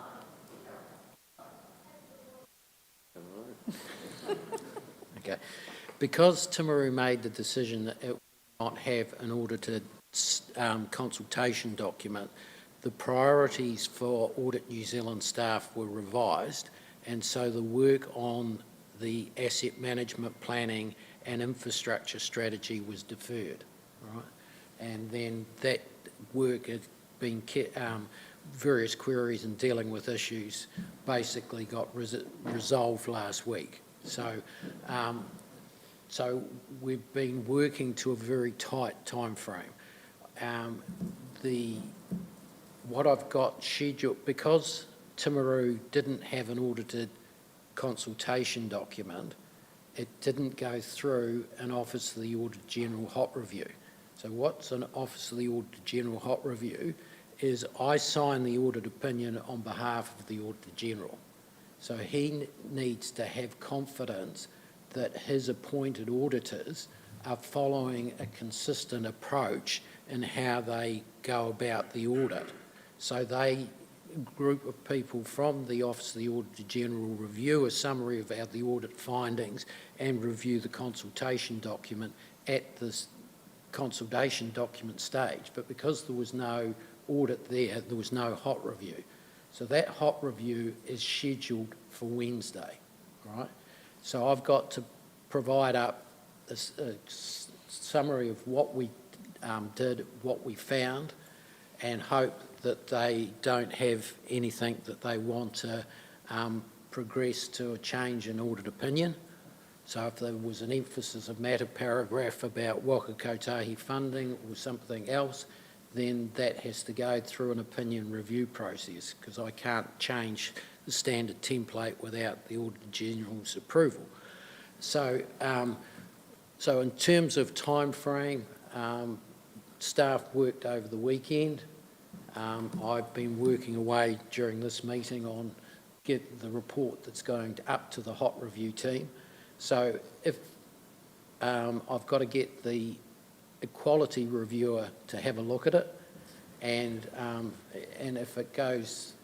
Okay. Because Timaru made the decision that it would not have an audited consultation document, the priorities for Audit New Zealand staff were revised, and so the work on the asset management planning and infrastructure strategy was deferred. Right? And then that work had been, various queries and dealing with issues basically got resolved last week. So, so we've been working to a very tight time frame. What I've got scheduled, because Timaru didn't have an audited consultation document, it didn't go through an Office of the Auditor General hot review. So what's an Office of the Auditor General hot review is I sign the audit opinion on behalf of the Auditor General. So he needs to have confidence that his appointed auditors are following a consistent approach in how they go about the audit. So a group of people from the Office of the Auditor General review a summary of the audit findings and review the consultation document at this consultation document stage. But because there was no audit there was no hot review. So that hot review is scheduled for Wednesday, right? So I've got to provide up a summary of what we did, what we found, and hope that they don't have anything that they want to progress to a change in audit opinion. So if there was an emphasis of matter paragraph about Waka Kotahi funding or something else, then that has to go through an opinion review process, because I can't change the standard template without the Auditor General's approval. So, so in terms of time frame, staff worked over the weekend. I've been working away during this meeting on get the report that's going up to the hot review team. So if I've got to get the equality reviewer to have a look at it, and if it goes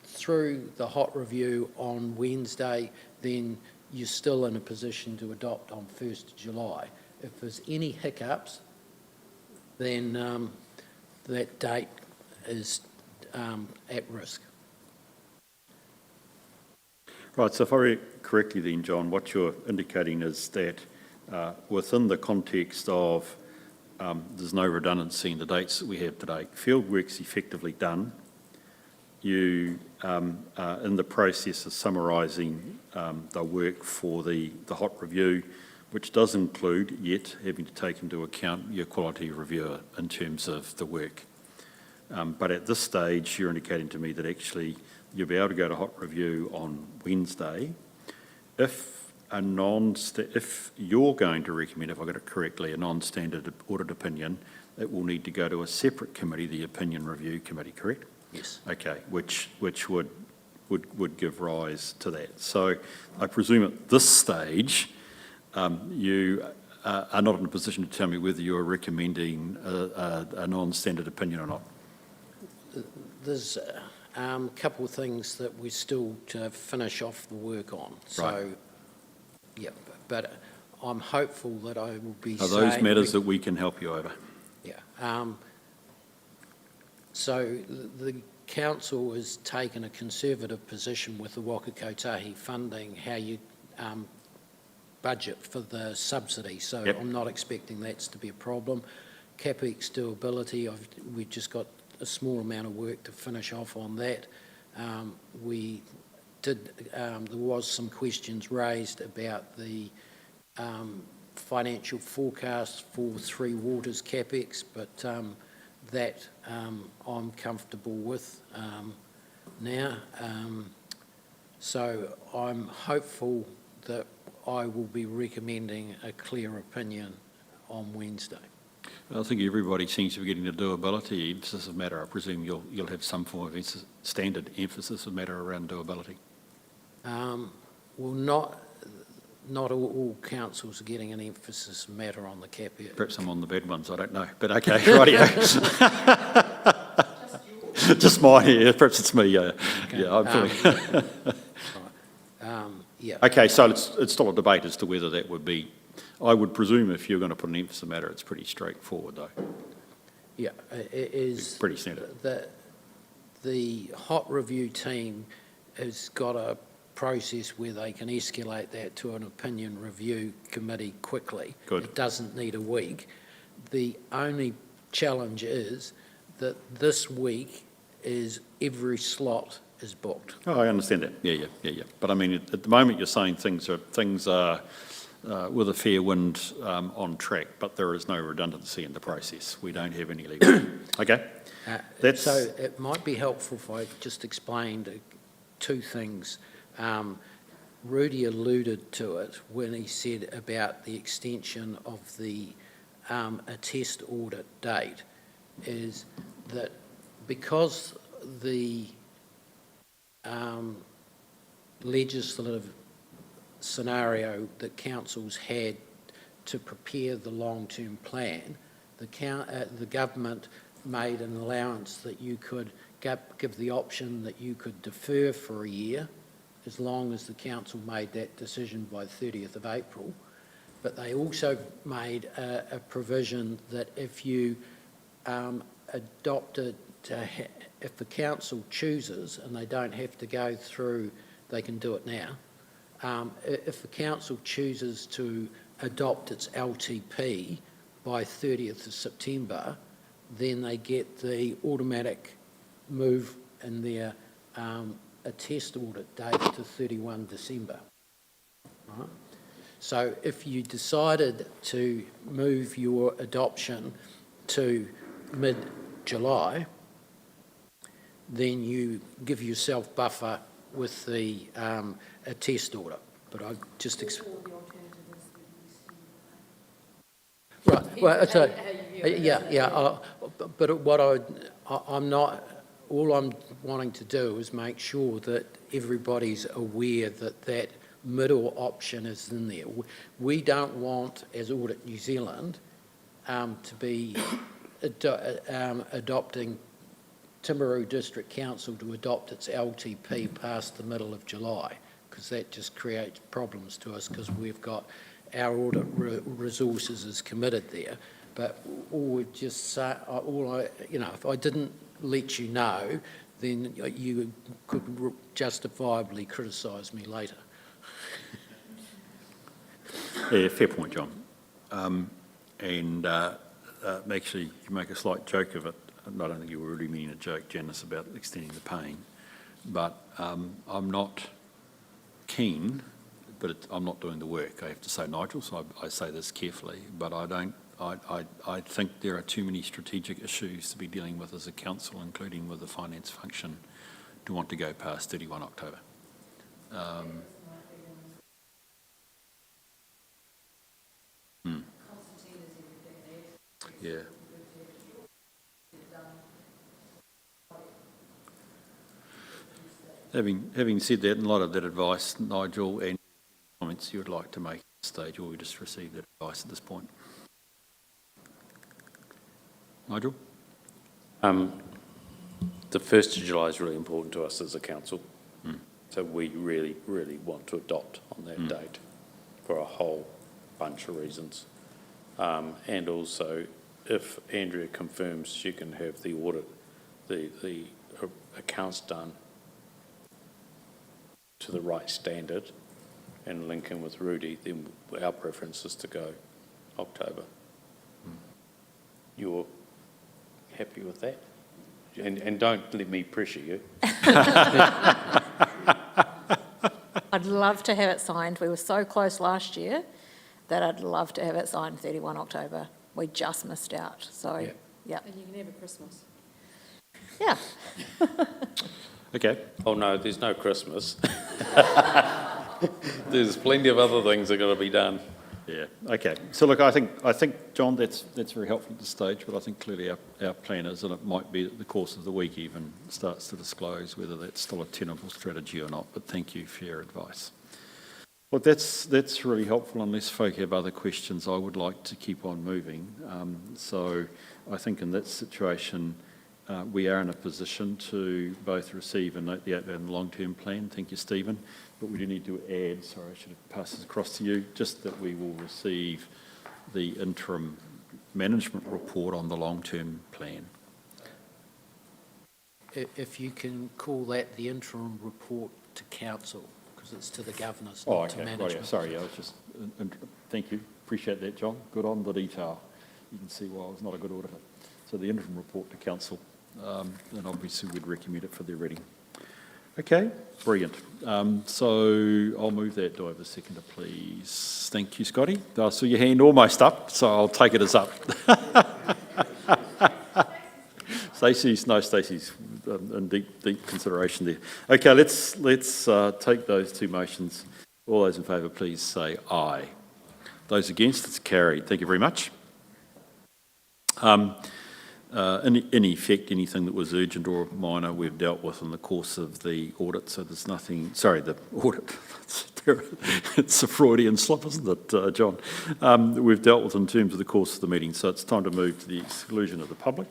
through the hot review on Wednesday, then you're still in a position to adopt on 1st of July. If there's any hiccups, then that date is at risk.
Right, so if I read correctly then, John, what you're indicating is that within the context of there's no redundancy in the dates that we have today, field work's effectively done. You are in the process of summarising the work for the hot review, which does include yet having to take into account your quality reviewer in terms of the work. But at this stage, you're indicating to me that actually you'll be able to go to hot review on Wednesday. If you're going to recommend, if I got it correctly, a non-standard audit opinion, it will need to go to a separate committee, the opinion review committee, correct?
Yes.
Okay, which would give rise to that. So I presume at this stage, you are not in a position to tell me whether you're recommending a non-standard opinion or not.
There's a couple of things that we're still to finish off the work on. So,
right.
Yeah, but I'm hopeful that I will be
Are those matters that we can help you over?
Yeah. So the council has taken a conservative position with the Waka Kotahi funding, how you budget for the subsidy. So yep. I'm not expecting that to be a problem. CapEx doability, we've just got a small amount of work to finish off on that. There was some questions raised about the financial forecast for Three Waters CapEx, but that I'm comfortable with now. So I'm hopeful that I will be recommending a clear opinion on Wednesday.
I think everybody seems to be getting the doability emphasis of matter. I presume you'll have some form of standard emphasis of matter around doability.
Well, not all councils are getting an emphasis of matter on the CapEx.
Perhaps I'm on the bad ones, I don't know. But okay, rightio. Just mine, yeah. Perhaps it's me. Okay. Yeah, I'm feeling.
Yeah.
Okay, so it's still a debate as to whether that would be. I would presume if you're going to put an emphasis on matter, it's pretty straightforward, though.
Yeah, it is.
It's pretty standard.
The hot review team has got a process where they can escalate that to an opinion review committee quickly.
Good.
It doesn't need a week. The only challenge is that this week is every slot is booked.
Oh, I understand that. Yeah. But I mean, at the moment, you're saying things are with a fair wind on track, but there is no redundancy in the process. We don't have any legal. Okay.
So it might be helpful if I just explained two things. Rudy alluded to it when he said about the extension of the attest audit date, is that because the legislative scenario that councils had to prepare the long-term plan, the government made an allowance that you could give the option that you could defer for a year as long as the council made that decision by 30th of April. But they also made a provision that if you adopted, if the council chooses, and they don't have to go through, they can do it now, if the council chooses to adopt its LTP by 30th of September, then they get the automatic move in their attest audit date to 31 December. Right? So if you decided to move your adoption to mid-July, then you give yourself buffer with the attest audit. But I just right. Well, so but what I'm not. All I'm wanting to do is make sure that everybody's aware that that middle option is in there. We don't want, as Audit New Zealand, to be adopting Timaru District Council to adopt its LTP past the middle of July, because that just creates problems to us because we've got our audit resources is committed there. But all we just say, if I didn't let you know, then you could justifiably criticise me later.
Yeah, fair point, John. Actually, you make a slight joke of it. I don't think you were really meaning a joke, Janice, about extending the pain. But I'm not keen, but I'm not doing the work, I have to say, Nigel, so I say this carefully, but I think there are too many strategic issues to be dealing with as a council, including with the finance function, to want to go past 31 October. Yeah. Having said that, in light of that advice, Nigel, and comments you would like to make at this stage, or we just receive that advice at this point? Nigel?
The 1st of July is really important to us as a council. So we really, really want to adopt on that date for a whole bunch of reasons. And also, if Andrea confirms she can have the audit, the accounts done to the right standard and link in with Rudy, then our preference is to go October. You're happy with that? And don't let me pressure you.
I'd love to have it signed. We were so close last year that I'd love to have it signed 31 October. We just missed out. So, yeah.
And you can have a Christmas.
Yeah.
Okay.
Oh no, there's no Christmas. There's plenty of other things that got to be done.
Yeah. Okay. So look, I think John, that's very helpful at this stage. But I think clearly our plan is, and it might be that the course of the week even starts to disclose whether that's still a tenable strategy or not. But thank you for your advice. Look, that's really helpful. Unless folk have other questions, I would like to keep on moving. So I think in that situation, we are in a position to both receive and note the long-term plan. Thank you, Stephen. But we do need to add, sorry, I should have passed this across to you, just that we will receive the interim management report on the long-term plan.
If you can call that the interim report to council, because it's to the governors,
Oh,
not to
okay.
management.
Right, yeah. Sorry, I was just... thank you. Appreciate that, John. Good on the detail. You can see why I was not a good auditor. so the interim report to council, and obviously we'd recommend it for their reading. Okay, brilliant. So I'll move that. Do I have a seconder, please? Thank you, Scotty. I saw your hand almost up, so I'll take it as up. Stacey's in deep consideration there. Okay, let's take those two motions. All those in favour, please say aye. Those against, it's carried. Thank you very much. In effect, anything that was urgent or minor we've dealt with in the course of the audit, so there's nothing, sorry, the audit, it's a Freudian slip, isn't it, John? We've dealt with in terms of the course of the meeting, so it's time to move to the exclusion of the public.